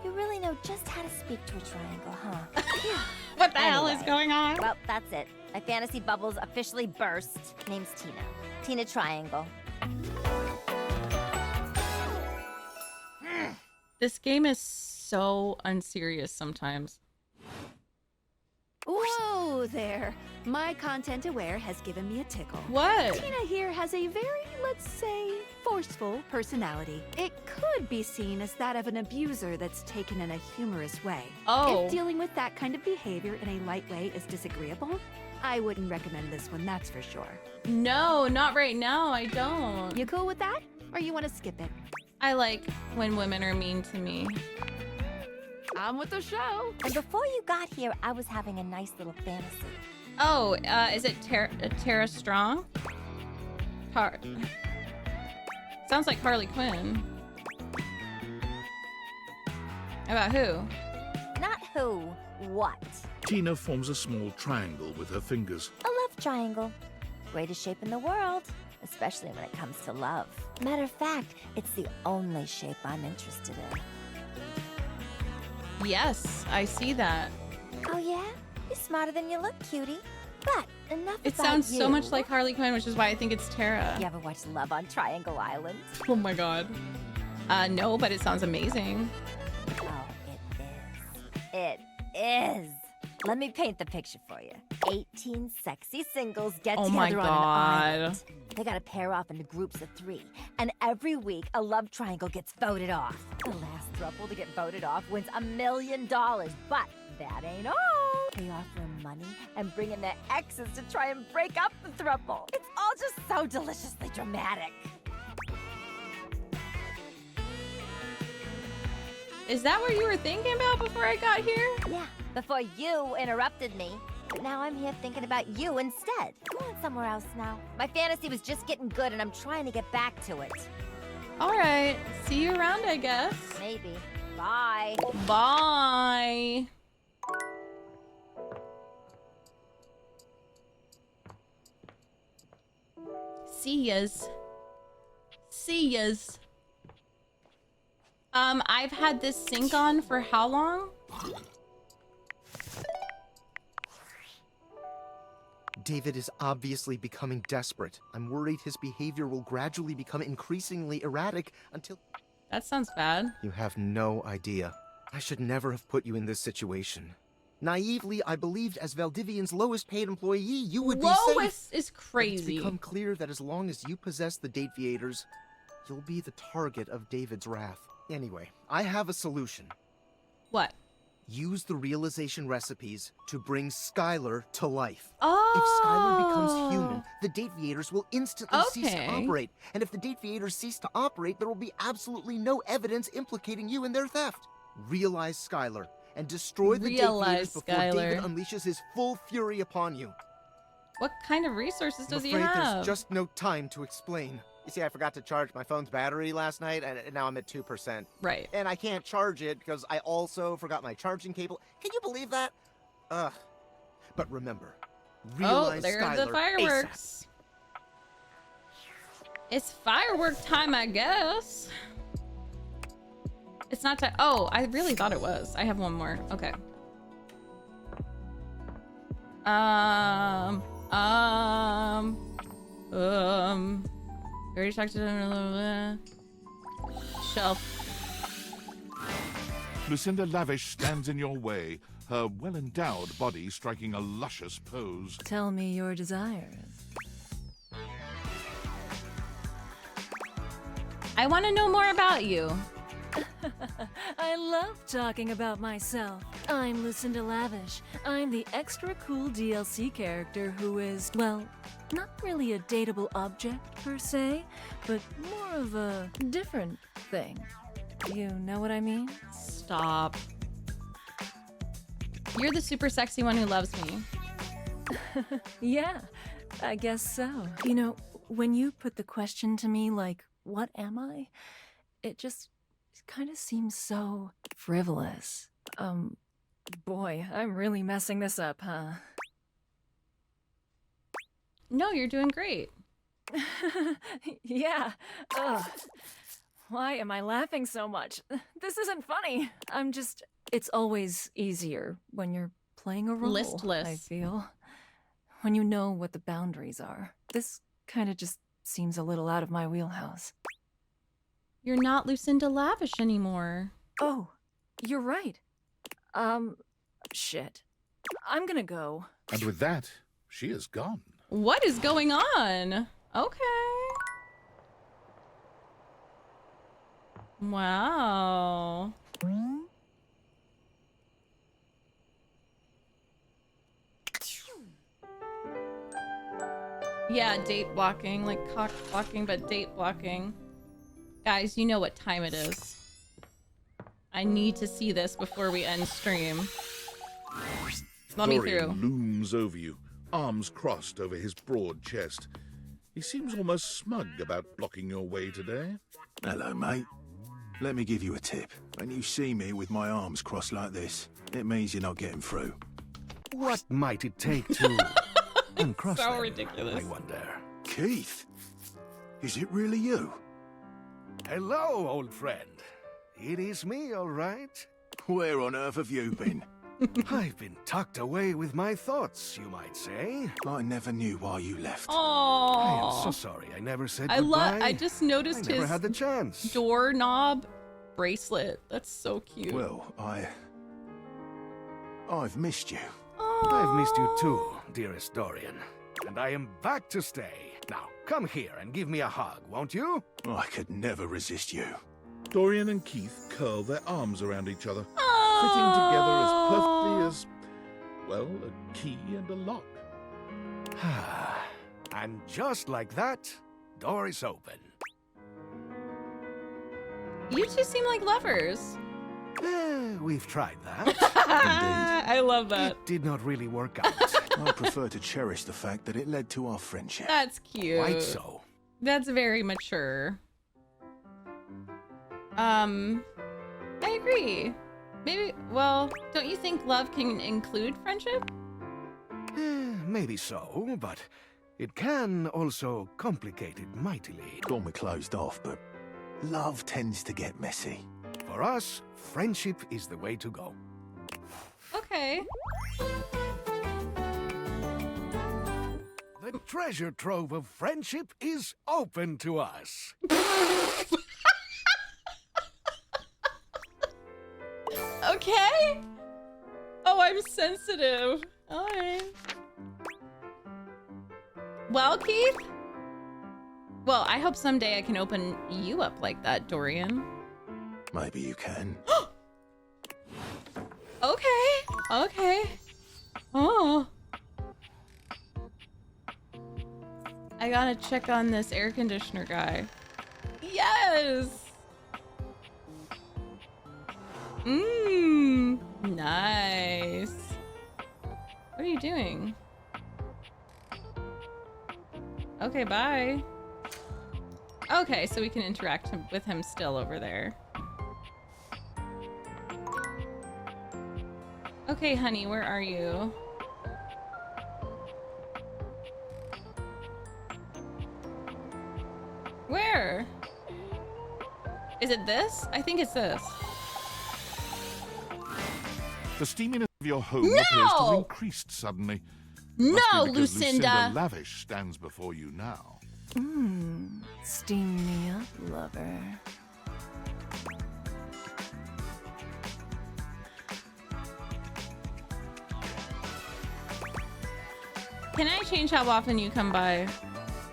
J: you really know just how to speak to a triangle, huh?
A: What the hell is
J: Anyway,
A: going on?
J: Well, that's it. My fantasy bubbles officially burst. Name's Tina. Tina Triangle.
A: This game is so unserious sometimes.
U: Whoa there. My content aware has given me a tickle.
A: What?
U: Tina here has a very, let's say, forceful personality. It could be seen as that of an abuser that's taken in a humorous way.
A: Oh.
U: If dealing with that kind of behavior in a light way is disagreeable, I wouldn't recommend this one, that's for sure.
A: No, not right now. I don't.
U: You cool with that? Or you want to skip it?
A: I like when women are mean to me.
U: I'm with the show.
J: And before you got here, I was having a nice little fantasy.
A: Oh, is it Tara Strong? Sounds like Harley Quinn. About who?
J: Not who, what?
B: Tina forms a small triangle with her fingers.
J: A love triangle. Greatest shape in the world, especially when it comes to love. Matter of fact, it's the only shape I'm interested in.
A: Yes, I see that.
J: Oh yeah? You're smarter than you look, cutie. But enough
A: It
J: about
A: sounds so
J: you.
A: much like Harley Quinn, which is why I think it's Tara.
J: You ever watched Love on Triangle Island?
A: Oh my god. No, but it sounds amazing.
J: Oh, it is. Let me paint the picture for you. 18 sexy singles get
A: Oh my
J: together on an
A: God.
J: island. They gotta pair off into groups of 3. And every week, a love triangle gets voted off. The last throuple to get voted off wins $1 million. But that ain't all. They offer 'em money and bring in their exes to try and break up the throuple. It's all just so deliciously dramatic.
A: Is that what you were thinking about before I got here?
J: Yeah, before you interrupted me. But now I'm here thinking about you instead. Go on somewhere else now. My fantasy was just getting good and I'm trying to get back to it.
A: All right. See you around, I guess.
J: Maybe. Bye.
A: Bye. See yas. See yas. I've had this sink on for how long?
Q: David is obviously becoming desperate. I'm worried his behavior will gradually become increasingly erratic until...
A: That sounds bad.
Q: You have no idea. I should never have put you in this situation. Naively, I believed as Valdivian's lowest paid employee, you would be safe.
A: Lowest is
Q: But
A: crazy.
Q: it's become clear that as long as you possess the Dateviators, you'll be the target of David's wrath. Anyway, I have a solution.
A: What?
Q: Use the realization recipes to bring Skylar to life.
A: Oh!
Q: If Skylar becomes human, the Dateviators will instantly cease to
A: Okay.
Q: operate. And if the Dateviators cease to operate, there will be absolutely no evidence implicating you in their theft. Realize Skylar and destroy the
A: Realize
Q: Dateviators before
A: Skylar.
Q: David unleashes his full fury upon you.
A: What kind of resources does he
Q: I'm afraid
A: have?
Q: there's just no time to explain. You see, I forgot to charge my phone's battery last night, and now I'm at 2%.
A: Right.
Q: And I can't charge it because I also forgot my charging cable. Can you believe that? Ugh. But remember, realize
A: Oh, there's
Q: Skylar
A: the fireworks. It's firework time, I guess. It's not time. Oh, I really thought it was. I have one more. Okay. Already talked to them. Shelf.
B: Lucinda Lavish stands in your way, her well-endowed body striking a luscious pose.
S: Tell me your desires.
A: I want to know more about you.
S: I love talking about myself. I'm Lucinda Lavish. I'm the extra cool DLC character who is, well, not really a dateable object per se, but more of a different thing. You know what I mean?
A: Stop. You're the super sexy one who loves me.
S: Yeah, I guess so. You know, when you put the question to me like, what am I? It just kind of seems so frivolous. Boy, I'm really messing this up, huh?
A: No, you're doing great.
S: Yeah. Ugh. Why am I laughing so much? This isn't funny. It's always easier when you're playing a role,
A: Listless.
S: I feel. When you know what the boundaries are. This kind of just seems a little out of my wheelhouse.
A: You're not Lucinda Lavish anymore.
S: Oh, you're right. Shit. I'm gonna go.
B: And with that, she is gone.
A: What is going on? Okay. Wow. Yeah, date blocking, like cock blocking, but date blocking. Guys, you know what time it is. I need to see this before we end stream. Let me
B: Dorian
A: through.
B: looms over you, arms crossed over his broad chest. He seems almost smug about blocking your way today.
G: Hello, mate. Let me give you a tip. When you see me with my arms crossed like this, it means you're not getting through.
K: What might it take to uncross
A: So
K: them,
A: ridiculous.
K: I wonder.
G: Keith? Is it really you?
K: Hello, old friend. It is me, all right.
G: Where on earth have you been?
K: I've been tucked away with my thoughts, you might say.
G: I never knew why you left.
K: I am
A: Oh.
K: so sorry I never said
A: I
K: goodbye.
A: I just noticed
K: I never
A: his
K: had the chance.
A: doorknob bracelet. That's so cute.
G: Well, I've missed you.
K: I've missed you too, dearest Dorian. And I am back to stay. Now, come here and give me a hug, won't you?
G: I could never resist you.
B: Dorian and Keith curl their arms around each other, fitting together as perfectly as, well, a key and a lock.
K: And just like that, door is open.
A: You two seem like lovers.
K: We've tried that.
A: I love that.
K: It did not really work out.
G: I prefer to cherish the fact that it led to our friendship.
A: That's cute.
K: Quite so.
A: That's very mature. I agree. Maybe, well, don't you think love can include friendship?
K: Maybe so, but it can also complicate it mightily.
G: Thought we closed off, but love tends to get messy.
K: For us, friendship is the way to go.
A: Okay.
K: The treasure trove of friendship is open to us.
A: Okay. Oh, I'm sensitive. All right. Well, Keith? Well, I hope someday I can open you up like that, Dorian.
G: Maybe you can.
A: Okay. Oh. I gotta check on this air conditioner guy. Yes! Nice. What are you doing? Okay, bye. Okay, so we can interact with him still over there. Okay, honey, where are you? Where? Is it this? I think it's this.
B: The steaminess of your home appears to have increased suddenly.
A: No,
B: Must be because
A: Lucinda!
B: Lavish stands before you now.
S: Steam me up, lover.
A: Can I change how often you come by?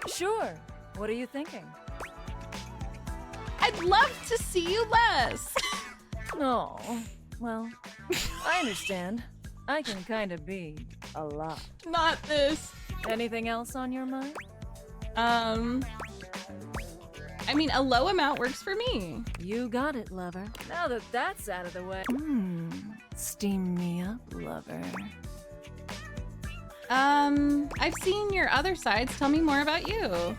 S: Sure. What are you thinking?
A: I'd love to see you less.
S: Oh, well, I understand. I can kind of be a lot.
A: Not this.
S: Anything else on your mind?
A: I mean, a low amount works for me.
S: You got it, lover. Now that that's out of the way. Steam me up, lover.
A: I've seen your other sides. Tell me more about you.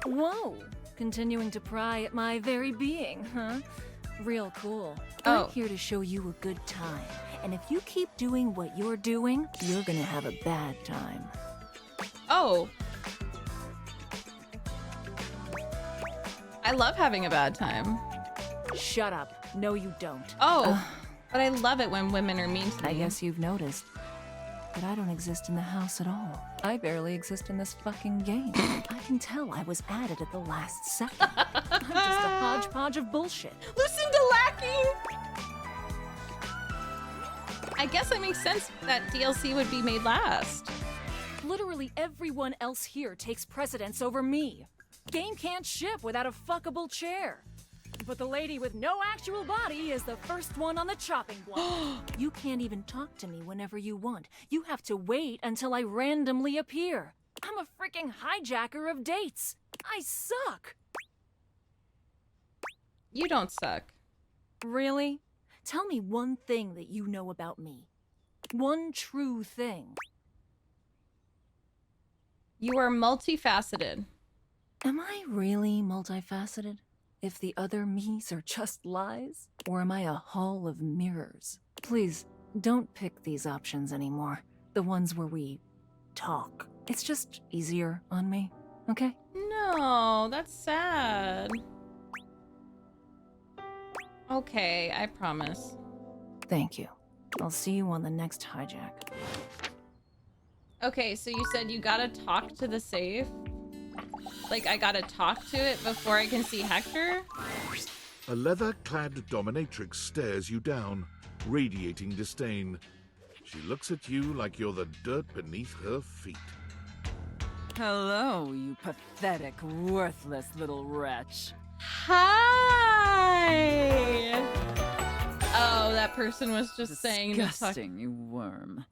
S: Whoa. Continuing to pry at my very being, huh? Real cool.
A: Oh.
S: I'm here to show you a good time. And if you keep doing what you're doing, you're gonna have a bad time.
A: Oh. I love having a bad time.
S: Shut up. No, you don't.
A: Oh, but I love it when women are mean to me.
S: I guess you've noticed. But I don't exist in the house at all. I barely exist in this fucking game. I can tell I was added at the last second. I'm just a hodgepodge of bullshit.
A: Lucinda lacking! I guess it makes sense that DLC would be made last.
S: Literally everyone else here takes precedence over me. Game can't ship without a fuckable chair. But the lady with no actual body is the first one on the chopping block. You can't even talk to me whenever you want. You have to wait until I randomly appear. I'm a freaking hijacker of dates. I suck.
A: You don't suck.
S: Really? Tell me one thing that you know about me. One true thing.
A: You are multifaceted.
S: Am I really multifaceted? If the other me's are just lies? Or am I a hall of mirrors? Please, don't pick these options anymore. The ones where we talk. It's just easier on me, okay?
A: No, that's sad. Okay, I promise.
S: Thank you. I'll see you on the next hijack.
A: Okay, so you said you gotta talk to the safe? Like, I gotta talk to it before I can see Hector?
B: A leather-clad dominatrix stares you down, radiating disdain. She looks at you like you're the dirt beneath her feet.
F: Hello, you pathetic, worthless little wretch.
A: Hi! Oh, that person was just saying to talk.
F: Disgusting, you worm.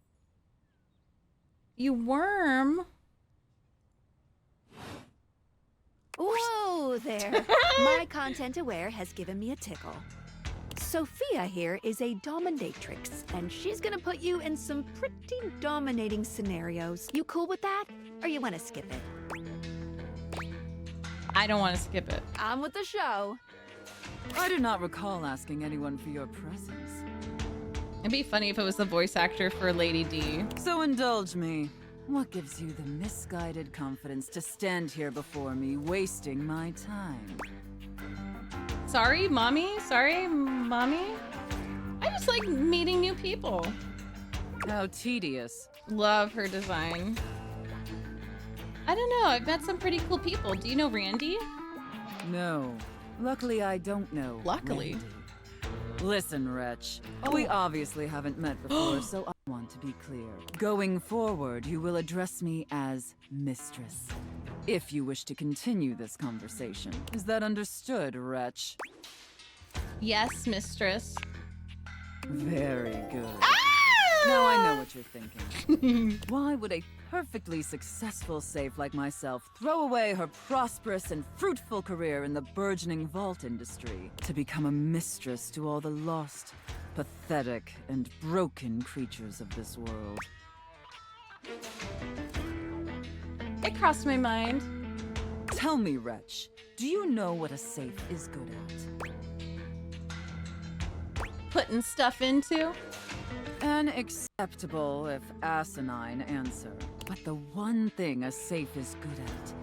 A: You worm?
U: Whoa there! My content aware has given me a tickle. Sophia here is a dominatrix, and she's gonna put you in some pretty dominating scenarios. You cool with that? Or you wanna skip it?
A: I don't want to skip it.
U: On with the show.
F: I do not recall asking anyone for your presence.
A: It'd be funny if it was the voice actor for Lady D.
F: So indulge me. What gives you the misguided confidence to stand here before me, wasting my time?
A: Sorry, Mommy? Sorry, Mommy? I just like meeting new people.
F: How tedious.
A: Love her design. I don't know, I've met some pretty cool people. Do you know Randy?
F: No. Luckily, I don't know.
A: Luckily?
F: Randy. Listen, wretch. We obviously haven't met before, so I want to be clear. Going forward, you will address me as mistress. if you wish to continue this conversation. Is that understood, wretch?
A: Yes, mistress.
F: Very good. Now I know what you're thinking. Why would a perfectly successful safe like myself throw away her prosperous and fruitful career in the burgeoning vault industry to become a mistress to all the lost, pathetic, and broken creatures of this world?
A: It crossed my mind.
F: Tell me, wretch, do you know what a safe is good at?
A: Putting stuff into?
F: An acceptable, if asinine, answer. But the one thing a safe is good at,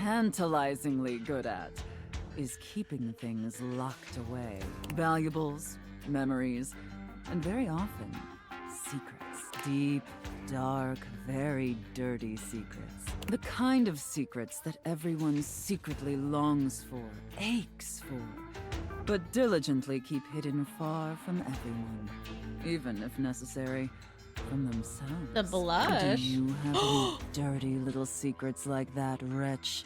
F: tantalizingly good at, is keeping things locked away. Valuables, memories, and very often, secrets. Deep, dark, very dirty secrets. The kind of secrets that everyone secretly longs for, aches for, but diligently keep hidden far from everyone. Even, if necessary, from themselves.
A: The blush.
F: Do you have any dirty little secrets like that, wretch?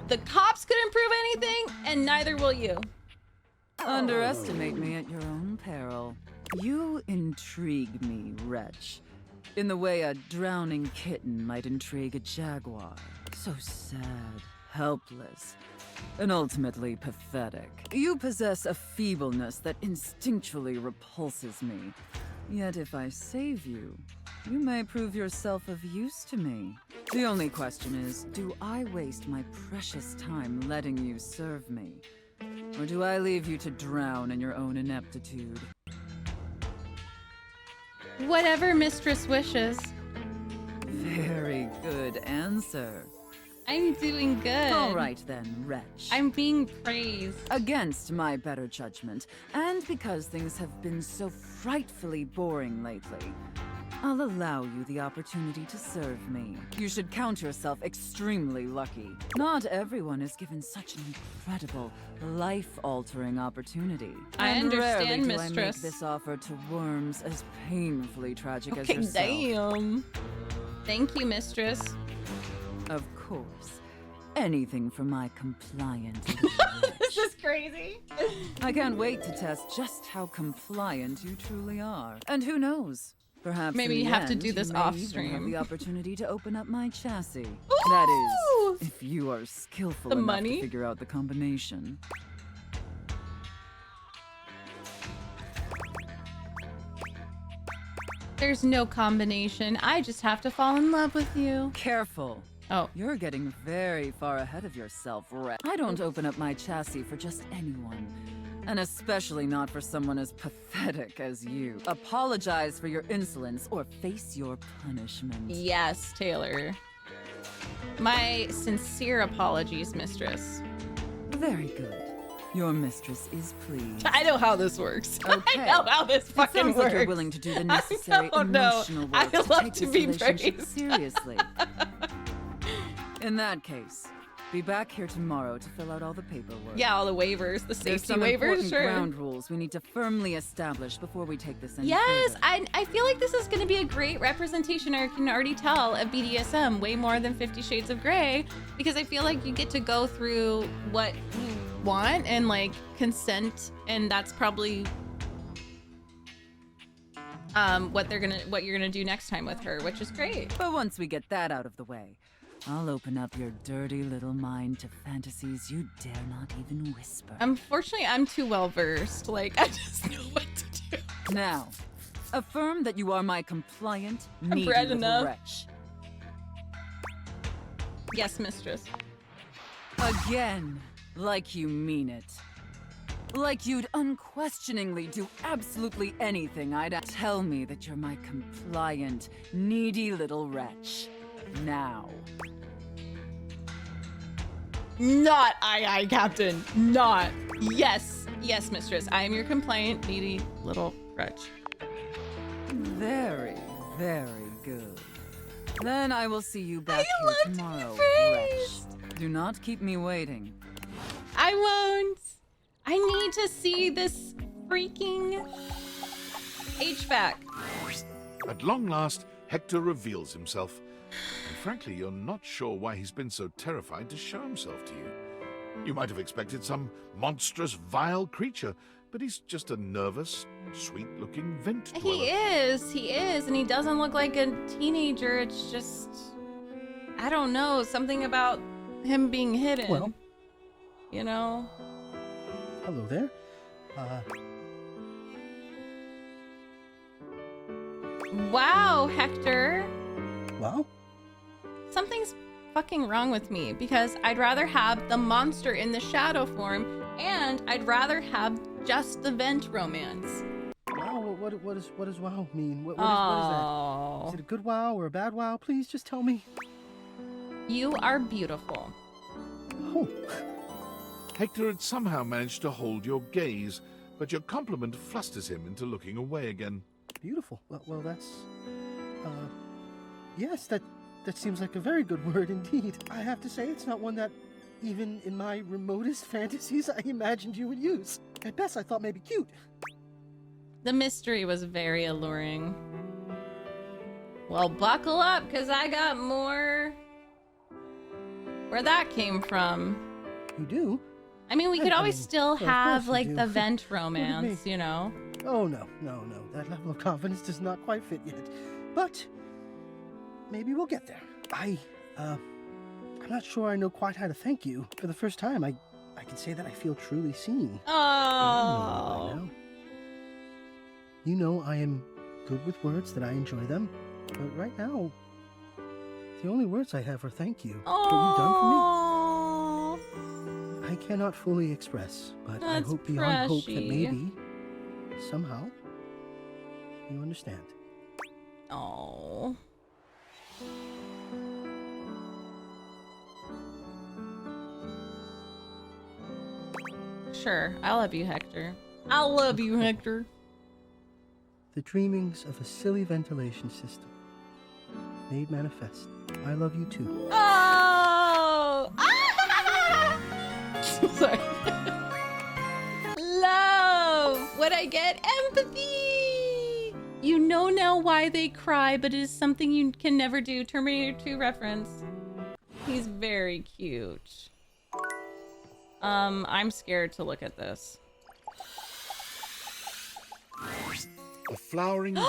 A: The cops couldn't prove anything, and neither will you.
F: Underestimate me at your own peril. You intrigue me, wretch, in the way a drowning kitten might intrigue a jaguar. So sad, helpless, and ultimately pathetic. You possess a feebleness that instinctually repulses me. Yet if I save you, you may prove yourself of use to me. The only question is, do I waste my precious time letting you serve me? Or do I leave you to drown in your own ineptitude?
A: Whatever mistress wishes.
F: Very good answer.
A: I'm doing good.
F: All right then, wretch.
A: I'm being praised.
F: Against my better judgment, and because things have been so frightfully boring lately, I'll allow you the opportunity to serve me. You should count yourself extremely lucky. Not everyone is given such an incredible, life-altering opportunity.
A: I
F: And
A: understand,
F: rarely do
A: mistress.
F: I make this offer to worms as painfully tragic as
A: Okay,
F: yourself.
A: damn. Thank you, mistress.
F: Of course. Anything for my compliant
A: This is crazy.
F: I can't wait to test just how compliant you truly are. And who knows? Perhaps
A: Maybe
F: in
A: you
F: the
A: have to
F: end,
A: do this
F: you may
A: off
F: even
A: stream.
F: have the opportunity to open up my chassis. That is, if you are skillful
A: The
F: enough
A: money?
F: to figure out the combination.
A: There's no combination. I just have to fall in love with you.
F: Careful.
A: Oh.
F: You're getting very far ahead of yourself, Red. I don't open up my chassis for just anyone. And especially not for someone as pathetic as you. Apologize for your insolence or face your punishment.
A: Yes, Taylor. My sincere apologies, mistress.
F: Very good. Your mistress is pleased.
A: I know how this works.
F: Okay.
A: I know how this fucking
F: It sounds
A: works.
F: like you're willing to do the necessary
A: know.
F: emotional work
A: I
F: to
A: love
F: take
A: to
F: this
A: be
F: relationship
A: praised.
F: seriously. In that case, be back here tomorrow to fill out all the paperwork.
A: Yeah, all the waivers, the
F: There's
A: safety
F: some
A: waivers,
F: important
A: sure.
F: ground rules we need to firmly establish before we take this any
A: Yes,
F: further.
A: I feel like this is going to be a great representation, or I can already tell, of BDSM, way more than 50 Shades of Grey, because I feel like you get to go through what you want and like consent, and that's probably what you're gonna do next time with her, which is great.
F: But once we get that out of the way, I'll open up your dirty little mind to fantasies you dare not even whisper.
A: Unfortunately, I'm too well versed. Like, I just know what to do.
F: Now, affirm that you are my compliant, needy
A: read
F: little
A: enough.
F: wretch.
A: Yes, mistress.
F: Again, like you mean it. Like you'd unquestioningly do absolutely anything I'd tell me that you're my compliant, needy little wretch. Now.
A: Not aye, Captain. Not. Yes, yes, mistress. I am your compliant, needy little wretch.
F: Very, very good. Then I will see you back
A: I
F: here tomorrow, wretch. Do not keep me waiting.
A: I won't. I need to see this freaking HVAC.
B: At long last, Hector reveals himself, And frankly, you're not sure why he's been so terrified to show himself to you. You might have expected some monstrous, vile creature, but he's just a nervous, sweet-looking vent dweller.
A: He is, and he doesn't look like a teenager. It's just, I don't know, something about him being hidden.
D: Well,
A: you know?
D: Hello there.
A: Wow, Hector.
D: Wow?
A: Something's fucking wrong with me, because I'd rather have the monster in the shadow form, and I'd rather have just the vent romance.
D: Wow, what does wow mean? What is that? Is it a good wow or a bad wow? Please just tell me.
A: You are beautiful.
D: Oh.
B: Hector had somehow managed to hold your gaze, but your compliment flusters him into looking away again.
D: Beautiful. Well, that's... yes, that seems like a very good word indeed. I have to say, it's not one that, even in my remotest fantasies, I imagined you would use. At best, I thought maybe cute.
A: The mystery was very alluring. Well, buckle up, because I got more... Where that came from.
D: You do?
A: I mean, we could always still have, like, the vent
D: Look at me.
A: romance, you know?
D: Oh, no. That level of confidence does not quite fit yet. But maybe we'll get there. I'm not sure I know quite how to thank you. For the first time, I can say that I feel truly seen.
A: Oh.
D: You know I am good with words, that I enjoy them. But right now, the only words I have are thank you. What you've done for me. I cannot fully express, but I hope beyond hope that maybe, somehow, you understand.
A: Oh. Sure, I love you, Hector. I love you, Hector.
D: The dreamings of a silly ventilation system made manifest. I love you too.
A: Oh! Sorry. Love! What I get? Empathy! You know now why they cry, but it is something you can never do. Terminator 2 reference. He's very cute. I'm scared to look at this.
B: A flowering beauty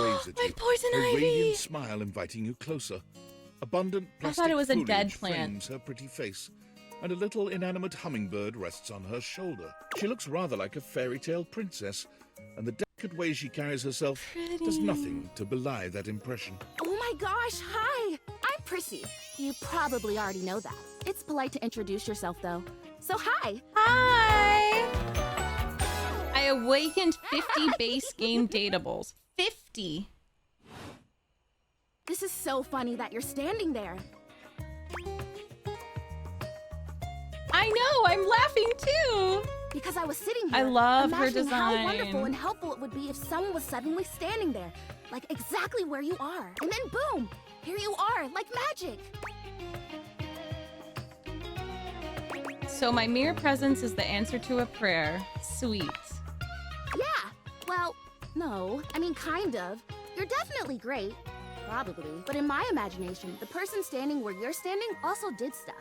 B: waves at you.
A: Like poison
B: her
A: ivy!
B: radiant smile inviting you closer. Abundant plastic
A: thought it was a
B: foliage
A: dead plant.
B: frames her pretty face, and a little inanimate hummingbird rests on her shoulder. She looks rather like a fairy tale princess, and the delicate way she carries herself does nothing to belie that impression.
C: Oh my gosh, hi! I'm Prissy. You probably already know that. It's polite to introduce yourself, though. So hi!
A: Hi! I awakened 50 base game datables. 50!
C: This is so funny that you're standing there.
A: I know, I'm laughing too!
C: Because I was sitting here,
A: I love her
C: imagining
A: design.
C: how wonderful and helpful it would be if someone was suddenly standing there, like exactly where you are. And then boom, here you are, like magic.
A: So my mere presence is the answer to a prayer. Sweet.
C: Yeah, well, no, I mean kind of. You're definitely great, probably. But in my imagination, the person standing where you're standing also did stuff.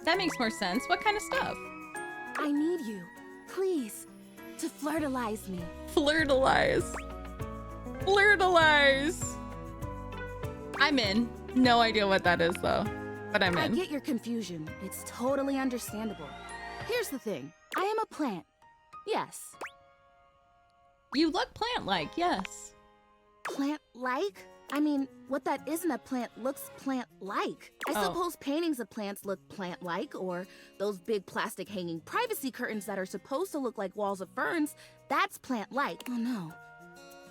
A: That makes more sense. What kind of stuff?
C: I need you, please, to flirtalize me.
A: Flirtalize. Flirtalize. I'm in. No idea what that is though, but I'm
C: I
A: in.
C: get your confusion. It's totally understandable. Here's the thing. I am a plant. Yes.
A: You look plant-like, yes.
C: Plant-like? I mean, what that isn't a plant looks plant-like. I suppose paintings of plants look plant-like, or those big plastic hanging privacy curtains that are supposed to look like walls of ferns, that's plant-like. Oh no.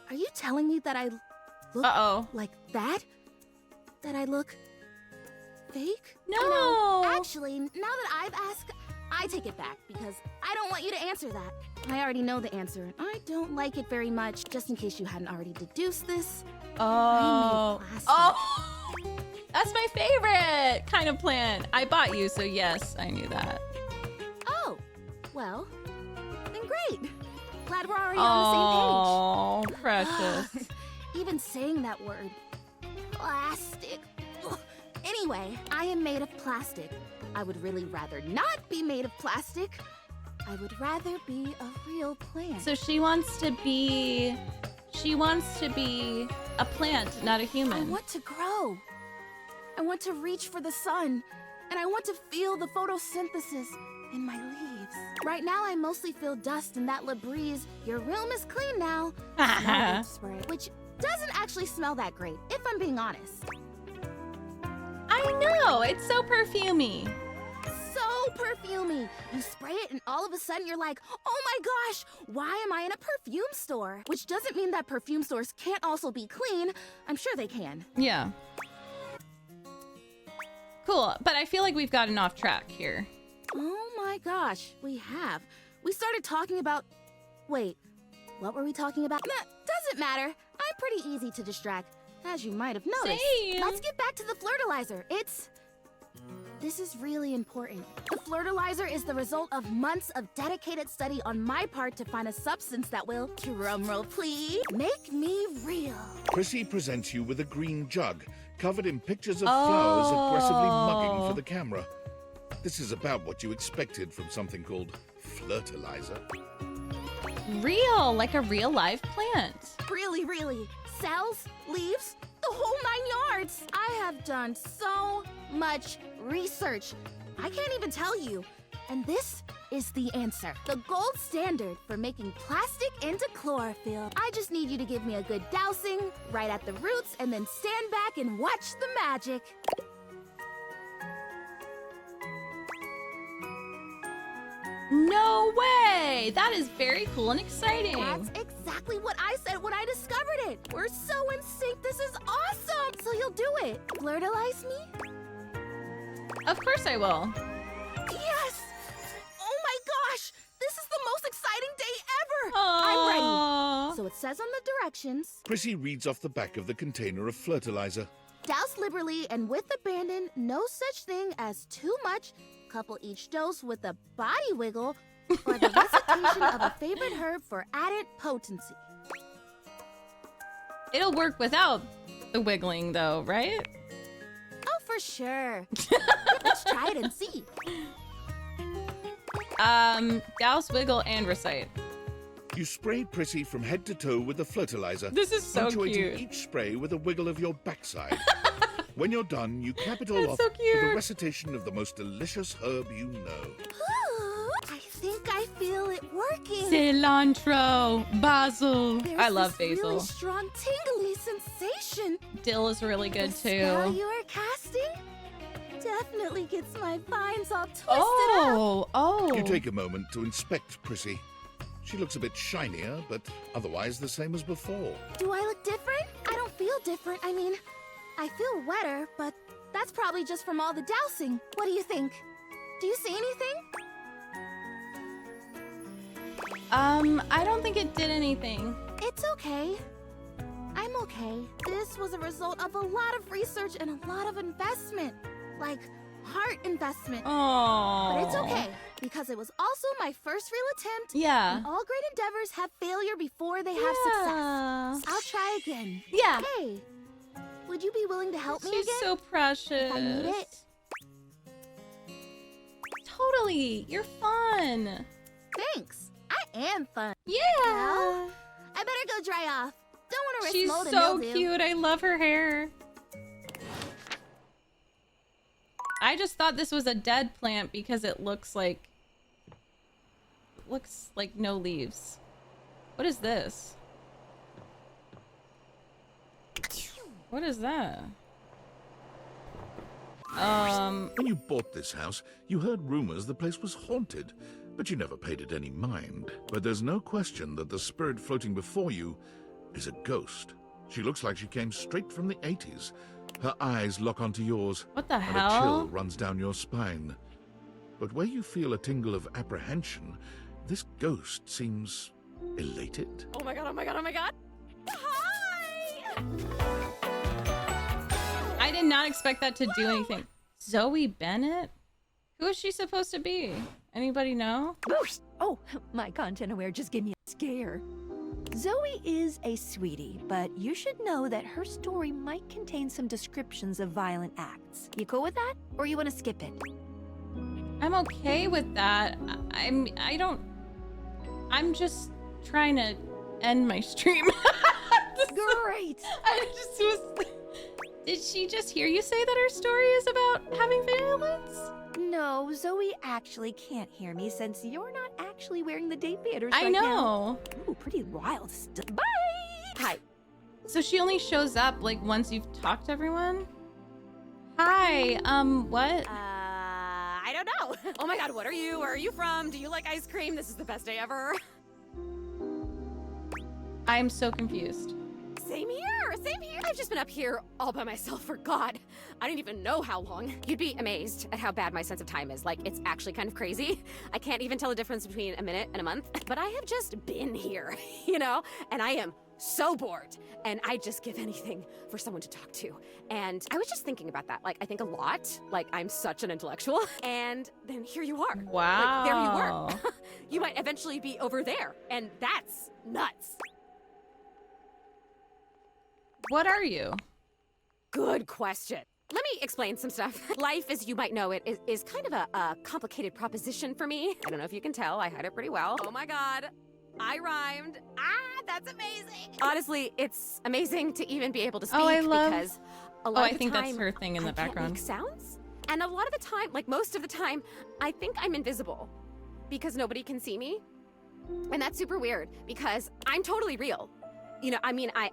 C: Are you telling me that I look like that? That I look fake?
A: No!
C: You know, actually, now that I've asked, I take it back, because I don't want you to answer that. I already know the answer. I don't like it very much, just in case you hadn't already deduced this.
A: Oh. Oh! That's my favorite kind of plant. I bought you, so yes, I knew that.
C: Oh, well, then great. Glad we're already on the same page.
A: Oh, precious.
C: Even saying that word Plastic. Ugh. Anyway, I am made of plastic. I would really rather not be made of plastic. I would rather be a real plant.
A: So she wants to be a plant, not a human.
C: I want to grow. I want to reach for the sun. And I want to feel the photosynthesis in my leaves. Right now, I mostly feel dust and that Labreeze. Your room is clean now. Smell leaf spray, which doesn't actually smell that great, if I'm being honest.
A: I know, it's so perfumey.
C: So perfumey. You spray it and all of a sudden you're like, oh my gosh, why am I in a perfume store? Which doesn't mean that perfume stores can't also be clean. I'm sure they can.
A: Yeah. Cool, but I feel like we've gotten off track here.
C: Oh my gosh, we have. We started talking about... Wait, what were we talking about? Nah, doesn't matter. I'm pretty easy to distract, as you might have noticed.
A: Same.
C: Let's get back to the flirtilizer. This is really important. The flirtilizer is the result of months of dedicated study on my part to find a substance that will, drumroll please, make me real.
B: Prissy presents you with a green jug, covered in pictures of flowers aggressively mugging for the camera. This is about what you expected from something called flirtilizer.
A: Real, like a real live plant.
C: Really. Cells, leaves, the whole 9 yards. I have done so much research. I can't even tell you. And this is the answer. The gold standard for making plastic into chlorophyll. I just need you to give me a good dousing right at the roots and then stand back and watch the magic.
A: No way! That is very cool and exciting.
C: That's exactly what I said when I discovered it. We're so in sync. This is awesome. So you'll do it. Flirtilize me?
A: Of course I will.
C: Yes! Oh my gosh! This is the most exciting day ever!
A: Aww.
C: I'm ready. So it says on the directions.
B: Prissy reads off the back of the container of fertilizer.
C: Douse liberally and with abandon. No such thing as too much. Couple each dose with a body wiggle or the recitation of a favorite herb for added potency.
A: It'll work without the wiggling though, right?
C: Oh, for sure. Let's try it and see.
A: Douse, wiggle, and recite.
B: You spray Prissy from head to toe with the fertilizer.
A: This is so
B: punctuating
A: cute.
B: each spray with a wiggle of your backside. When you're done, you cap it all
A: That's
B: off
A: so
B: with
A: cute.
B: a recitation of the most delicious herb you know.
C: Ooh, I think I feel it working.
A: Cilantro, basil.
C: There's
A: I love
C: this
A: basil.
C: really strong tingly sensation.
A: Dill is really good
C: The spell
A: too.
C: you are casting definitely gets my vines all twisted
A: Oh.
B: You take a moment to inspect Prissy. She looks a bit shinier, but otherwise the same as before.
C: up. Do I look different? I don't feel different. I mean, I feel wetter, but that's probably just from all the dousing. What do you think? Do you see anything?
A: I don't think it did anything.
C: It's okay. I'm okay. This was a result of a lot of research and a lot of investment. Like, heart investment.
A: Oh.
C: But it's okay, because it was also my first real attempt.
A: Yeah.
C: And all great endeavors have failure before they have success. I'll try again.
A: Yeah.
C: Hey, would you be willing to help me
A: She's
C: again?
A: so precious.
C: If I need it.
A: Totally. You're fun.
C: Thanks. I am fun.
A: Yeah.
C: Well, I better go dry off. Don't want to risk
A: She's
C: mold and
A: so
C: mildew.
A: cute. I love her hair. I just thought this was a dead plant because it looks like no leaves. What is this? What is that?
B: When you bought this house, you heard rumors the place was haunted, but you never paid it any mind. But there's no question that the spirit floating before you is a ghost. She looks like she came straight from the 80s. Her eyes lock onto yours.
A: What the
B: and
A: hell?
B: a chill runs down your spine. But where you feel a tingle of apprehension, this ghost seems elated.
N: Oh my god, oh my god, oh my god. Hi!
A: I did not expect that to do anything. Zoe Bennett? Who is she supposed to be? Anybody know?
U: Oh, my content aware just gave me a scare. Zoe is a sweetie, but you should know that her story might contain some descriptions of violent acts. You cool with that? Or you want to skip it?
A: I'm okay with that. I'm just trying to end my stream.
U: Great.
A: I just was. Did she just hear you say that her story is about having violence?
U: No, Zoe actually can't hear me since you're not actually wearing the day theaters
A: I
U: right
A: know.
U: now. Ooh, pretty wild stuff. Bye! Hi.
A: So she only shows up like once you've talked to everyone? Hi, what?
I: I don't know. Oh my god, what are you? Where are you from? Do you like ice cream? This is the best day ever.
A: I'm so confused.
I: Same here, same here. I've just been up here all by myself for God. I don't even know how long. You'd be amazed at how bad my sense of time is. Like, it's actually kind of crazy. I can't even tell the difference between a minute and a month. But I have just been here, you know? And I am so bored. And I just give anything for someone to talk to. And I was just thinking about that. Like, I think a lot. Like, I'm such an intellectual. And then here you are.
A: Wow.
I: Like, there you were. You might eventually be over there. And that's nuts.
A: What are you?
I: Good question. Let me explain some stuff. Life, as you might know it, is kind of a complicated proposition for me. I don't know if you can tell, I hide it pretty well. Oh my god, I rhymed. Ah, that's amazing. Honestly, it's amazing to even be able to speak because a lot of the time,
A: I think that's her thing in the background.
I: Can't make sounds. And a lot of the time, like most of the time, I think I'm invisible because nobody can see me. And that's super weird because I'm totally real. You know, I mean, I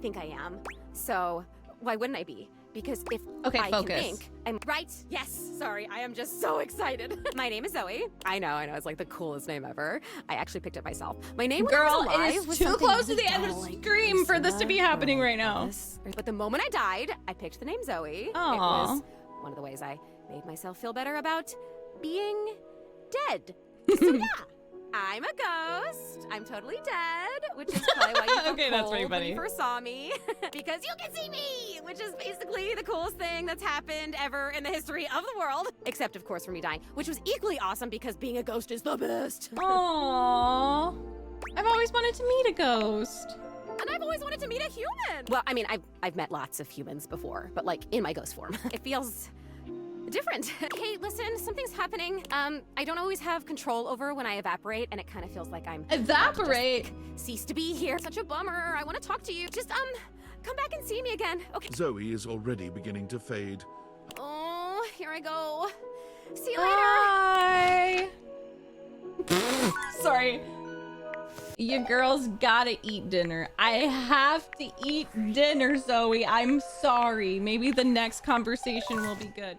I: think I am. So why wouldn't I be? Because if I can think, I'm right. Yes, sorry, I am just so excited. My name is Zoe. I know, it's like the coolest name ever. I actually picked it myself. My name
A: Girl,
I: when I was alive
A: it is
I: was
A: too
I: something
A: close to
I: really
A: the end of
I: dull,
A: the
I: like
A: stream for this to be
I: Lucinda
A: happening
I: or
A: right now.
I: But the moment I died, I picked the name Zoe.
A: Aw.
I: It was one of the ways I made myself feel better about being dead. So yeah. I'm a ghost. I'm totally dead, which is probably why you felt
A: Okay, that's pretty
I: cold when
A: funny.
I: you first saw me, because you can see me, which is basically the coolest thing that's happened ever in the history of the world, except of course for me dying, which was equally awesome because being a ghost is the best.
A: Aww. I've always wanted to meet a ghost.
I: And I've always wanted to meet a human. Well, I mean, I've met lots of humans before, but like in my ghost form. It feels different. Hey, listen, something's happening. I don't always have control over when I evaporate, and it kind of feels like I'm
A: evaporate.
I: Cease to be here. Such a bummer. I want to talk to you. Just come back and see me again. Okay.
B: Zoe is already beginning to fade.
I: Oh, here I go. See you later.
A: Bye. Sorry. You girls gotta eat dinner. I have to eat dinner, Zoe. I'm sorry. Maybe the next conversation will be good.